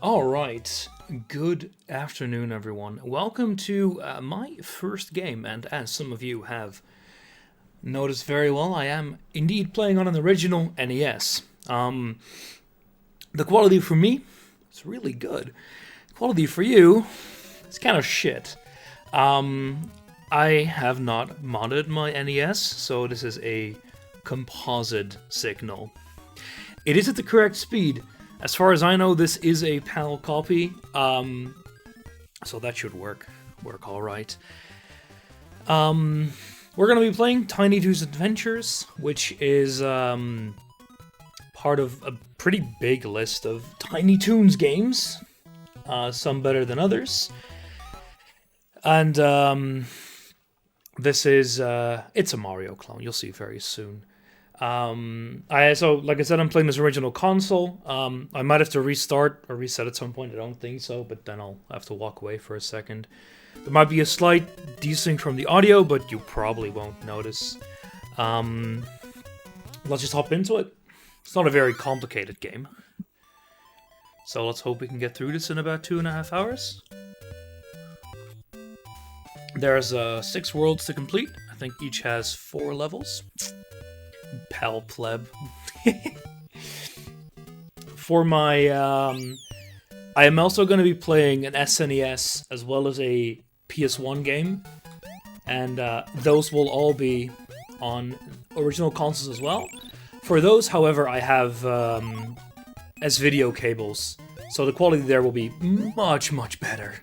Alright, good afternoon everyone. Welcome to my first game, and as some of you have noticed very well, I am indeed playing on an original NES. The quality for me is really good. Quality for you is kind of shit. I have not modded my NES, so this is a composite signal. It is at the correct speed. As far as I know, this is a PAL copy, so that should work all right. We're going to be playing Tiny Toons Adventures, which is part of a pretty big list of Tiny Toons games, some better than others. And this is, it's a Mario clone, you'll see very soon. So like I said, I'm playing this original console. I might have to restart or reset at some point. I don't think so, but then I'll have to walk away for a second. There might be a slight desync from the audio, but you probably won't notice. Let's just hop into it. It's not a very complicated game. So let's hope we can get through this in about 2.5 hours. There's 6 worlds to complete. I think each has 4 levels. Pal pleb. For my, I am also going to be playing an SNES as well as a PS1 game, and those will all be on original consoles as well. For those, however, I have S-video cables, so the quality there will be much, much better.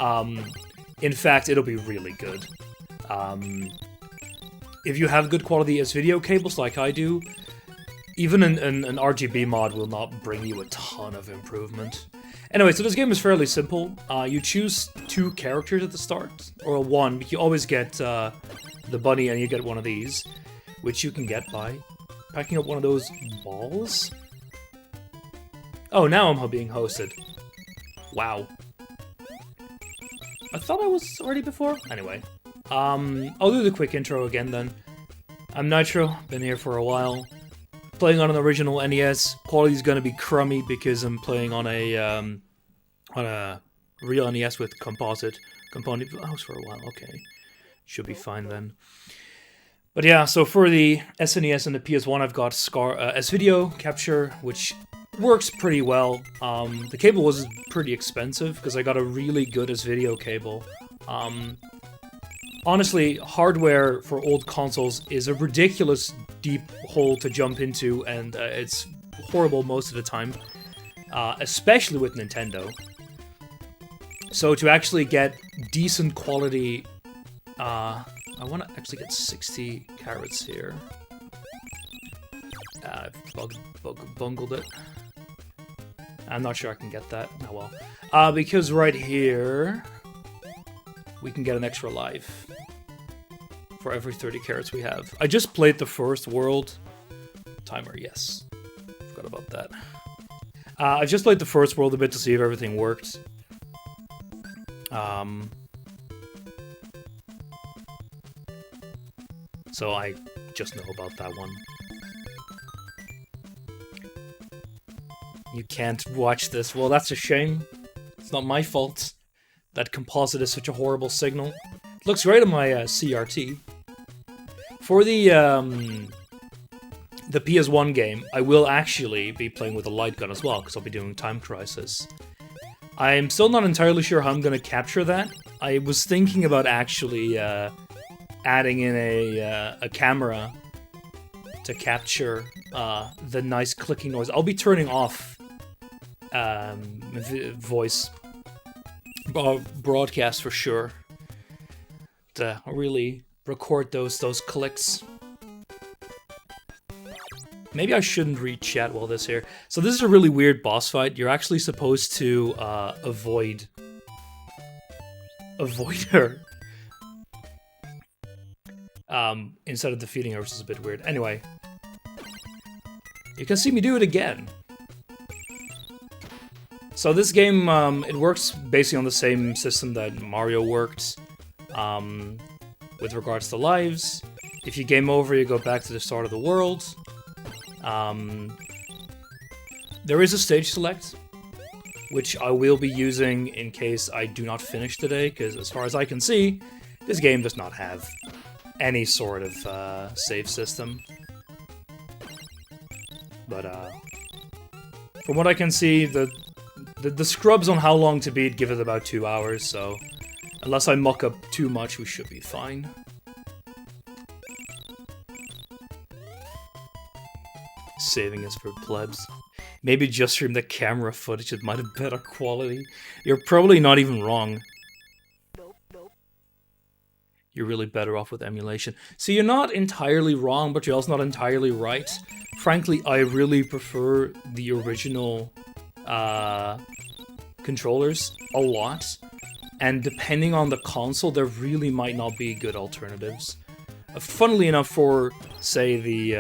In fact, it'll be really good. If you have good quality S-video cables like I do, even an RGB mod will not bring you a ton of improvement. Anyway, so this game is fairly simple. You choose 2 characters at the start, or 1, but you always get the bunny and you get one of these, which you can get by picking up one of those balls. Oh, now I'm being hosted. Wow. I thought I was already before? Anyway. I'll do the quick intro again then. I'm Nitro, been here for a while. Playing on an original NES. Quality's gonna be crummy because I'm playing on a real NES with composite component. Oh, for a while, okay. Should be fine then. But yeah, so for the SNES and the PS1, I've got S-video capture, which works pretty well. The cable was pretty expensive because I got a really good S-video cable. Honestly, hardware for old consoles is a ridiculous deep hole to jump into, and it's horrible most of the time, especially with Nintendo. So to actually get decent quality, I want to actually get 60 carrots here. I've bungled it. I'm not sure I can get that. Oh well. Because right here, we can get an extra life for every 30 carrots we have. I just played the first world. Timer, yes. Forgot about that. I just played the first world a bit to see if everything worked. So I just know about that one. You can't watch this. Well, that's a shame. It's not my fault. That composite is such a horrible signal. It looks great on my CRT. For the PS1 game, I will actually be playing with a light gun as well, because I'll be doing Time Crisis. I'm still not entirely sure how I'm going to capture that. I was thinking about actually adding in a camera to capture the nice clicking noise. I'll be turning off voice broadcast for sure to really record those clicks. Maybe I shouldn't read chat while this here. So this is a really weird boss fight. You're actually supposed to avoid her instead of defeating her, which is a bit weird. Anyway, you can see me do it again. So this game, it works basically on the same system that Mario worked, with regards to lives. If you game over, you go back to the start of the world. There is a stage select, which I will be using in case I do not finish today, because as far as I can see, this game does not have any sort of save system. But from what I can see, the scrubs on how long to beat give it about 2 hours, so unless I muck up too much, we should be fine. Saving is for plebs. Maybe just from the camera footage, it might have better quality. You're probably not even wrong. You're really better off with emulation. So you're not entirely wrong, but you're also not entirely right. Frankly, I really prefer the original controllers a lot. And depending on the console, there really might not be good alternatives. Funnily enough, for, say, the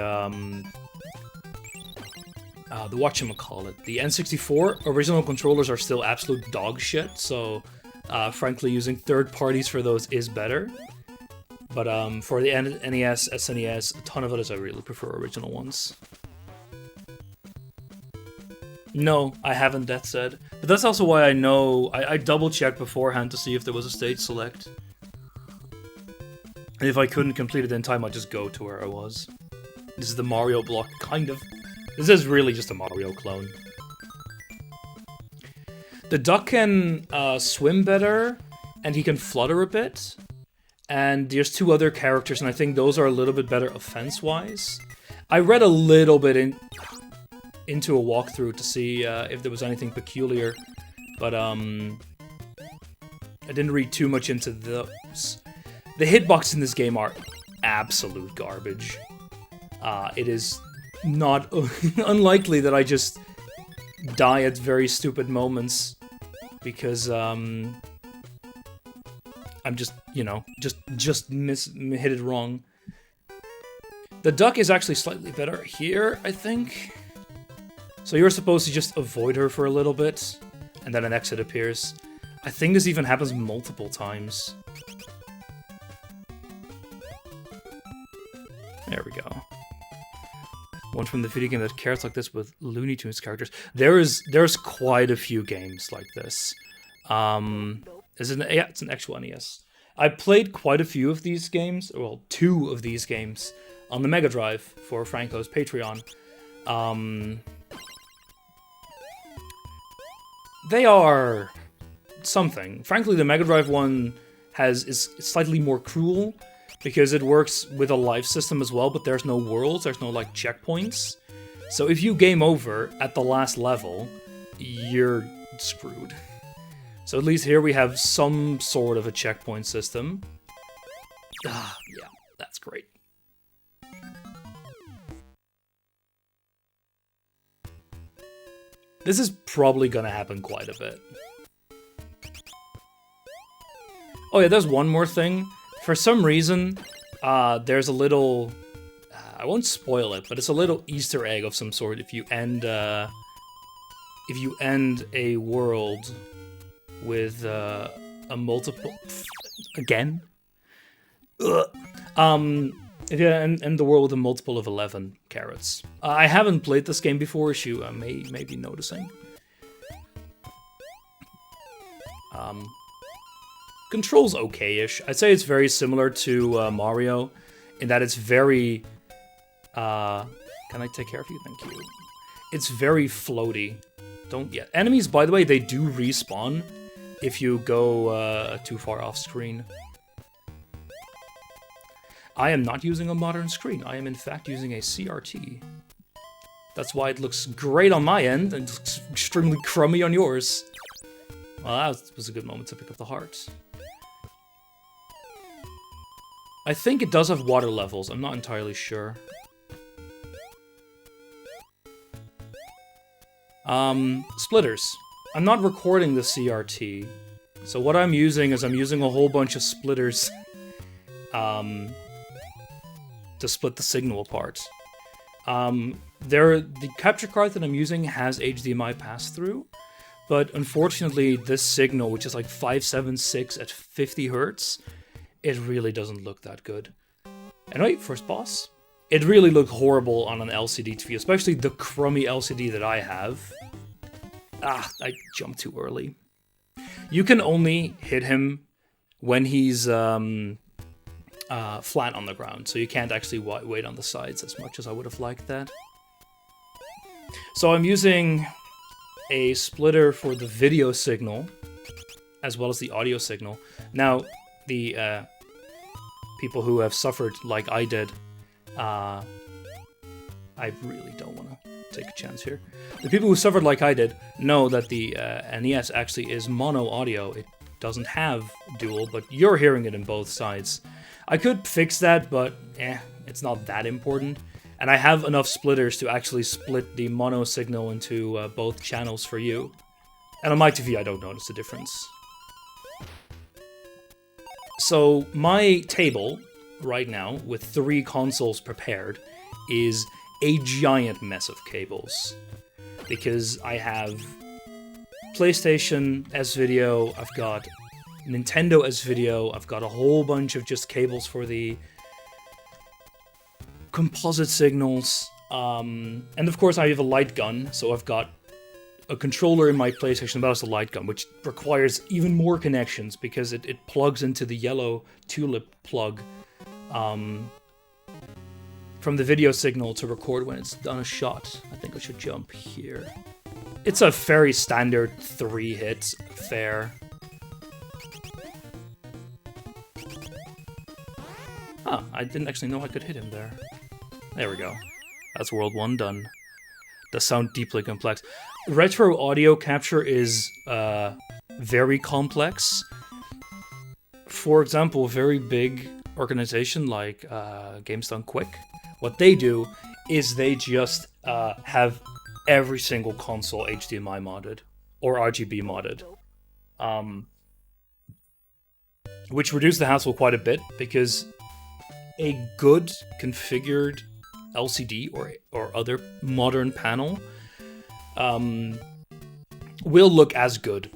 whatchamacallit, the N64 original controllers are still absolute dog shit, so frankly using third parties for those is better. But for the NES, SNES, a ton of others I really prefer original ones. No, I haven't, that said. But that's also why I know, I double-checked beforehand to see if there was a stage select. And if I couldn't complete it in time, I'd just go to where I was. This is the Mario block, kind of. This is really just a Mario clone. The duck can swim better, and he can flutter a bit. And there's two other characters, and I think those are a little bit better offense-wise. I read a little bit into a walkthrough to see if there was anything peculiar, but I didn't read too much into those. The hitboxes in this game are absolute garbage. It is not unlikely that I just die at very stupid moments because I'm just, you know, just hit it wrong. The duck is actually slightly better here, I think. So you're supposed to just avoid her for a little bit, and then an exit appears. I think this even happens multiple times. There we go. One from the video game that carrots like this with Looney Tunes characters. There's quite a few games like this. It's an actual NES. I played quite a few of these games, well, 2 of these games, on the Mega Drive for Franco's Patreon. They are something. Frankly, the Mega Drive one is slightly more cruel, because it works with a life system as well, but there's no worlds, there's no like checkpoints. So if you game over at the last level, you're screwed. So at least here we have some sort of a checkpoint system. Ah, yeah, that's great. This is probably gonna happen quite a bit. Oh yeah, there's one more thing. For some reason, there's a little... I won't spoil it, but it's a little Easter egg of some sort if you end a world with a multiple... Again? Ugh. If you end the world with a multiple of 11 carrots. I haven't played this game before, as you may be noticing. Controls okay-ish. I'd say it's very similar to Mario, in that it's very... can I take care of you? Thank you. It's very floaty. Don't yet. Enemies, by the way, they do respawn if you go too far off screen. I am not using a modern screen. I am in fact using a CRT. That's why it looks great on my end and looks extremely crummy on yours. Well, that was a good moment to pick up the heart. I think it does have water levels. I'm not entirely sure. Splitters. I'm not recording the CRT. So what I'm using is I'm using a whole bunch of splitters to split the signal apart. The capture card that I'm using has HDMI pass-through, but unfortunately this signal, which is like 576 at 50 Hz, it really doesn't look that good. Anyway, first boss. It really looked horrible on an LCD TV, especially the crummy LCD that I have. Ah, I jumped too early. You can only hit him when he's flat on the ground, so you can't actually wait on the sides as much as I would have liked that. So I'm using a splitter for the video signal, as well as the audio signal. Now, the people who have suffered like I did, I really don't want to take a chance here. The people who suffered like I did know that the NES actually is mono audio. It doesn't have dual, but you're hearing it in both sides. I could fix that, but it's not that important. And I have enough splitters to actually split the mono signal into both channels for you. And on my TV, I don't notice the difference. So my table right now, with 3 consoles prepared, is a giant mess of cables. Because I have PlayStation S-Video, I've got Nintendo S-Video, I've got a whole bunch of just cables for the composite signals, and of course I have a light gun, so I've got a controller in my PlayStation, but also a light gun, which requires even more connections because it plugs into the yellow tulip plug from the video signal to record when it's done a shot. I think I should jump here. It's a very standard 3-hit affair. Ah, I didn't actually know I could hit him there. There we go. That's World 1 done. Does sound deeply complex. Retro audio capture is very complex. For example, a very big organization like Games Done Quick, what they do is they just have every single console HDMI modded or RGB modded. Which reduced the hassle quite a bit because a good configured LCD or other modern panel will look as good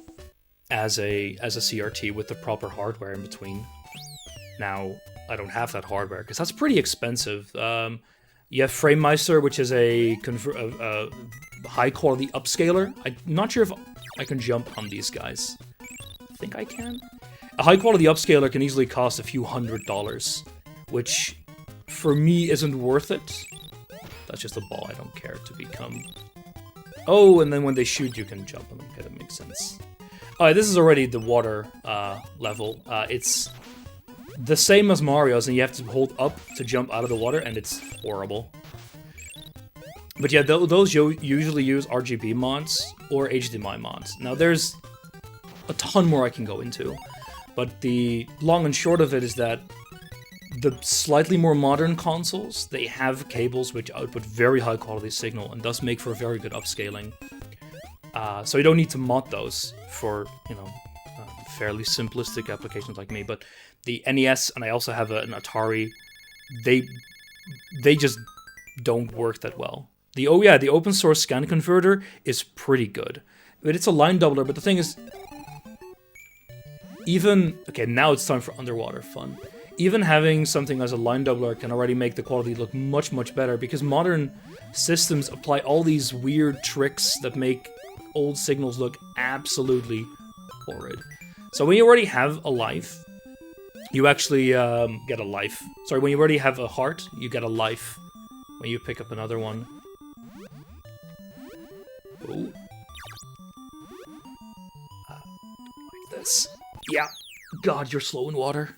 as a CRT with the proper hardware in between. Now, I don't have that hardware because that's pretty expensive. You have FrameMeister, which is a high quality upscaler. I'm not sure if I can jump on these guys. I think I can. A high quality upscaler can easily cost a few $100s. Which, for me, isn't worth it. That's just a ball I don't care to become. Oh, and then when they shoot, you can jump on them. Okay, that makes sense. Alright, this is already the water level. It's the same as Mario's, and you have to hold up to jump out of the water, and it's horrible. But yeah, those usually use RGB mods or HDMI mods. Now there's a ton more I can go into, but the long and short of it is that the slightly more modern consoles, they have cables which output very high quality signal and thus make for very good upscaling. So you don't need to mod those for, you know, fairly simplistic applications like me, but the NES, and I also have an Atari, they just don't work that well. The open source scan converter is pretty good, but it's a line doubler. But the thing is, okay, now it's time for underwater fun. Even having something as a line doubler can already make the quality look much, much better, because modern systems apply all these weird tricks that make old signals look absolutely horrid. So when you already have a life, you actually get a life. Sorry, when you already have a heart, you get a life when you pick up another one. Ooh. Like this. Yeah. God, you're slow in water.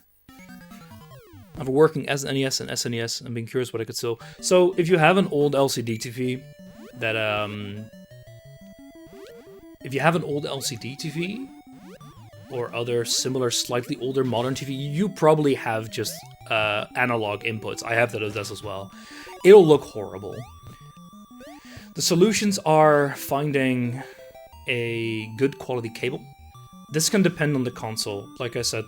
I've been working as NES and SNES and being curious what I could sell. So if you have an old LCD TV that if you have an old LCD TV or other similar slightly older modern TV, you probably have just analog inputs. I have that as well. It'll look horrible. The solutions are finding a good quality cable. This can depend on the console. Like I said,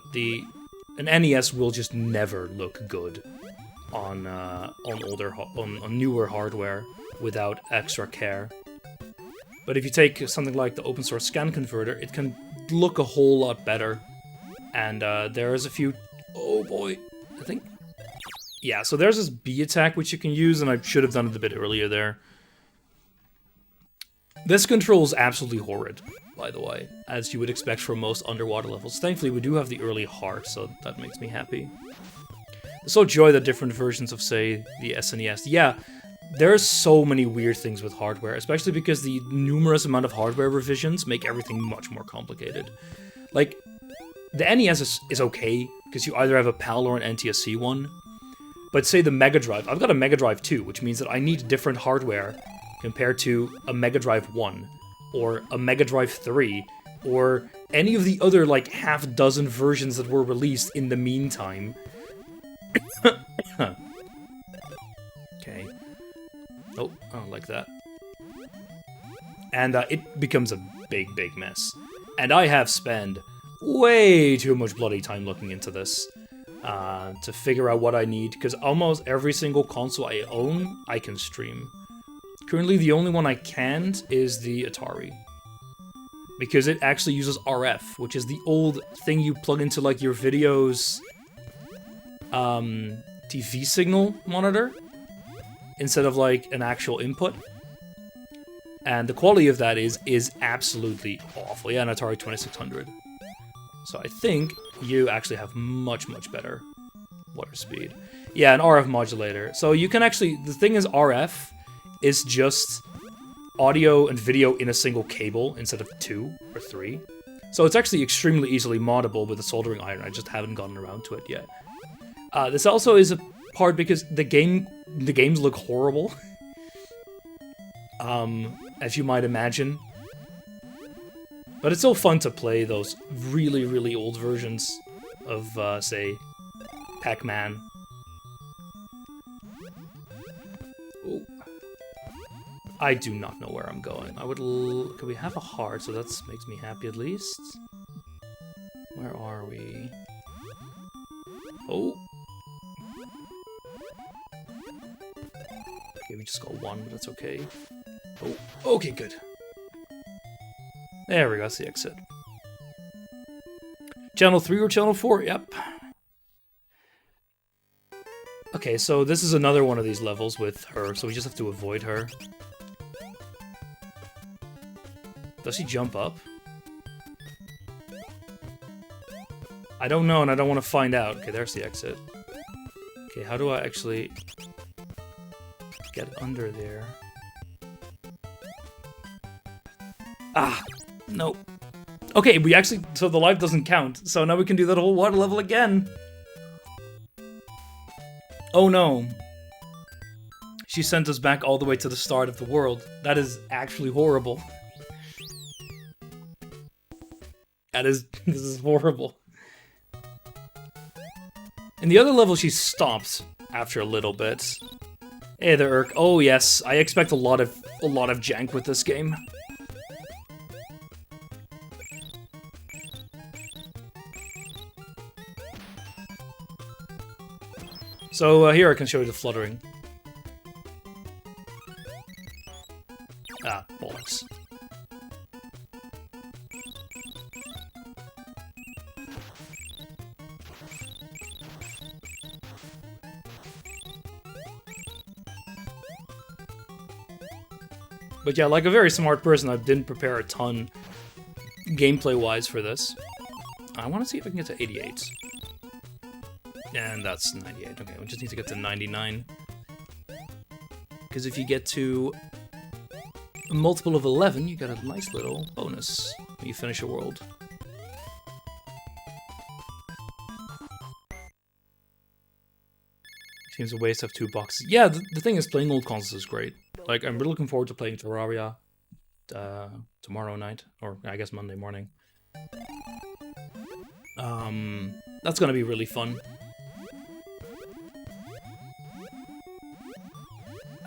an NES will just never look good on newer hardware without extra care. But if you take something like the open source scan converter, it can look a whole lot better. And there's a few... Oh boy, I think... Yeah, so there's this B attack which you can use, and I should have done it a bit earlier there. This control is absolutely horrid, by the way, as you would expect from most underwater levels. Thankfully, we do have the early heart, so that makes me happy. So joy that different versions of, say, the SNES. Yeah, there's so many weird things with hardware, especially because the numerous amount of hardware revisions make everything much more complicated. Like, the NES is okay, because you either have a PAL or an NTSC one. But say the Mega Drive, I've got a Mega Drive 2, which means that I need different hardware compared to a Mega Drive 1, or a Mega Drive 3, or any of the other, like, half-dozen versions that were released in the meantime. Okay. Oh, I don't like that. And it becomes a big, big mess. And I have spent way too much bloody time looking into this to figure out what I need, because almost every single console I own, I can stream. Currently, the only one I can't is the Atari, because it actually uses RF, which is the old thing you plug into, like, your video's TV signal monitor, instead of, like, an actual input. And the quality of that is absolutely awful. Yeah, an Atari 2600. So I think you actually have much, much better water speed. Yeah, an RF modulator. So you can actually... The thing is, RF is just audio and video in a single cable instead of 2 or 3. So it's actually extremely easily moddable with a soldering iron. I just haven't gotten around to it yet. This also is a part because the games look horrible. As you might imagine. But it's still fun to play those really, really old versions of, say, Pac-Man. Ooh. I do not know where I'm going. Can we have a heart? So that makes me happy at least. Where are we? Oh. Okay, we just got one, but that's okay. Oh, okay, good. There we go, that's the exit. Channel 3 or Channel 4? Yep. Okay, so this is another one of these levels with her, so we just have to avoid her. Does she jump up? I don't know, and I don't want to find out. Okay, there's the exit. Okay, how do I actually get under there? Ah, nope. Okay, so the life doesn't count, so now we can do that whole water level again. Oh no. She sent us back all the way to the start of the world. That is actually horrible. This is horrible. In the other level, she stopped after a little bit. Hey there, Urk. Oh yes, I expect a lot of jank with this game. So here I can show you the fluttering. Ah, bollocks. But yeah, like a very smart person, I didn't prepare a ton gameplay-wise for this. I want to see if I can get to 88. And that's 98. Okay, we just need to get to 99. Because if you get to a multiple of 11, you get a nice little bonus when you finish a world. Seems a waste of 2 boxes. Yeah, the thing is, playing old consoles is great. Like, I'm really looking forward to playing Terraria tomorrow night, or I guess Monday morning. That's gonna be really fun.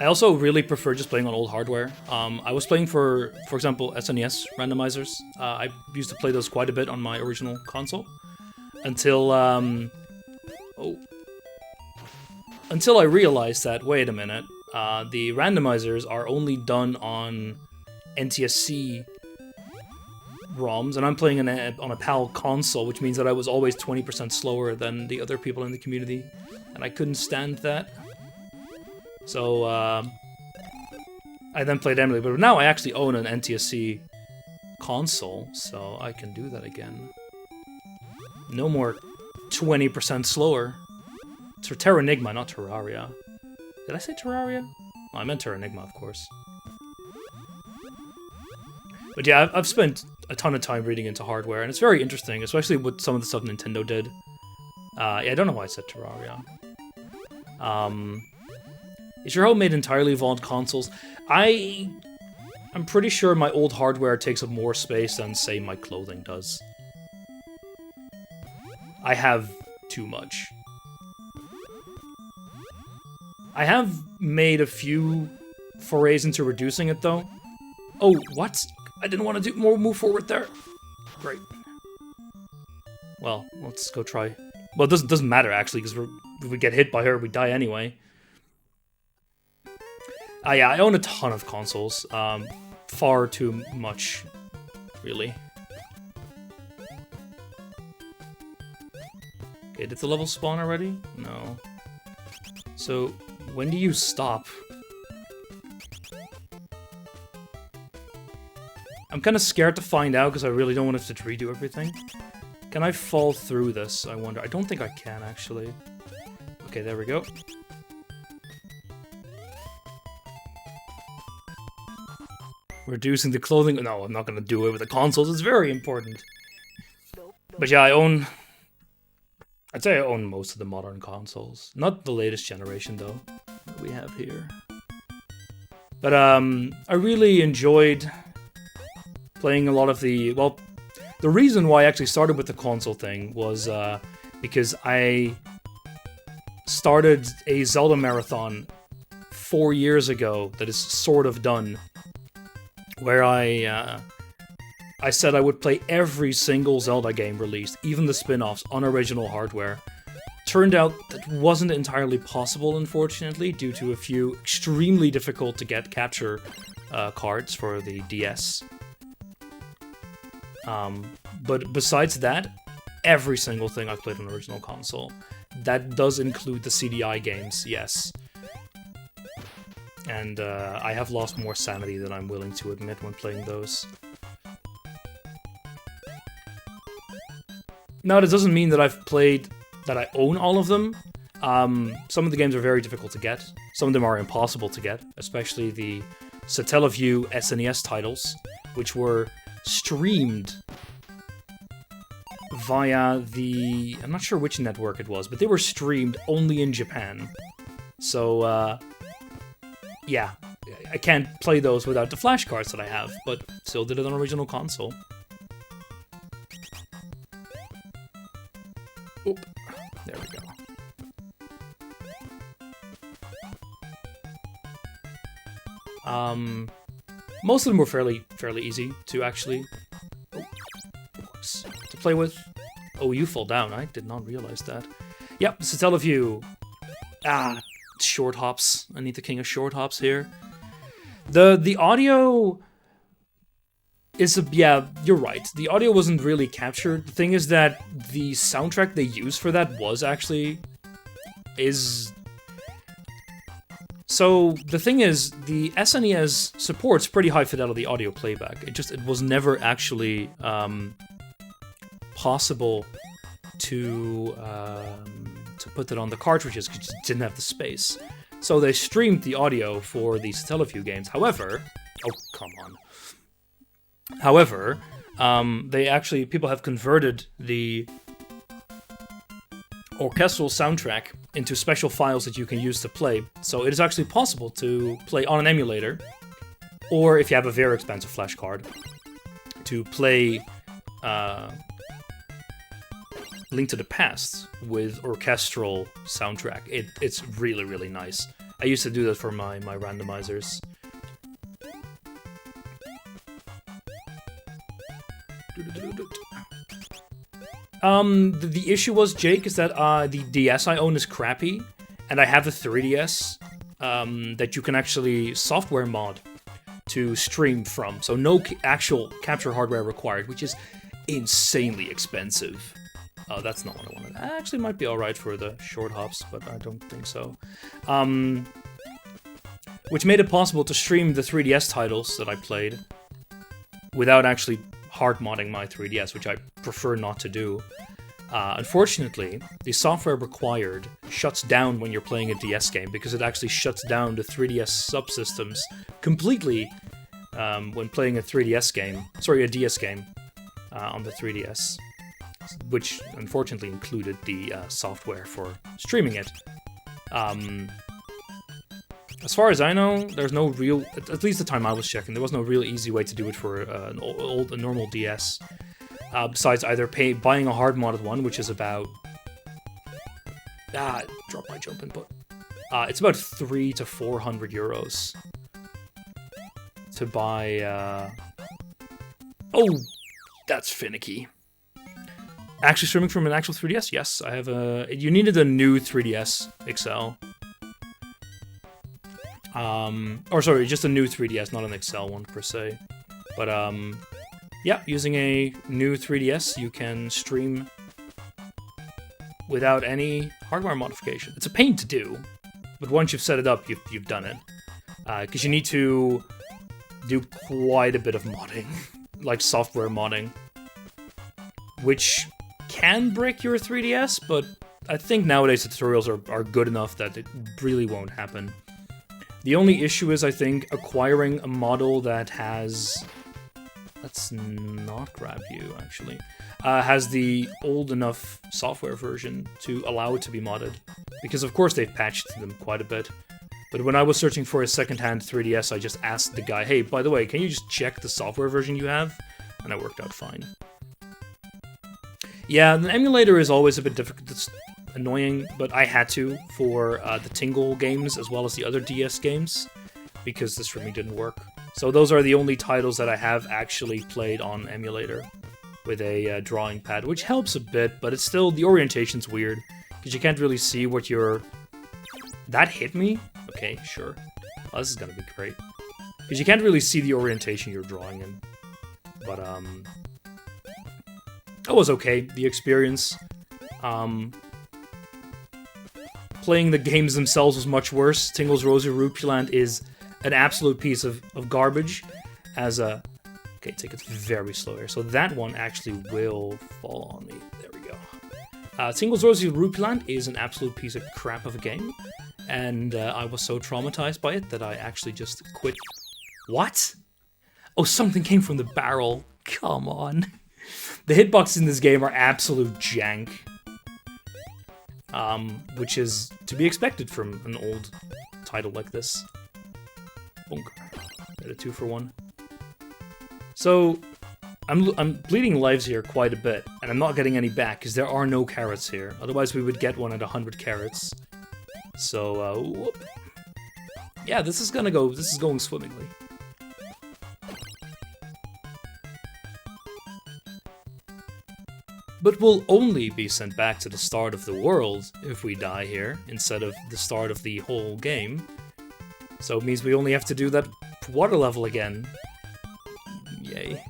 I also really prefer just playing on old hardware. I was playing for example, SNES randomizers. I used to play those quite a bit on my original console. Until I realized that, wait a minute, the randomizers are only done on NTSC ROMs, and I'm playing on a PAL console, which means that I was always 20% slower than the other people in the community, and I couldn't stand that. So, I then played Emily, but now I actually own an NTSC console, so I can do that again. No more 20% slower. It's for Terranigma, not Terraria. Did I say Terraria? Oh, I meant Terranigma, of course. But yeah, I've spent a ton of time reading into hardware, and it's very interesting, especially with some of the stuff Nintendo did. Yeah, I don't know why I said Terraria. Is your home made entirely of old consoles? I'm pretty sure my old hardware takes up more space than, say, my clothing does. I have too much. I have made a few forays into reducing it, though. Oh, what? I didn't want to move forward there. Great. Well, let's go try. Well, it doesn't matter, actually, because if we get hit by her, we die anyway. Yeah, I own a ton of consoles. Far too much, really. Okay, did the level spawn already? No. So, when do you stop? I'm kind of scared to find out because I really don't want to redo everything. Can I fall through this, I wonder? I don't think I can, actually. Okay, there we go. Reducing the clothing. No, I'm not going to do it with the consoles. It's very important. But yeah, I'd say I own most of the modern consoles. Not the latest generation, though, that we have here. But I really enjoyed playing a lot of the... Well, the reason why I actually started with the console thing was because I started a Zelda marathon 4 years ago that is sort of done. Where I said I would play every single Zelda game released, even the spin-offs, on original hardware. Turned out that wasn't entirely possible, unfortunately, due to a few extremely difficult to get capture cards for the DS. But besides that, every single thing I've played on the original console. That does include the CDI games, yes. And I have lost more sanity than I'm willing to admit when playing those. Now, that doesn't mean that I own all of them. Some of the games are very difficult to get. Some of them are impossible to get, especially the Satellaview SNES titles, which were streamed via the... I'm not sure which network it was, but they were streamed only in Japan. So, yeah, I can't play those without the flashcards that I have, but still did it on original console. Oop. There we go. Most of them were fairly easy to actually to play with. Oh, you fall down. I did not realize that. Yep, so tell a few. Short hops. I need the king of short hops here. The audio is yeah, you're right. The audio wasn't really captured. The thing is that the soundtrack they used for that was actually So the thing is, the SNES supports pretty high fidelity audio playback. It was never actually possible to put that on the cartridges because it didn't have the space. So they streamed the audio for these Satellaview games. However, oh come on. However, people have converted the orchestral soundtrack into special files that you can use to play. So it is actually possible to play on an emulator, or if you have a very expensive flash card, to play Link to the Past with orchestral soundtrack. It's really, really nice. I used to do that for my randomizers. The issue was, Jake, is that the DS I own is crappy, and I have a 3DS that you can actually software mod to stream from. So no actual capture hardware required, which is insanely expensive. Oh, that's not what I wanted. Actually, might be alright for the short hops, but I don't think so. Which made it possible to stream the 3DS titles that I played without actually hard modding my 3DS, which I prefer not to do. Unfortunately, the software required shuts down when you're playing a DS game because it actually shuts down the 3DS subsystems completely when playing a 3DS game. Sorry, a DS game on the 3DS, which unfortunately included the software for streaming it. As far as I know, there's no real, at least the time I was checking, there was no real easy way to do it for a normal DS. Besides either buying a hard modded one, which is about... drop my jump input. It's about 300 to 400 euros to buy... Oh, that's finicky. Actually streaming from an actual 3DS? Yes, I have a... You needed a new 3DS XL. Or sorry, just a new 3DS, not an XL one per se. But, yeah, using a new 3DS, you can stream without any hardware modification. It's a pain to do, but once you've set it up, you've done it. Because you need to do quite a bit of modding, like software modding, which can break your 3DS, but I think nowadays the tutorials are good enough that it really won't happen. The only issue is, I think, acquiring a model that has... Let's not grab you, actually. Has the old enough software version to allow it to be modded. Because, of course, they've patched them quite a bit. But when I was searching for a second-hand 3DS, I just asked the guy, hey, by the way, can you just check the software version you have? And it worked out fine. Yeah, an emulator is always a bit difficult. It's annoying, but I had to for the Tingle games as well as the other DS games, because the streaming didn't work. So those are the only titles that I have actually played on emulator with a drawing pad, which helps a bit, but it's still, the orientation's weird, because you can't really see what you're... That hit me? Okay, sure. Oh, this is gonna be great. Because you can't really see the orientation you're drawing in. But, it was okay, the experience. Playing the games themselves was much worse. Tingle's Rosy Rupee Land is an absolute piece of garbage as a... Okay, take it very slow here. So that one actually will fall on me. There we go. Tingle's Rosy Rupee Land is an absolute piece of crap of a game. And I was so traumatized by it that I actually just quit. What? Oh, something came from the barrel. Come on. The hitboxes in this game are absolute jank. which is to be expected from an old title like this. Bonk. Get a 2-for-1. So, I'm bleeding lives here quite a bit, and I'm not getting any back, because there are no carrots here. Otherwise we would get one at 100 carrots. So, whoop. Yeah, this is going swimmingly. But we'll only be sent back to the start of the world if we die here, instead of the start of the whole game. So it means we only have to do that water level again. Yay.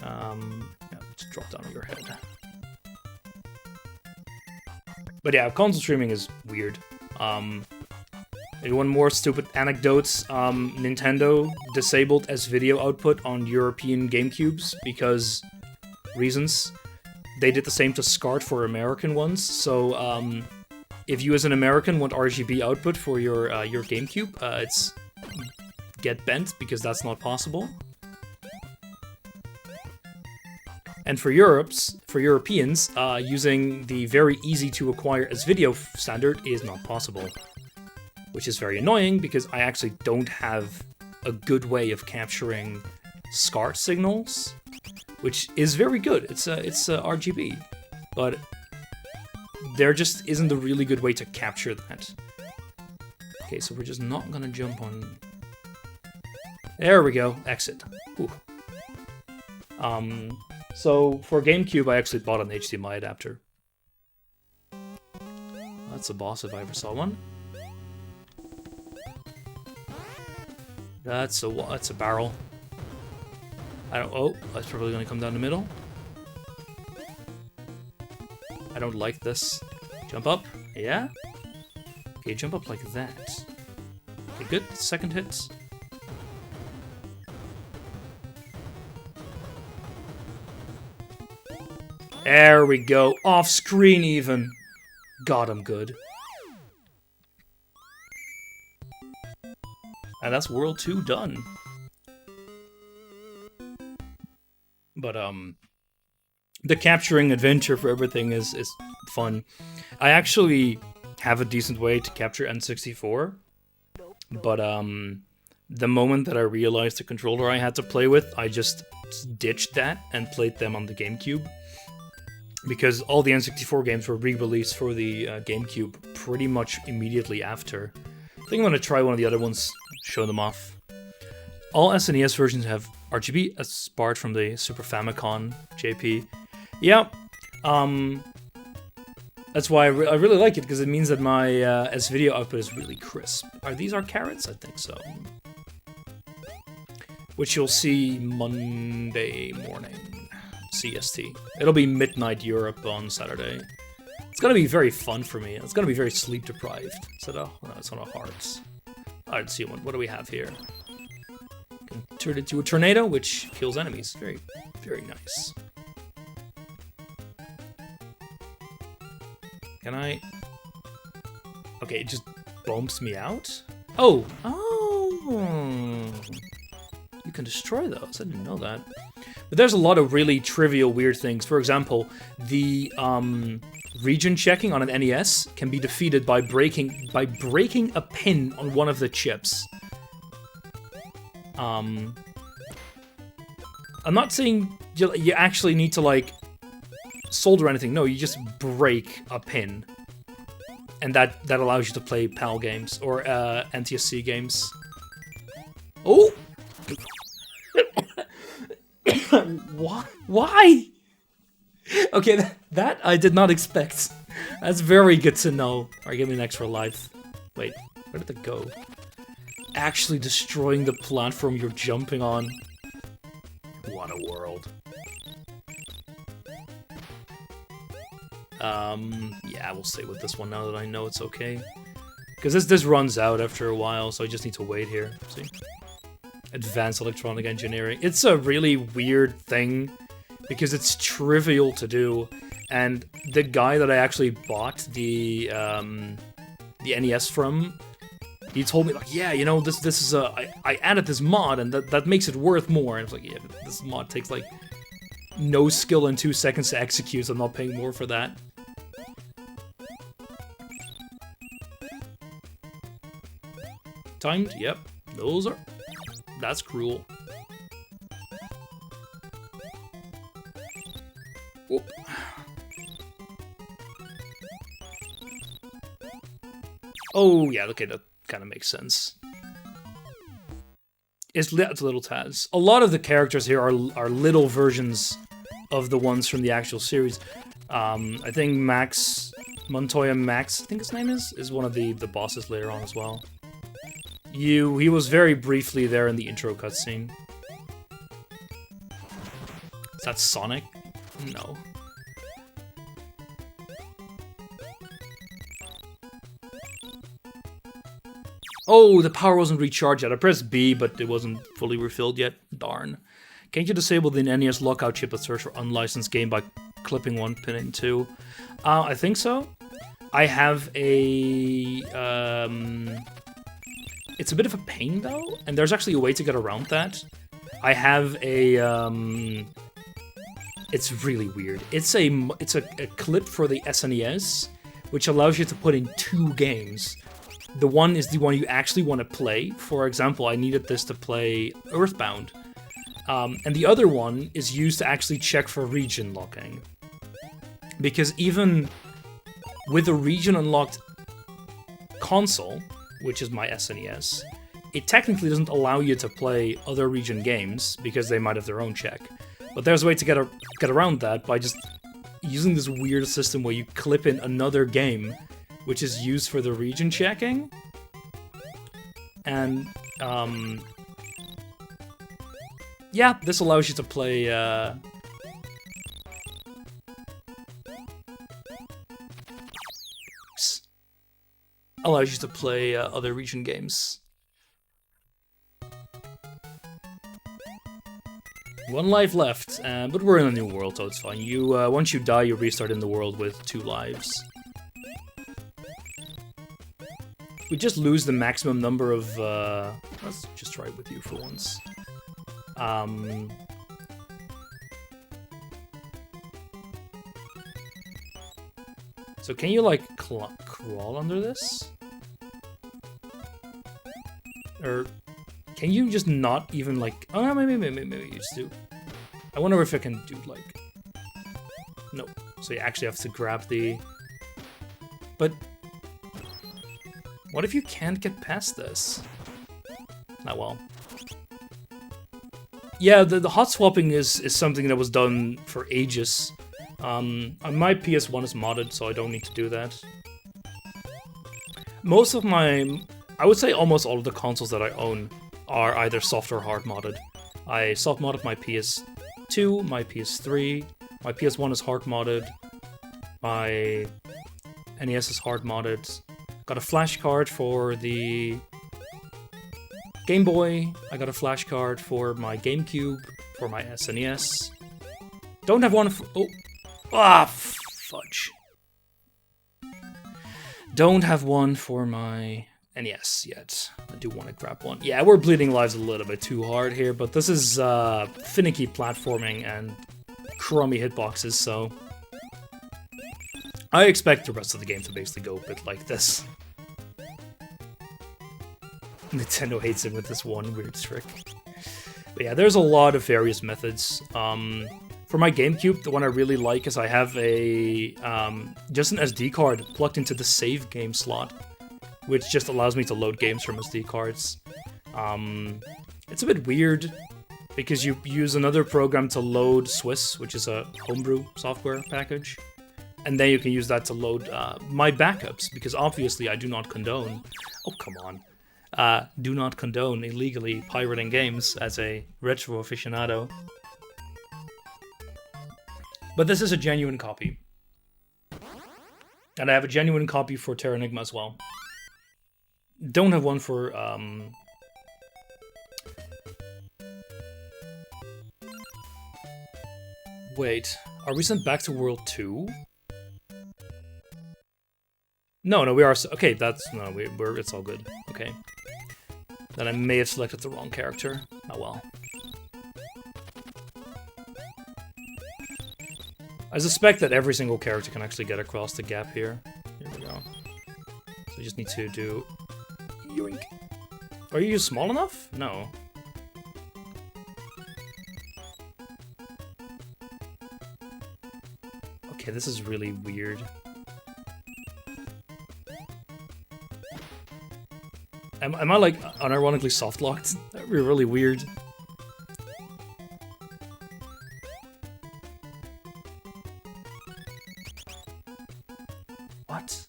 Yeah, just drop down on your head. But yeah, console streaming is weird. Maybe one more stupid anecdotes. Nintendo disabled S-video output on European GameCubes because reasons. They did the same to SCART for American ones, so if you as an American want RGB output for your GameCube, it's get bent, because that's not possible. And for Europeans, using the very easy to acquire S-video standard is not possible. Which is very annoying, because I actually don't have a good way of capturing SCART signals, which is very good. It's RGB, but there just isn't a really good way to capture that. Okay, so we're just not gonna jump on. There we go. Exit. Ooh. So for GameCube, I actually bought an HDMI adapter. That's a boss if I ever saw one. That's a barrel. Oh, that's probably gonna come down the middle. I don't like this. Jump up. Yeah? Okay, jump up like that. Okay, good. Second hit. There we go. Off screen even. God, I'm good. And that's World 2 done. But, the capturing adventure for everything is fun. I actually have a decent way to capture N64, but, the moment that I realized the controller I had to play with, I just ditched that and played them on the GameCube. Because all the N64 games were re-released for the GameCube pretty much immediately after. I think I'm gonna try one of the other ones, show them off. All SNES versions have RGB, apart from the Super Famicom JP. Yeah, that's why I really like it, because it means that my S-video output is really crisp. Are these our carrots? I think so. Which you'll see Monday morning, CST. It'll be midnight Europe on Saturday. It's gonna be very fun for me. It's gonna be very sleep deprived. So no, it's on our hearts. Alright, see what do we have here? Can turn it into a tornado, which kills enemies. Very, very nice. Can I? Okay, it just bumps me out. Oh, you can destroy those. I didn't know that. But there's a lot of really trivial, weird things. For example, the region checking on an NES can be defeated by breaking a pin on one of the chips. I'm not saying you actually need to, like, solder anything. No, you just break a pin. And that allows you to play PAL games, or NTSC games. Oh! Why? Okay, that I did not expect. That's very good to know. Alright, give me an extra life. Wait, where did it go? Actually destroying the platform you're jumping on. What a world. Yeah, we'll stay with this one now that I know it's okay. Because this runs out after a while, so I just need to wait here. See? Advanced electronic engineering. It's a really weird thing, because it's trivial to do, and the guy that I actually bought the NES from, he told me, like, yeah, you know, this is I added this mod, and that makes it worth more. And I was like, yeah, but this mod takes, like, no skill and 2 seconds to execute, so I'm not paying more for that. timed? Yep. Those are... That's cruel. Whoop. Oh, yeah, okay, that kind of makes sense. It's little Taz. A lot of the characters here are little versions of the ones from the actual series. I think Max, Montoya Max, I think his name is one of the bosses later on as well. He was very briefly there in the intro cutscene. Is that Sonic? No. Oh, the power wasn't recharged yet. I pressed B, but it wasn't fully refilled yet. Darn. Can't you disable the Nes Lockout chip that search for unlicensed game by clipping one pin in two? I think so. I have a... It's a bit of a pain, though, and there's actually a way to get around that. I have a... It's really weird. It's a clip for the SNES, which allows you to put in 2 games. The one is the one you actually want to play. For example, I needed this to play Earthbound. And the other one is used to actually check for region locking. Because even with a region unlocked console, which is my SNES, it technically doesn't allow you to play other region games because they might have their own check. But there's a way to get around that by just using this weird system where you clip in another game which is used for the region checking. And, yeah, this allows you to play, other region games. One life left, but we're in a new world, so it's fine. Once you die, you restart in the world with 2 lives. We just lose the maximum number of, let's just try it with you for once. So can you, like, crawl under this? Or can you just not even, like... Oh, maybe you just do. I wonder if I can do, like... No. So you actually have to grab the... But... What if you can't get past this? Oh well. Yeah, the hot swapping is something that was done for ages. My PS1 is modded, so I don't need to do that. Most of my... I would say almost all of the consoles that I own are either soft or hard modded. I soft modded my PS2, my PS3, my PS1 is hard modded, my NES is hard modded. Got a flash card for the Game Boy. I got a flash card for my GameCube, for my SNES. Don't have one for... Oh. Ah, fudge. Don't have one for my NES yet. I do want to grab one. Yeah, we're bleeding lives a little bit too hard here, but this is finicky platforming and crummy hitboxes, so... I expect the rest of the game to basically go a bit like this. Nintendo hates it with this one weird trick. But yeah, there's a lot of various methods. For my GameCube, the one I really like is I have a just an SD card plugged into the save game slot, which just allows me to load games from SD cards. It's a bit weird because you use another program to load Swiss, which is a homebrew software package. And then you can use that to load my backups, because obviously I do not condone... Oh, come on. Do not condone illegally pirating games as a retro aficionado. But this is a genuine copy. And I have a genuine copy for Terra Enigma as well. Don't have one for... Wait, are we sent back to World 2? No, we are... Okay, that's... No, it's all good. Okay. Then I may have selected the wrong character. Oh well. I suspect that every single character can actually get across the gap here. Here we go. So we just need to do... Yoink. Are you small enough? No. Okay, this is really weird. Am I like unironically soft-locked? That'd be really weird. What?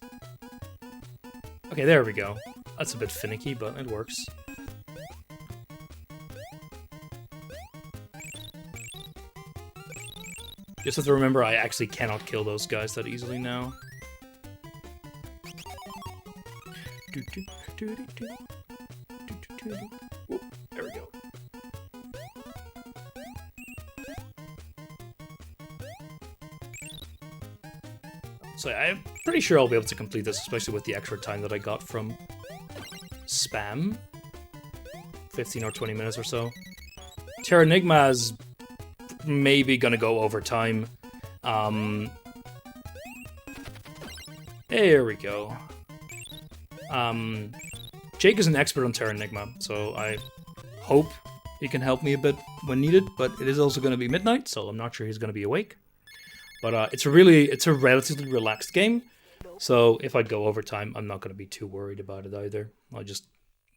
Okay, there we go. That's a bit finicky, but it works. Just have to remember I actually cannot kill those guys that easily now. Whoop, there we go. So I'm pretty sure I'll be able to complete this, especially with the extra time that I got from spam. 15 or 20 minutes or so. Terranigma's maybe gonna go over time. There we go. Jake is an expert on Terranigma, so I hope he can help me a bit when needed, but it is also gonna be midnight, so I'm not sure he's gonna be awake. But it's a relatively relaxed game, so if I go over time, I'm not gonna be too worried about it either. I'll just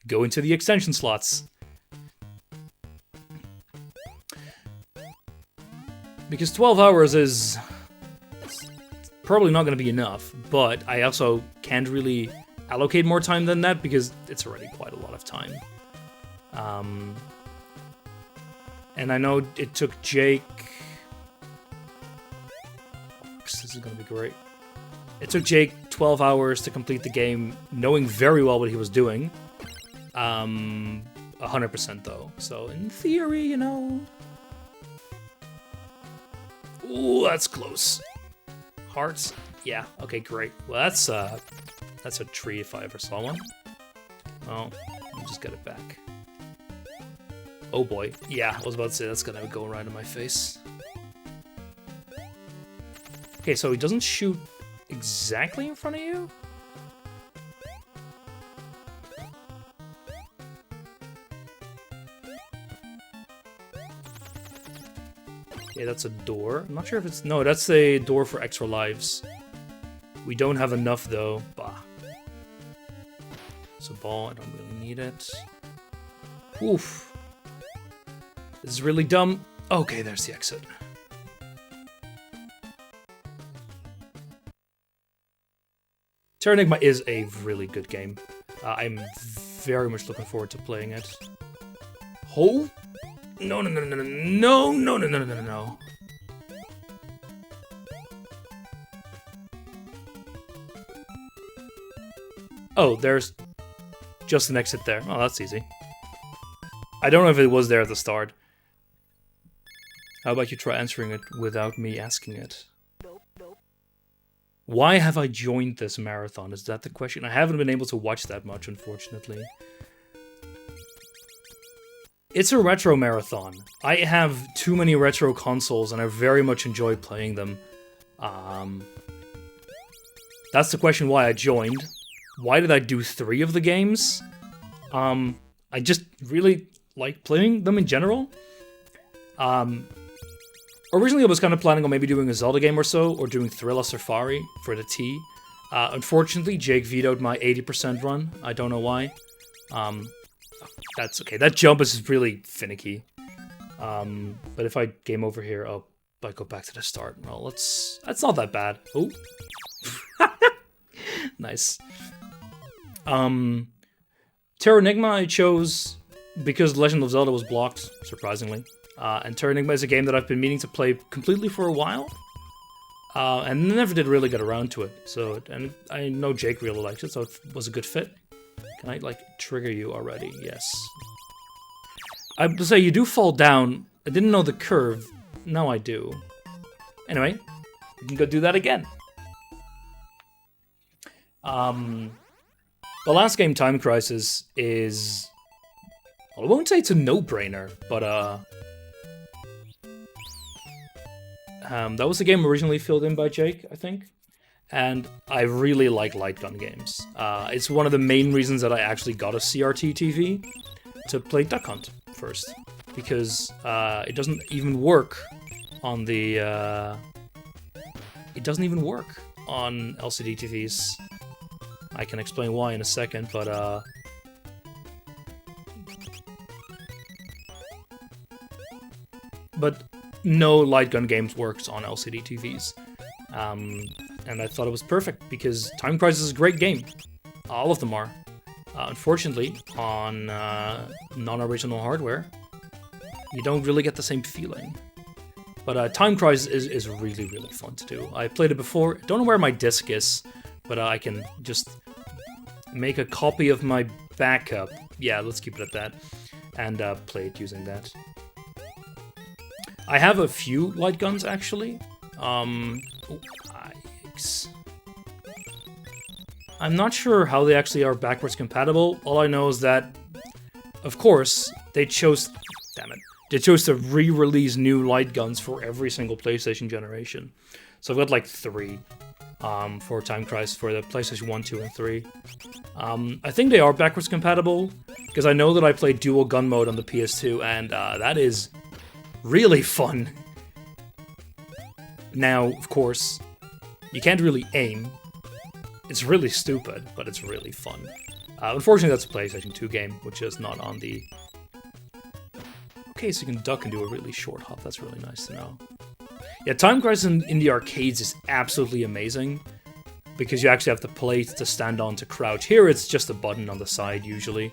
go into the extension slots. Because 12 hours is probably not going to be enough, but I also can't really allocate more time than that because it's already quite a lot of time. And I know it took Jake... This is going to be great. It took Jake 12 hours to complete the game, knowing very well what he was doing. 100% though, so in theory, you know... Ooh, that's close. Hearts? Yeah, okay, great. Well, that's a tree if I ever saw one. Oh, I'll just get it back. Oh boy. Yeah, I was about to say that's gonna go right in my face. Okay, so he doesn't shoot exactly in front of you? Okay, that's a door. I'm not sure if it's... No, that's a door for extra lives. We don't have enough, though. Bah. It's a ball. I don't really need it. Oof. This is really dumb. Okay, there's the exit. Terranigma is a really good game. I'm very much looking forward to playing it. Oh? No, no, no, no, no, no, no, no, no, no, no, no. Oh, there's just an exit there. Oh, that's easy. I don't know if it was there at the start. How about you try answering it without me asking it? Why have I joined this marathon? Is that the question? I haven't been able to watch that much, unfortunately. It's a retro marathon. I have too many retro consoles, and I very much enjoy playing them. That's the question why I joined. Why did I do 3 of the games? I just really like playing them in general. Originally I was kind of planning on maybe doing a Zelda game or so, or doing Thrilla Safari for the T. Unfortunately, Jake vetoed my 80% run. I don't know why. That's okay. That jump is really finicky. But if I game over here, oh, I go back to the start. Well, that's not that bad. Oh. Nice. Terranigma I chose because Legend of Zelda was blocked, surprisingly. And Terranigma is a game that I've been meaning to play completely for a while. And never did really get around to it. So, and I know Jake really liked it, so it was a good fit. Can I, like, trigger you already? Yes. I would say you do fall down. I didn't know the curve. Now I do. Anyway, we can go do that again. The last game, Time Crisis, is... Well, I won't say it's a no-brainer, but, that was the game originally filled in by Jake, I think. and I really like light gun games. It's one of the main reasons that I actually got a CRT TV to play Duck Hunt first, because it doesn't even work on the it doesn't even work on LCD TVs. I can explain why in a second, but no light gun games works on LCD TVs. And I thought it was perfect, because Time Crisis is a great game. All of them are. Unfortunately, on non-original hardware, you don't really get the same feeling. But Time Crisis is really, really fun to do. I played it before. Don't know where my disc is, but I can just make a copy of my backup. Yeah, let's keep it at that. And play it using that. I have a few light guns, actually. I'm not sure how they actually are backwards compatible. All I know is that, of course, they chose... Damn it. They chose to re-release new light guns for every single PlayStation generation. So I've got like 3 for Time Crisis for the PlayStation 1, 2, and 3. I think they are backwards compatible, because I know that I played dual gun mode on the PS2, and that is really fun. Now, of course, you can't really aim. It's really stupid, but it's really fun. Unfortunately, that's a PlayStation 2 game, which is not on the... Okay, so you can duck and do a really short hop. That's really nice to know. Yeah, Time Crisis in the arcades is absolutely amazing, because you actually have the plate to stand on to crouch. Here, it's just a button on the side, usually.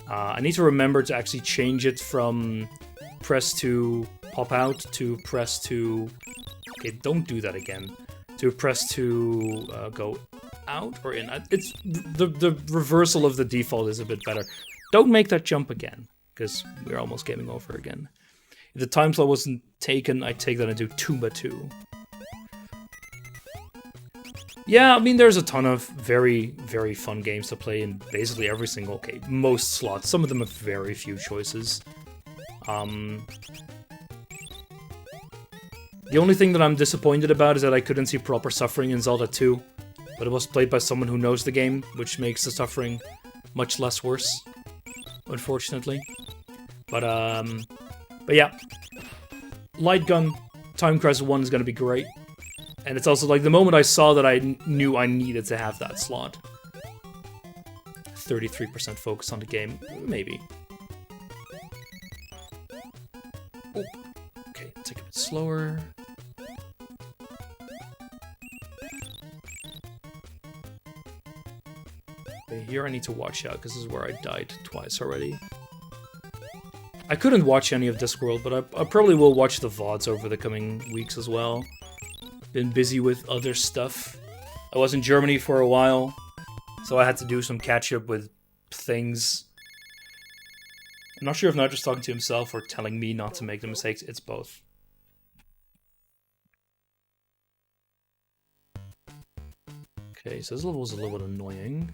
I need to remember to actually change it from press to pop out to press to... Okay, don't do that again. To press to go out or in. It's the reversal of the default is a bit better. Don't make that jump again, because we're almost gaming over again. If the time slot wasn't taken, I'd take that and do 2x2. Yeah, I mean, there's a ton of very, very fun games to play in basically every single game. Most slots. Some of them have very few choices. The only thing that I'm disappointed about is that I couldn't see proper suffering in Zelda 2, but it was played by someone who knows the game, which makes the suffering much less worse, unfortunately. But yeah, Light Gun Time Crisis 1 is going to be great, and it's also like the moment I saw that I knew I needed to have that slot. 33% focus on the game, maybe. Oh. Okay, take it a bit slower. Okay, here I need to watch out, because this is where I died twice already. I couldn't watch any of Discworld, but I probably will watch the VODs over the coming weeks as well. Been busy with other stuff. I was in Germany for a while, so I had to do some catch-up with things. I'm not sure if not just talking to himself or telling me not to make the mistakes. It's both. Okay, so this level was a little bit annoying.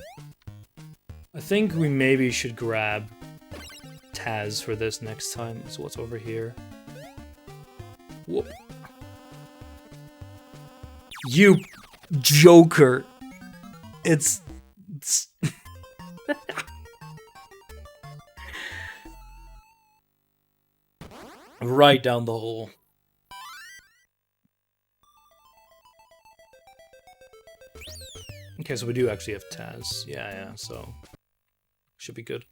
I think we maybe should grab Taz for this next time. So what's over here? Whoop. You joker! It's... right down the hole. Okay, so we do actually have Taz. Yeah, so should be good.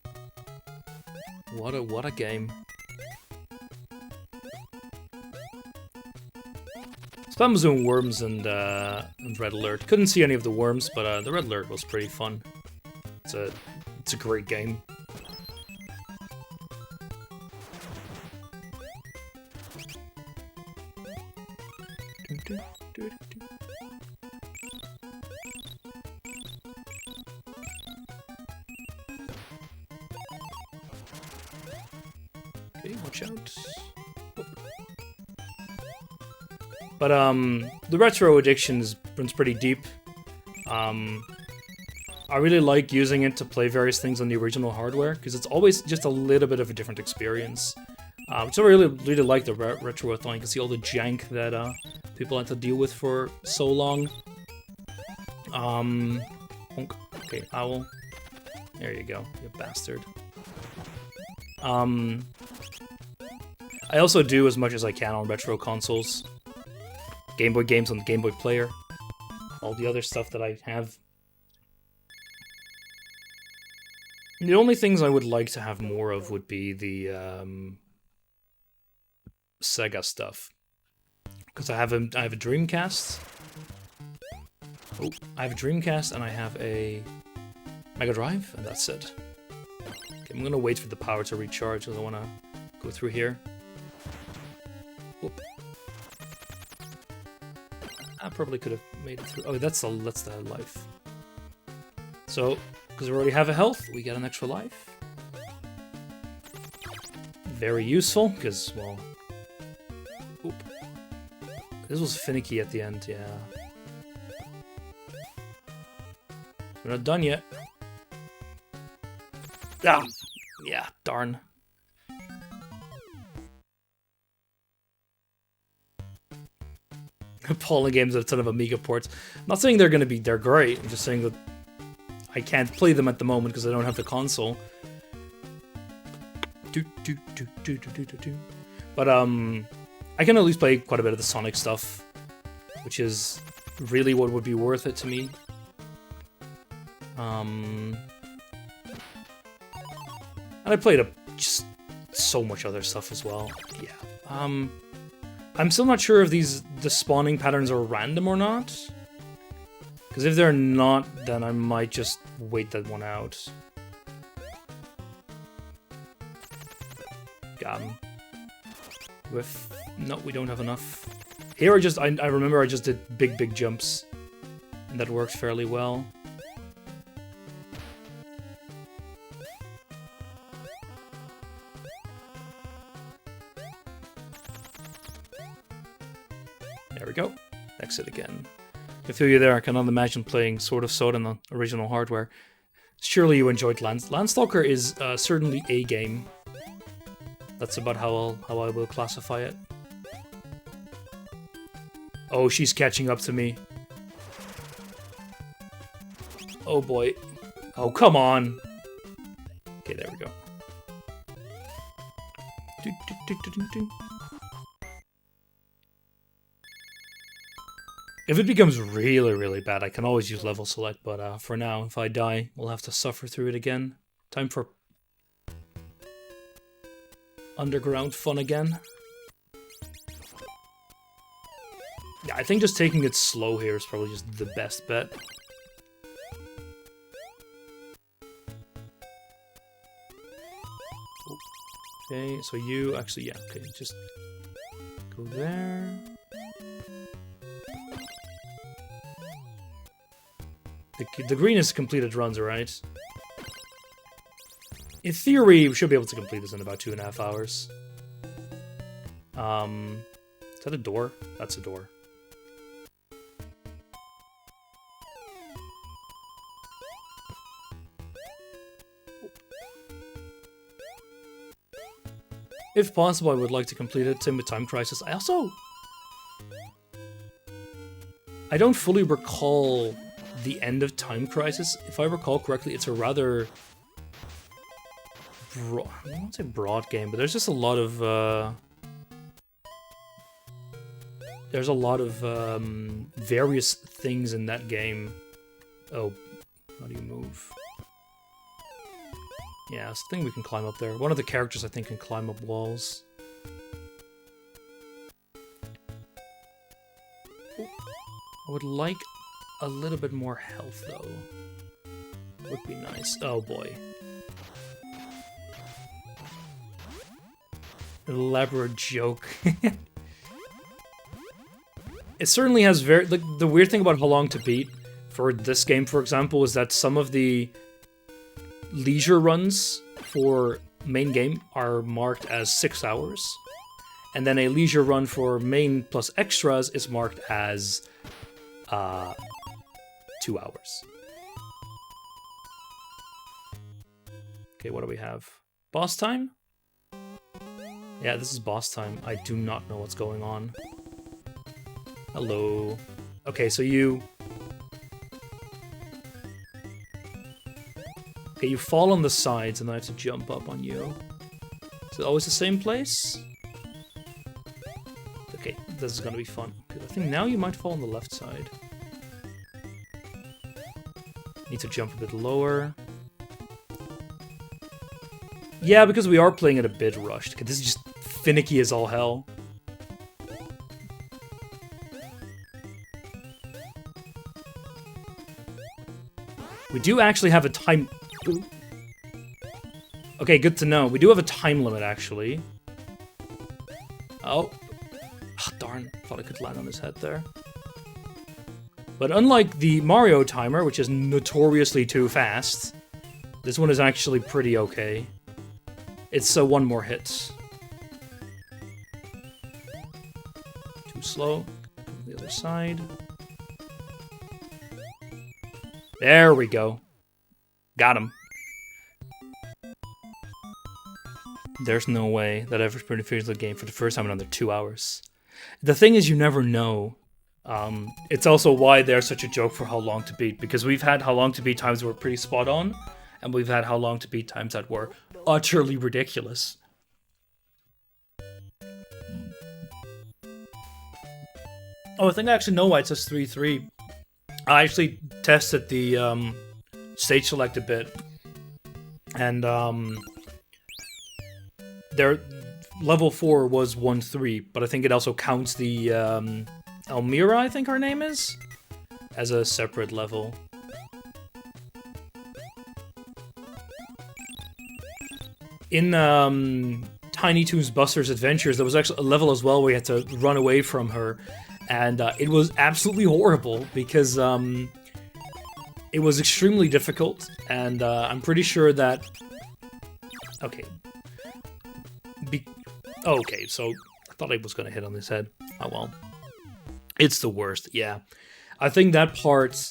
What a game. Spam was doing worms and Red Alert. Couldn't see any of the worms, but the Red Alert was pretty fun. It's a great game. Okay, watch out. But the retro addiction runs pretty deep. I really like using it to play various things on the original hardware, because it's always just a little bit of a different experience. So I really like the retro-a-thon. You can see all the jank that people had to deal with for so long. Okay, owl. There you go, you bastard. I also do as much as I can on retro consoles. Game Boy games on the Game Boy Player. All the other stuff that I have. The only things I would like to have more of would be the Sega stuff. Because I have a Dreamcast. Oh, I have a Dreamcast and I have a Mega Drive, and that's it. Okay, I'm gonna wait for the power to recharge because I want to go through here. Whoop. I probably could have made it through. Oh, that's the life. So, because we already have a health, we get an extra life. Very useful, because, well... Oop. This was finicky at the end, yeah. We're not done yet. Ah! Yeah, darn. Polling games have a ton of Amiga ports. I'm not saying they're great, I'm just saying that I can't play them at the moment because I don't have the console. But I can at least play quite a bit of the Sonic stuff, which is really what would be worth it to me. And I played just so much other stuff as well. Yeah. I'm still not sure if the spawning patterns are random or not. Because if they're not, then I might just wait that one out. Got him. No, we don't have enough. Here I remember I just did big jumps. And that worked fairly well. There we go. Exit again. I feel you there. I cannot imagine playing Sword of Sword on the original hardware. Surely you enjoyed Landstalker is certainly a game. That's about how I will classify it. Oh, she's catching up to me. Oh boy. Oh, come on. Okay, there we go. If it becomes really bad, I can always use level select, but for now, if I die, we'll have to suffer through it again. Time for underground fun again. Yeah, I think just taking it slow here is probably just the best bet. Okay, so you actually, yeah, okay, just go there. The green is completed runs, right? In theory, we should be able to complete this in about 2.5 hours. Is that a door? That's a door. If possible, I would like to complete it. Same with Time Crisis. I don't fully recall the end of Time Crisis. If I recall correctly, it's a rather broad, I won't say broad game, but there's just a lot of various things in that game. Oh, how do you move? Yeah, it's a thing we can climb up there. One of the characters, I think, can climb up walls. I would like a little bit more health, though. Would be nice. Oh, boy. Elaborate joke. It certainly has the weird thing about how long to beat for this game, for example, is that some of the leisure runs for main game are marked as 6 hours, and then a leisure run for main plus extras is marked as 2 hours. Okay, what do we have? Boss time? Yeah, this is boss time. I do not know what's going on. Hello. Okay, so you Okay, you fall on the sides and I have to jump up on you. Is it always the same place? Okay, this is gonna be fun. I think now you might fall on the left side. Need to jump a bit lower. Yeah, because we are playing it a bit rushed. Okay, this is just finicky as all hell. We do actually have a time... Ooh. Okay, good to know. We do have a time limit, actually. Oh. Oh, darn. Thought I could land on his head there. But unlike the Mario timer, which is notoriously too fast, this one is actually pretty okay. It's one more hit. Too slow. Come to the other side. There we go. Got him. There's no way that I've ever finished the game for the first time in under 2 hours. The thing is, you never know. It's also why they're such a joke for how long to beat, because we've had how long to beat times that were pretty spot on, and we've had how long to beat times that were utterly ridiculous. Oh, I think I actually know why it says 3-3. I actually tested the stage select a bit, and their level 4 was 1-3, but I think it also counts the Elmira, I think her name is, as a separate level. In Tiny Toons Buster's Adventures, there was actually a level as well where you had to run away from her, and it was absolutely horrible because it was extremely difficult, and I'm pretty sure that... Okay. Okay, so I thought I was going to hit on his head. Oh well. It's the worst, yeah. I think that part...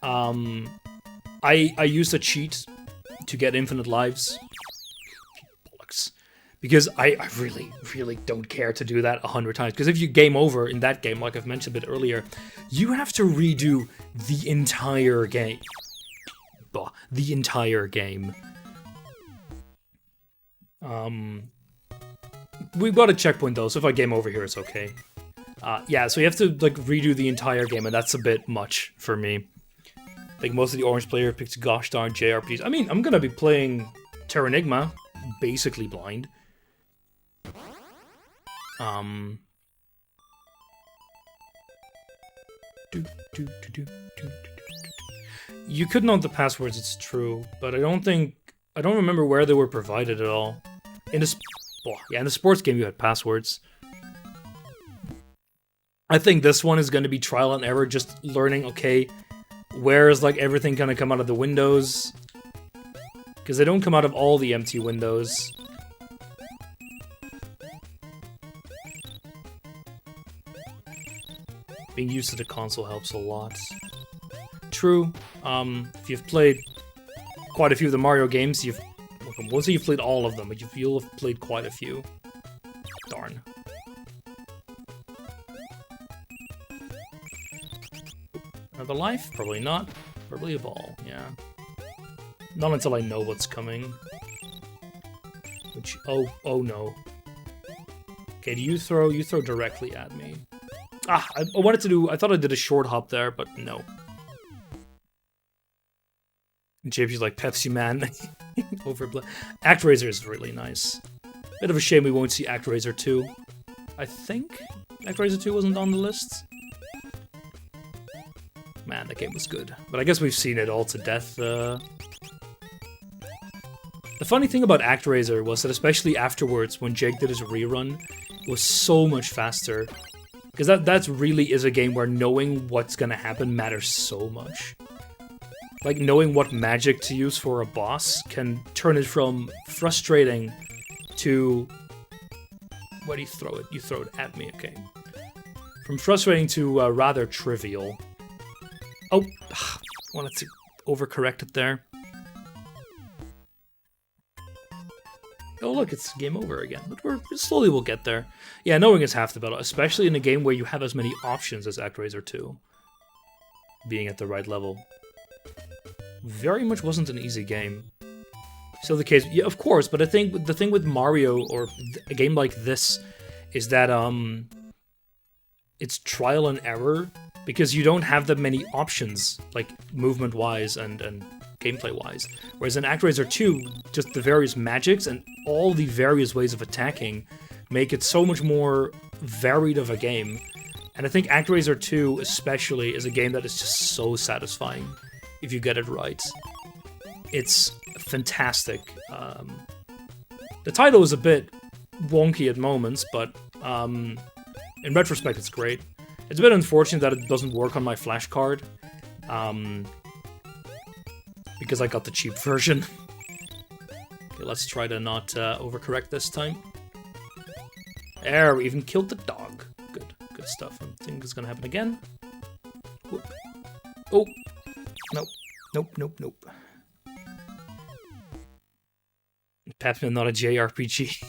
I used a cheat to get infinite lives. Bollocks. Because I really, really don't care to do that 100 times. Because if you game over in that game, like I've mentioned a bit earlier, you have to redo the entire game. The entire game. We've got a checkpoint though, so if I game over here, it's okay. Yeah, so you have to like redo the entire game, and that's a bit much for me. Like most of the orange player picks gosh darn JRPGs. I mean, I'm gonna be playing Terranigma, basically blind. You could know the passwords, it's true, but I don't remember where they were provided at all. In the sports game you had passwords. I think this one is going to be trial and error, just learning, okay, where is like everything going to come out of the windows? Because they don't come out of all the empty windows. Being used to the console helps a lot. True. If you've played quite a few of the Mario games, won't say you've played all of them, but you'll have played quite a few. Darn. Another life? Probably not. Probably a ball, yeah. Not until I know what's coming. Which, oh no. Okay, do you throw directly at me. Ah, I thought I did a short hop there, but no. JP's like, Pepsi Man. ActRaiser is really nice. Bit of a shame we won't see ActRaiser 2. I think ActRaiser 2 wasn't on the list. Man, that game was good. But I guess we've seen it all to death. The funny thing about ActRaiser was that especially afterwards, when Jake did his rerun, it was so much faster. Because that really is a game where knowing what's gonna happen matters so much. Like, knowing what magic to use for a boss can turn it from frustrating to... Where do you throw it? You throw it at me, okay. From frustrating to rather trivial. Oh, wanted to overcorrect it there. Oh look, it's game over again. But slowly we'll get there. Yeah, knowing is half the battle, especially in a game where you have as many options as ActRaiser 2. Being at the right level. Very much wasn't an easy game. Still the case, yeah, of course. But I think the thing with Mario or a game like this is that it's trial and error because you don't have that many options, like movement-wise and gameplay-wise. Whereas in ActRaiser 2, just the various magics and all the various ways of attacking make it so much more varied of a game. And I think ActRaiser 2 especially is a game that is just so satisfying if you get it right. It's fantastic. The title is a bit wonky at moments, but in retrospect it's great. It's a bit unfortunate that it doesn't work on my flash card, because I got the cheap version. Okay, let's try to not overcorrect this time. There, we even killed the dog. Good stuff. I think it's gonna happen again. Whoop. Oh! Nope. Pac-Man not a JRPG.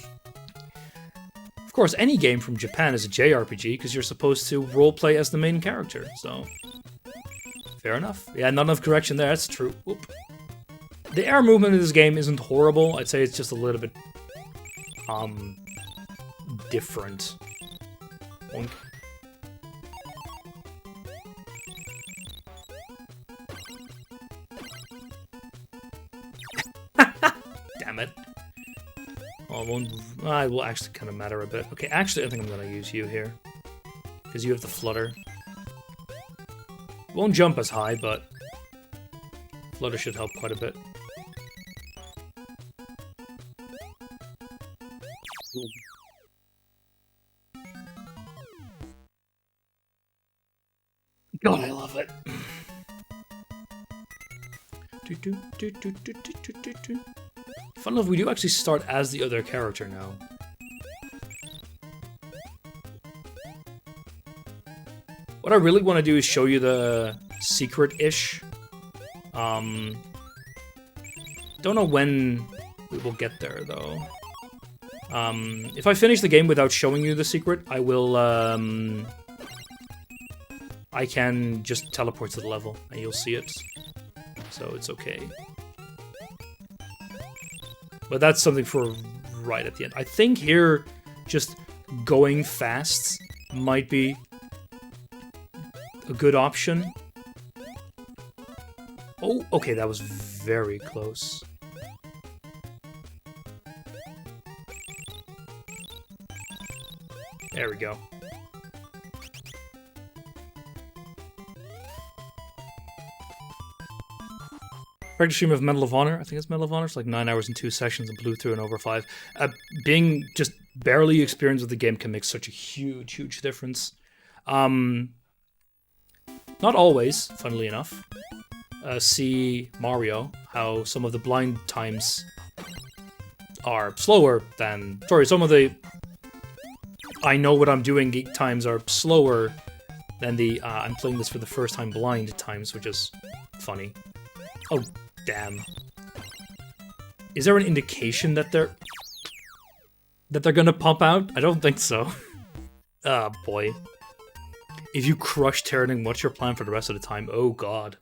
Of course, any game from Japan is a JRPG, because you're supposed to roleplay as the main character, so... Fair enough. Yeah, not enough correction there, that's true. Whoop. The air movement in this game isn't horrible, I'd say it's just a little bit... different. Oink. Damn it. Oh, it will actually kind of matter a bit. Okay, actually, I think I'm going to use you here. Because you have the flutter. It won't jump as high, but... Flutter should help quite a bit. God, I love it. Fun enough, we do actually start as the other character now. What I really want to do is show you the secret-ish. Don't know when we will get there, though. If I finish the game without showing you the secret, I will, I can just teleport to the level, and you'll see it. So it's okay. But that's something for right at the end. I think here, just going fast might be a good option. Oh, okay, that was very close. There we go. Practice stream of Medal of Honor. I think it's Medal of Honor. It's like 9 hours and 2 sessions and blew through in over 5. Being just barely experienced with the game can make such a huge difference. Not always, funnily enough. See Mario, how some of the blind times are slower than... Sorry, some of the I know what I'm doing times are slower than the I'm playing this for the first time blind times, which is funny. Oh, damn. Is there an indication that they're gonna pop out? I don't think so. Ah, boy. If you crush Tyranning, what's your plan for the rest of the time? Oh, God.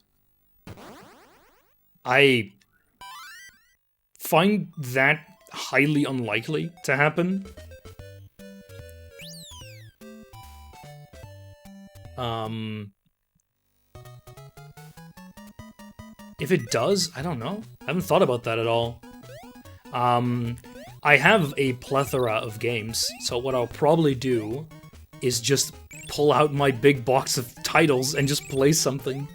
I find that highly unlikely to happen. If it does, I don't know. I haven't thought about that at all. I have a plethora of games, so what I'll probably do is just pull out my big box of titles and just play something.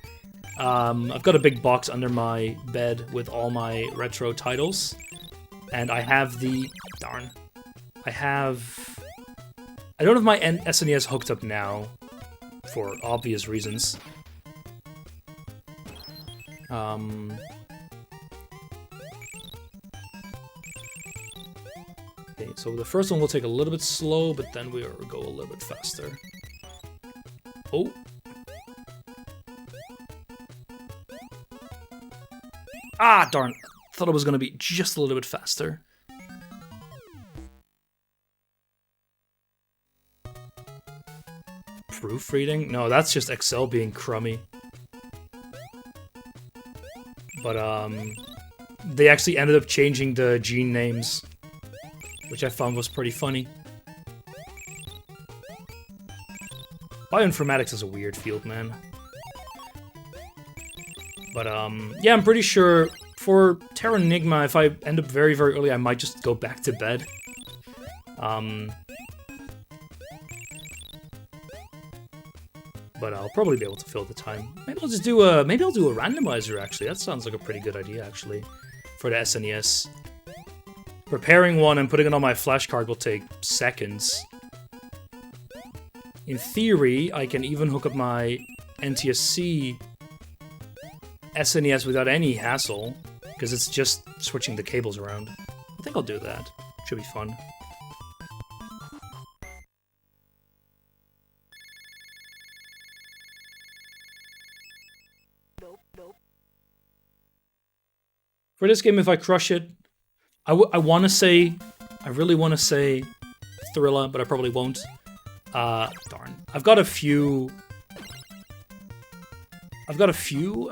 I've got a big box under my bed with all my retro titles, and I have the... Darn. I don't have my SNES hooked up now, for obvious reasons. Okay, so the first one will take a little bit slow, but then we'll go a little bit faster. Oh! Ah, darn! Thought it was gonna be just a little bit faster. Proofreading? No, that's just Excel being crummy. But, they actually ended up changing the gene names, which I found was pretty funny. Bioinformatics is a weird field, man. But, yeah, I'm pretty sure for Terranigma, if I end up very, very early, I might just go back to bed. But I'll probably be able to fill the time. Maybe I'll just do a, maybe I'll do a randomizer, actually. That sounds like a pretty good idea, actually, for the SNES. Preparing one and putting it on my flashcard will take seconds. In theory, I can even hook up my NTSC SNES without any hassle, because it's just switching the cables around. I think I'll do that. Should be fun. For this game, if I crush it, I want to say, I really want to say Thrilla, but I probably won't. Darn. I've got a few, I've got a few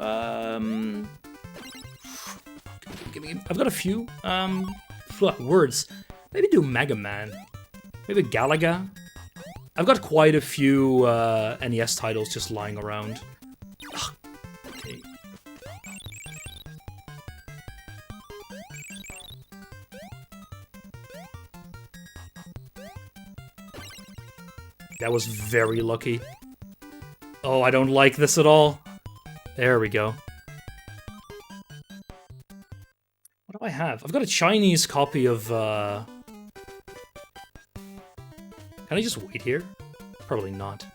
words. Maybe do Mega Man. Maybe Galaga. I've got quite a few NES titles just lying around. Ugh. Okay. That was very lucky. Oh, I don't like this at all. There we go. What do I have? I've got a Chinese copy of, Can I just wait here? Probably not.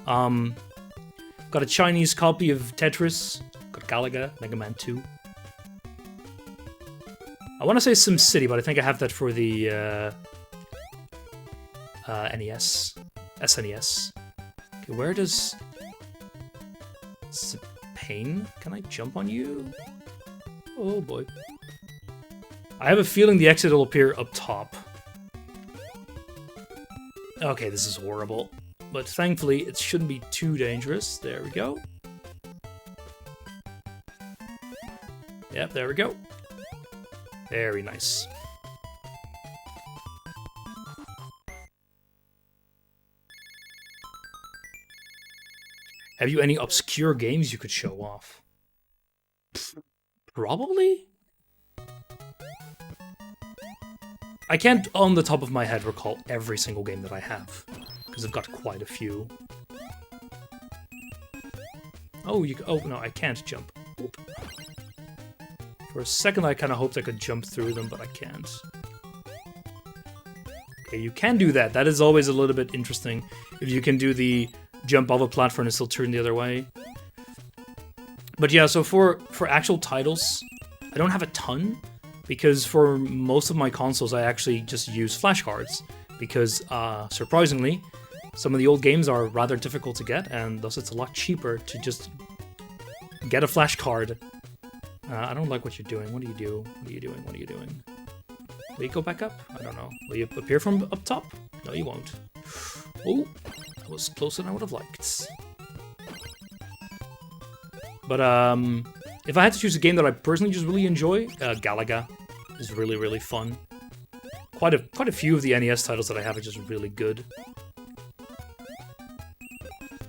Got a Chinese copy of Tetris. Got Galaga, Mega Man 2. I want to say SimCity, but I think I have that for the, NES. SNES. Okay, where does... Pain? Can I jump on you? Oh boy. I have a feeling the exit will appear up top. Okay, this is horrible. But thankfully, it shouldn't be too dangerous. There we go. Yep, there we go. Very nice. Have you any obscure games you could show off? Probably? I can't, on the top of my head, recall every single game that I have, because I've got quite a few. Oh, oh no, I can't jump. Oop. For a second, I kind of hoped I could jump through them, but I can't. Okay, you can do that. That is always a little bit interesting. If you can do the jump off a platform and still turn the other way. But yeah, so for actual titles, I don't have a ton, because for most of my consoles I actually just use flashcards, because surprisingly, some of the old games are rather difficult to get, and thus it's a lot cheaper to just get a flashcard. I don't like what you're doing. What do you do? What are you doing? What are you doing? Will you go back up? I don't know. Will you appear from up top? No, you won't. Oh, that was closer than I would have liked. But if I had to choose a game that I personally just really enjoy, Galaga is really, really fun. Quite a few of the NES titles that I have are just really good.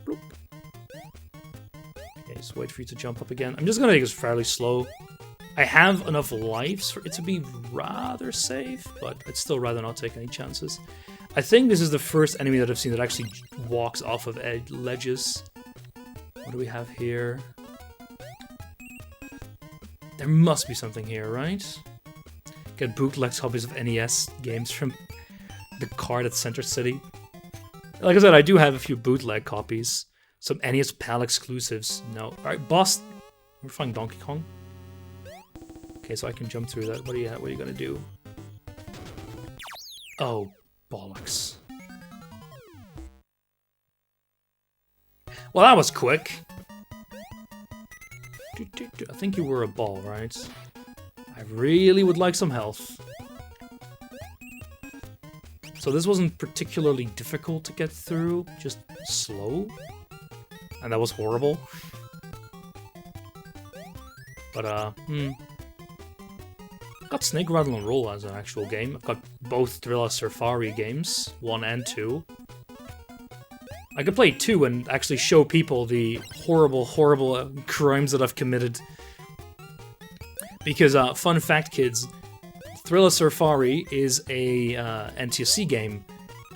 Bloop. Okay, just wait for you to jump up again. I'm just gonna make this fairly slow. I have enough lives for it to be rather safe, but I'd still rather not take any chances. I think this is the first enemy that I've seen that actually walks off of ledges. What do we have here? There must be something here, right? Get bootleg copies of NES games from the card at Center City. Like I said, I do have a few bootleg copies. Some NES PAL exclusives. No. Alright, boss. We're finding Donkey Kong. Okay, so I can jump through that. What are you gonna do? Oh, bollocks. Well, that was quick. I think you were a ball, right? I really would like some health. So this wasn't particularly difficult to get through, just slow. And that was horrible. But, I've got Snake Rattle and Roll as an actual game. I've got both Thriller Safari games, 1 and 2. I could play 2 and actually show people the horrible, horrible crimes that I've committed. Because, fun fact, kids, Thriller Safari is a NTSC game,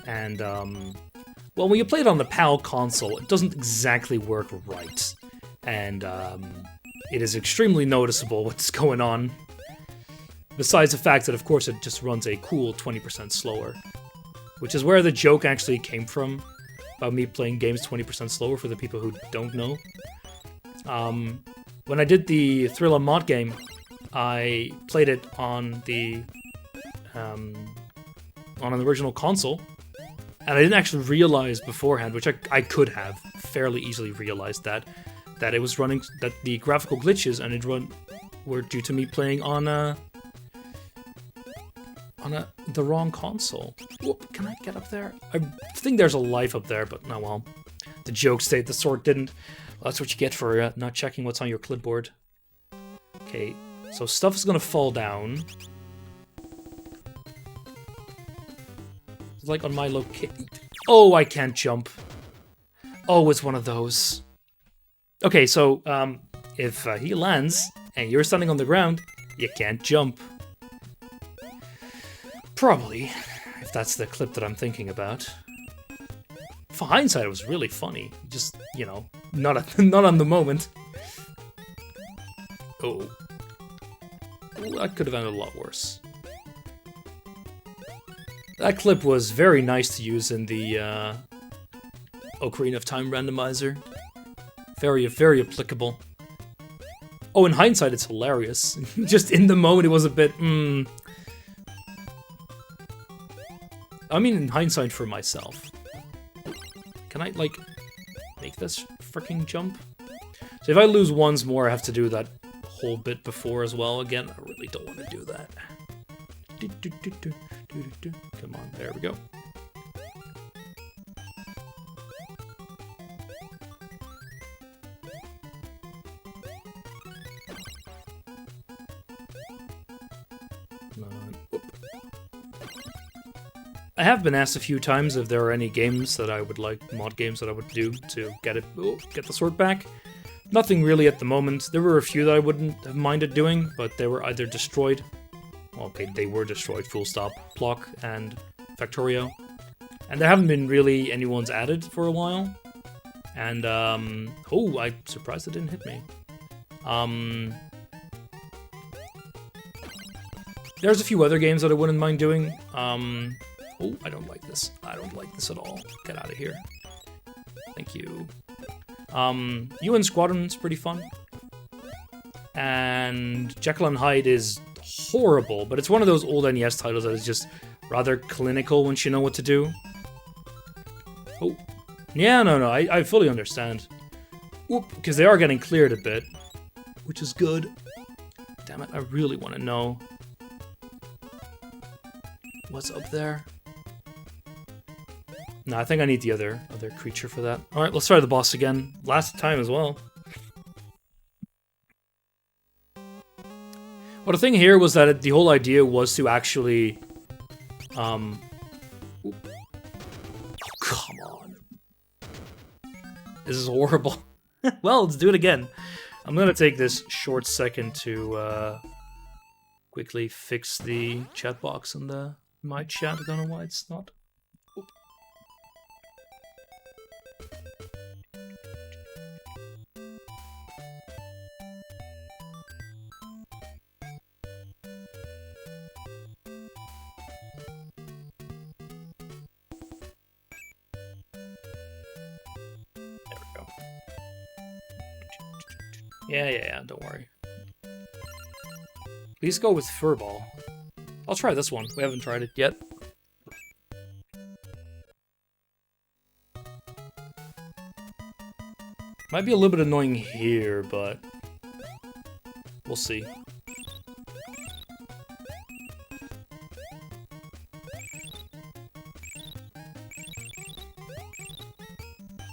and, well, when you play it on the PAL console, it doesn't exactly work right. And, it is extremely noticeable what's going on. Besides the fact that, of course, it just runs a cool 20% slower. Which is where the joke actually came from, about me playing games 20% slower, for the people who don't know. When I did the Thriller mod game, I played it on the on an original console, and I didn't actually realize beforehand, which I could have fairly easily realized that it was running, that the graphical glitches and it were due to me playing on the wrong console. Whoop, can I get up there? I think there's a life up there, but no, well. The joke stayed, the sword didn't. Well, that's what you get for not checking what's on your clipboard. Okay, so stuff is gonna fall down. It's like on my location. Oh, I can't jump. Oh, it's one of those. Okay, so, if he lands, and you're standing on the ground, you can't jump. Probably, if that's the clip that I'm thinking about. For hindsight, it was really funny. Just, you know, not on the moment. Oh. Ooh, that could have ended a lot worse. That clip was very nice to use in the Ocarina of Time randomizer. Very, very applicable. Oh, in hindsight, it's hilarious. Just in the moment, it was a bit, I mean, in hindsight for myself. Can I, like, make this freaking jump? So if I lose once more, I have to do that whole bit before as well again. I really don't want to do that. Come on, there we go. I have been asked a few times if there are any games that I would like, mod games that I would do to get the sword back. Nothing really at the moment. There were a few that I wouldn't have minded doing, but they were either destroyed. Well, okay, they were destroyed, full stop. Block and Factorio. And there haven't been really any ones added for a while. And, oh, I'm surprised it didn't hit me. There's a few other games that I wouldn't mind doing. Oh, I don't like this. I don't like this at all. Get out of here. Thank you. UN Squadron's pretty fun. And Jekyll and Hyde is horrible, but it's one of those old NES titles that is just rather clinical once you know what to do. Oh. Yeah, no, I fully understand. Whoop, because they are getting cleared a bit, which is good. Damn it, I really want to know what's up there. No, I think I need the other creature for that. Alright, let's try the boss again. Last time as well. Well, the thing here was that the whole idea was to actually... Oh, come on. This is horrible. Well, let's do it again. I'm gonna take this short second to quickly fix the chat box in my chat. I don't know why it's not. Yeah, don't worry. Please go with Furball. I'll try this one. We haven't tried it yet. Might be a little bit annoying here, but we'll see.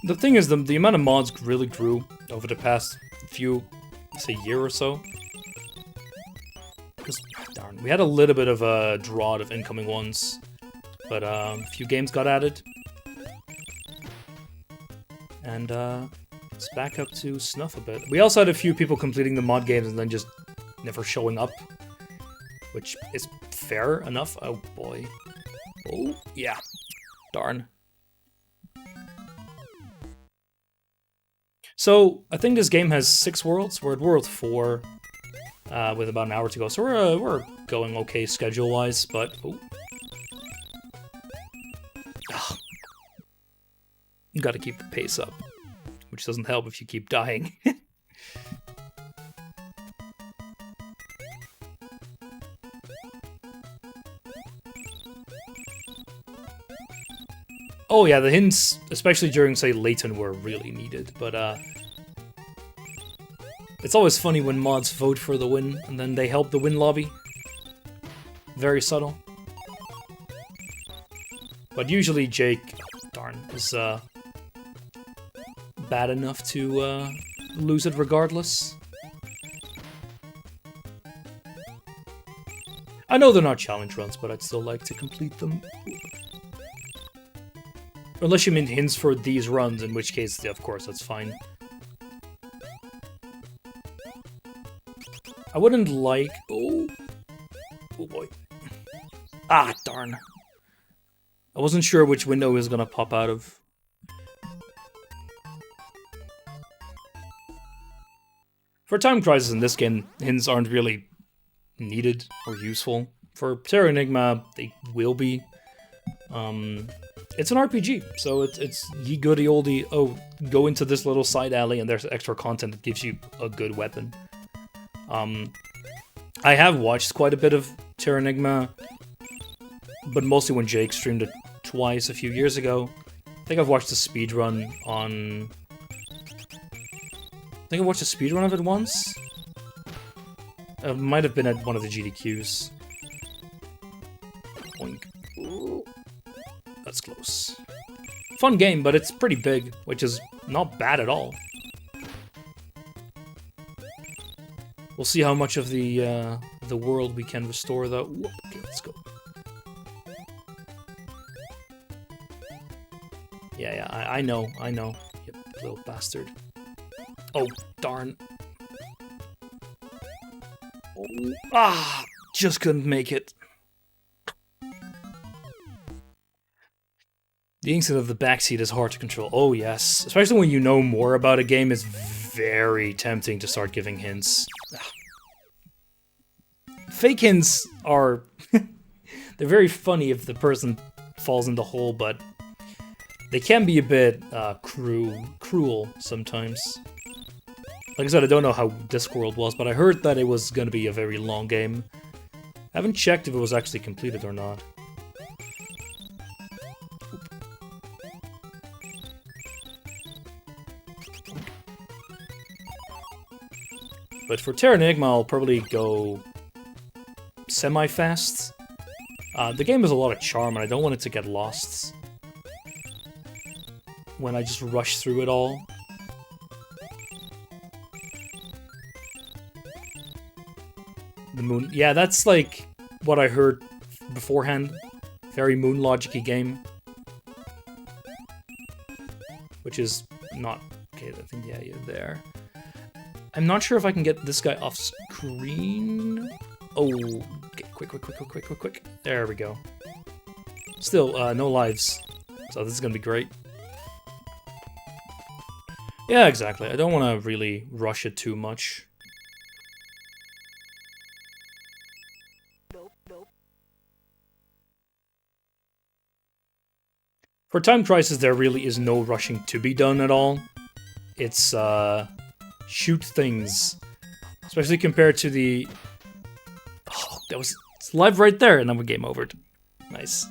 The thing is, the amount of mods really grew over the past few, say, year or so. Because Darn, we had a little bit of a drought of incoming ones, but a few games got added. And it's back up to snuff a bit. We also had a few people completing the mod games and then just never showing up, which is fair enough. Oh boy. Oh, yeah. Darn. So, I think this game has 6 worlds. We're at World 4, with about an hour to go. So we're going okay schedule-wise, but... Oh. Ugh. You gotta keep the pace up, which doesn't help if you keep dying. Oh yeah, the hints, especially during, say, Layton, were really needed, but it's always funny when mods vote for the win, and then they help the win lobby. Very subtle. But usually Jake, darn, is bad enough to lose it regardless. I know they're not challenge runs, but I'd still like to complete them. Unless you mean hints for these runs, in which case, yeah, of course, that's fine. I wouldn't like... Oh! Oh boy. Ah, darn. I wasn't sure which window he was gonna pop out of. For Time Crisis in this game, hints aren't really needed or useful. For Terra Enigma, they will be. It's an RPG, so it's ye goody oldie, oh, go into this little side alley and there's extra content that gives you a good weapon. I have watched quite a bit of Terra Enigma, but mostly when Jake streamed it twice a few years ago. I think I've watched a speedrun on... I think I watched a speedrun of it once? It might have been at one of the GDQs. Boink. Ooh. That's close. Fun game, but it's pretty big, which is not bad at all. We'll see how much of the world we can restore, though. Okay, let's go. Yeah, I know. You little bastard. Oh, darn. Oh, ah, just couldn't make it. The instinct of the backseat is hard to control. Oh, yes. Especially when you know more about a game, it's very tempting to start giving hints. Fake hints are... they're very funny if the person falls in the hole, but they can be a bit cruel sometimes. Like I said, I don't know how Discworld was, but I heard that it was going to be a very long game. I haven't checked if it was actually completed or not. But for Terra Enigma, I'll probably go semi-fast. The game has a lot of charm, and I don't want it to get lost when I just rush through it all. The moon... Yeah, that's like what I heard beforehand. Very Moon Logic-y game. Which is not... Okay, I think, yeah, you're there. I'm not sure if I can get this guy off screen. Oh, okay, quick. There we go. Still, no lives. So this is gonna be great. Yeah, exactly. I don't want to really rush it too much. For Time Crisis, there really is no rushing to be done at all. It's, shoot things. Especially compared to the... Oh, that was... It's live right there, and then we game overed. Nice.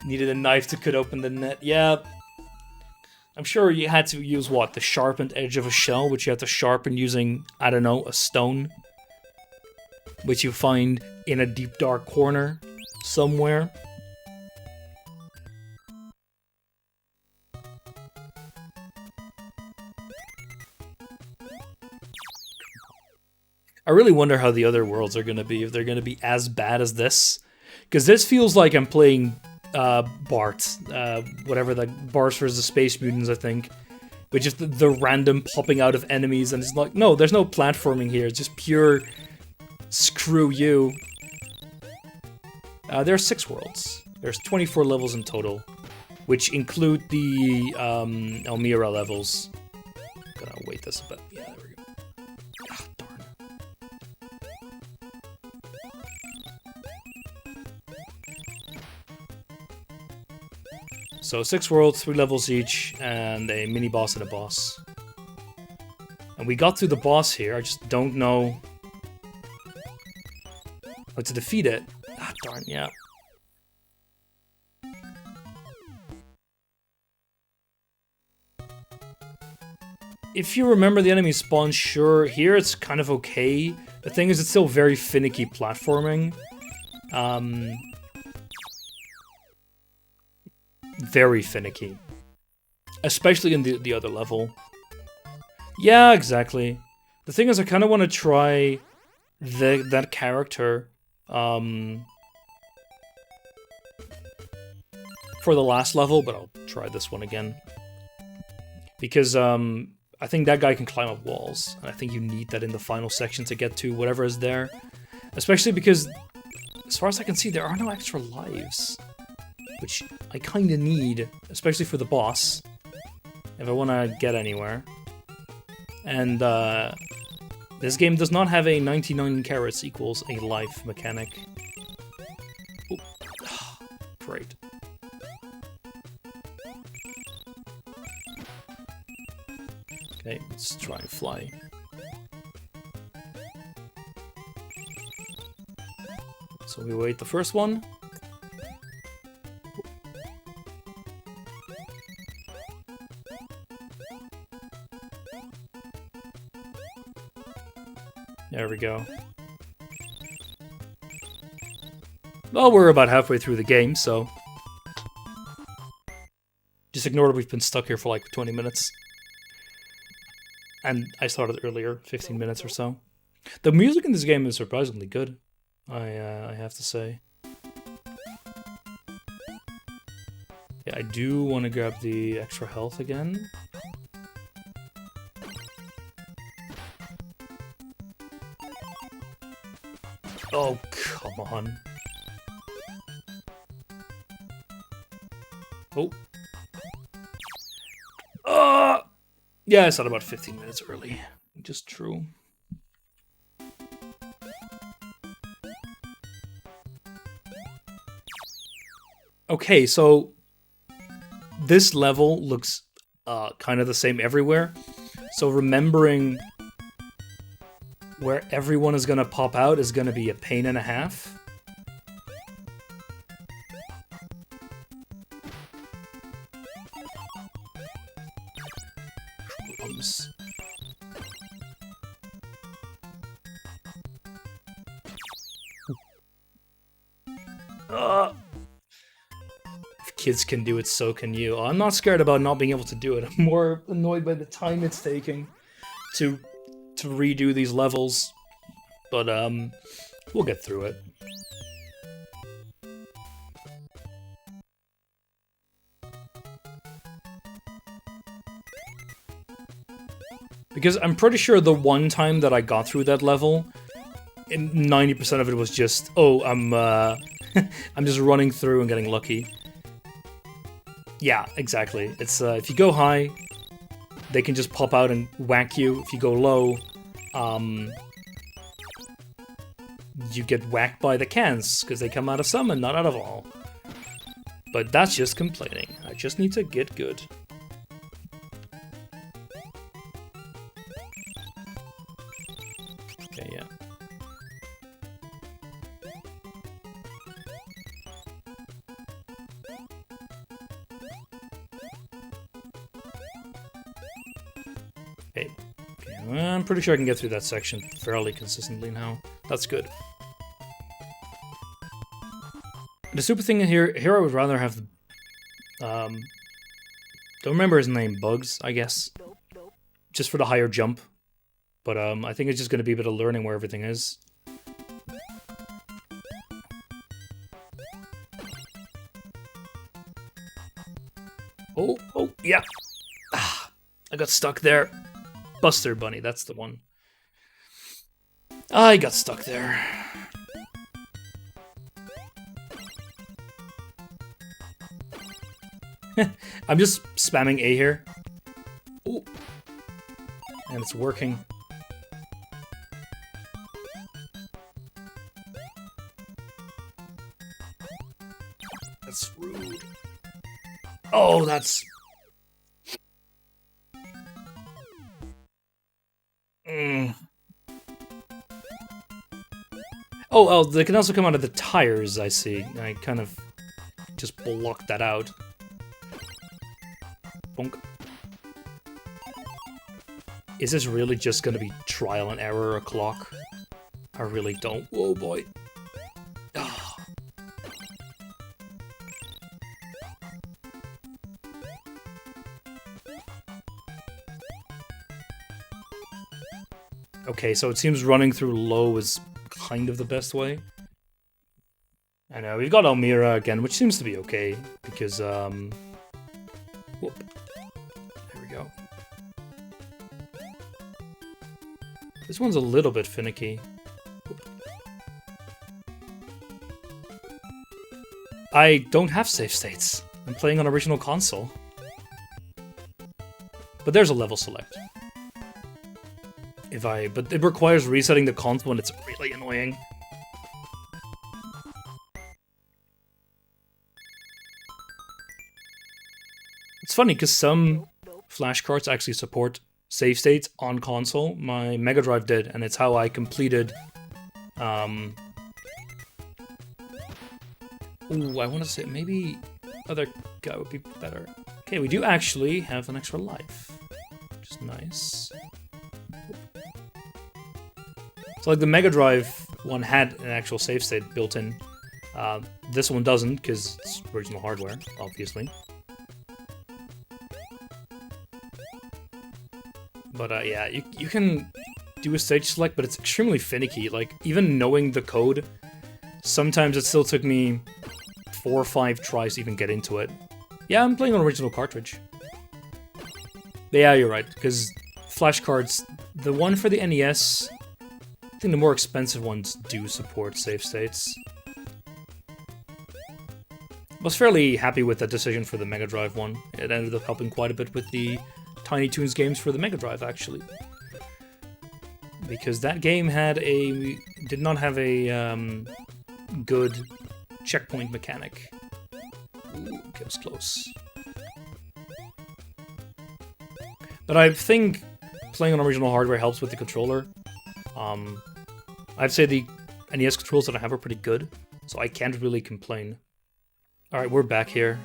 Needed a knife to cut open the net. Yeah. I'm sure you had to use, what, the sharpened edge of a shell, which you have to sharpen using, I don't know, a stone. Which you find in a deep dark corner somewhere. I really wonder how the other worlds are going to be, if they're going to be as bad as this. Because this feels like I'm playing Bart, whatever that Bart vs. the Space Mutants, I think. But just the random popping out of enemies, and it's like, no, there's no platforming here, it's just pure screw you. There are 6 worlds. There's 24 levels in total, which include the Elmira levels. I'm gonna wait this a bit. Yeah, there we go. Ah, darn. So 6 worlds, 3 levels each, and a mini boss and a boss. And we got through the boss here, I just don't know how to defeat it. Ah, darn, yeah. If you remember the enemy spawn, sure, here it's kind of okay. The thing is, it's still very finicky platforming. Very finicky. Especially in the other level. Yeah, exactly. The thing is, I kind of want to try that character for the last level, but I'll try this one again. Because I think that guy can climb up walls, and I think you need that in the final section to get to whatever is there. Especially because, as far as I can see, there are no extra lives. Which I kinda need, especially for the boss, if I wanna get anywhere. And this game does not have a 99 carats equals a life mechanic. Oh, great. Okay, let's try and fly. So we wait the first one. There we go. Well, we're about halfway through the game, so just ignore that we've been stuck here for like 20 minutes. And I started earlier, 15 minutes or so. The music in this game is surprisingly good, I have to say. Yeah, I do want to grab the extra health again. Oh, come on. Oh. Yeah, I started about 15 minutes early. Just true. Okay, so this level looks kind of the same everywhere. So remembering where everyone is gonna pop out is gonna be a pain and a half. If kids can do it, so can you. I'm not scared about not being able to do it. I'm more annoyed by the time it's taking to redo these levels. But we'll get through it. Because I'm pretty sure the one time that I got through that level, 90% of it was just, oh, I'm I'm just running through and getting lucky. Yeah, exactly. It's if you go high, they can just pop out and whack you. If you go low, you get whacked by the cans, because they come out of some and not out of all. But that's just complaining. I just need to get good. Okay, yeah. Okay. I'm pretty sure I can get through that section fairly consistently now. That's good. The super thing here I would rather have, don't remember his name, Bugs, I guess. Just for the higher jump. But I think it's just going to be a bit of learning where everything is. Oh, yeah. Ah, I got stuck there. Buster Bunny, that's the one. I got stuck there. I'm just spamming A here. Ooh. And it's working. That's rude. Oh, that's... Oh, they can also come out of the tires, I see. I kind of just blocked that out. Bonk. Is this really just gonna be trial and error o'clock? I really don't. Whoa, boy. Oh. Okay, so it seems running through low is kind of the best way. I know, we've got Almira again, which seems to be okay, because, whoop. There we go. This one's a little bit finicky. Whoop. I don't have save states. I'm playing on original console. But there's a level select. But it requires resetting the console and it's really annoying. It's funny because some flashcards actually support save states on console. My Mega Drive did, and it's how I completed. Ooh, I want to say maybe other guy would be better. Okay, we do actually have an extra life, which is nice. So like the Mega Drive one had an actual save state built in. This one doesn't, because it's original hardware, obviously. But yeah, you can do a stage select, but it's extremely finicky. Like, even knowing the code, sometimes it still took me 4 or 5 tries to even get into it. Yeah, I'm playing on original cartridge. Yeah, you're right, because flashcards, the one for the NES... I think the more expensive ones do support save states. I was fairly happy with that decision for the Mega Drive one. It ended up helping quite a bit with the Tiny Toons games for the Mega Drive, actually. Because that game did not have a good checkpoint mechanic. Ooh, that was close. But I think playing on original hardware helps with the controller. I'd say the NES controls that I have are pretty good, so I can't really complain. Alright, we're back here.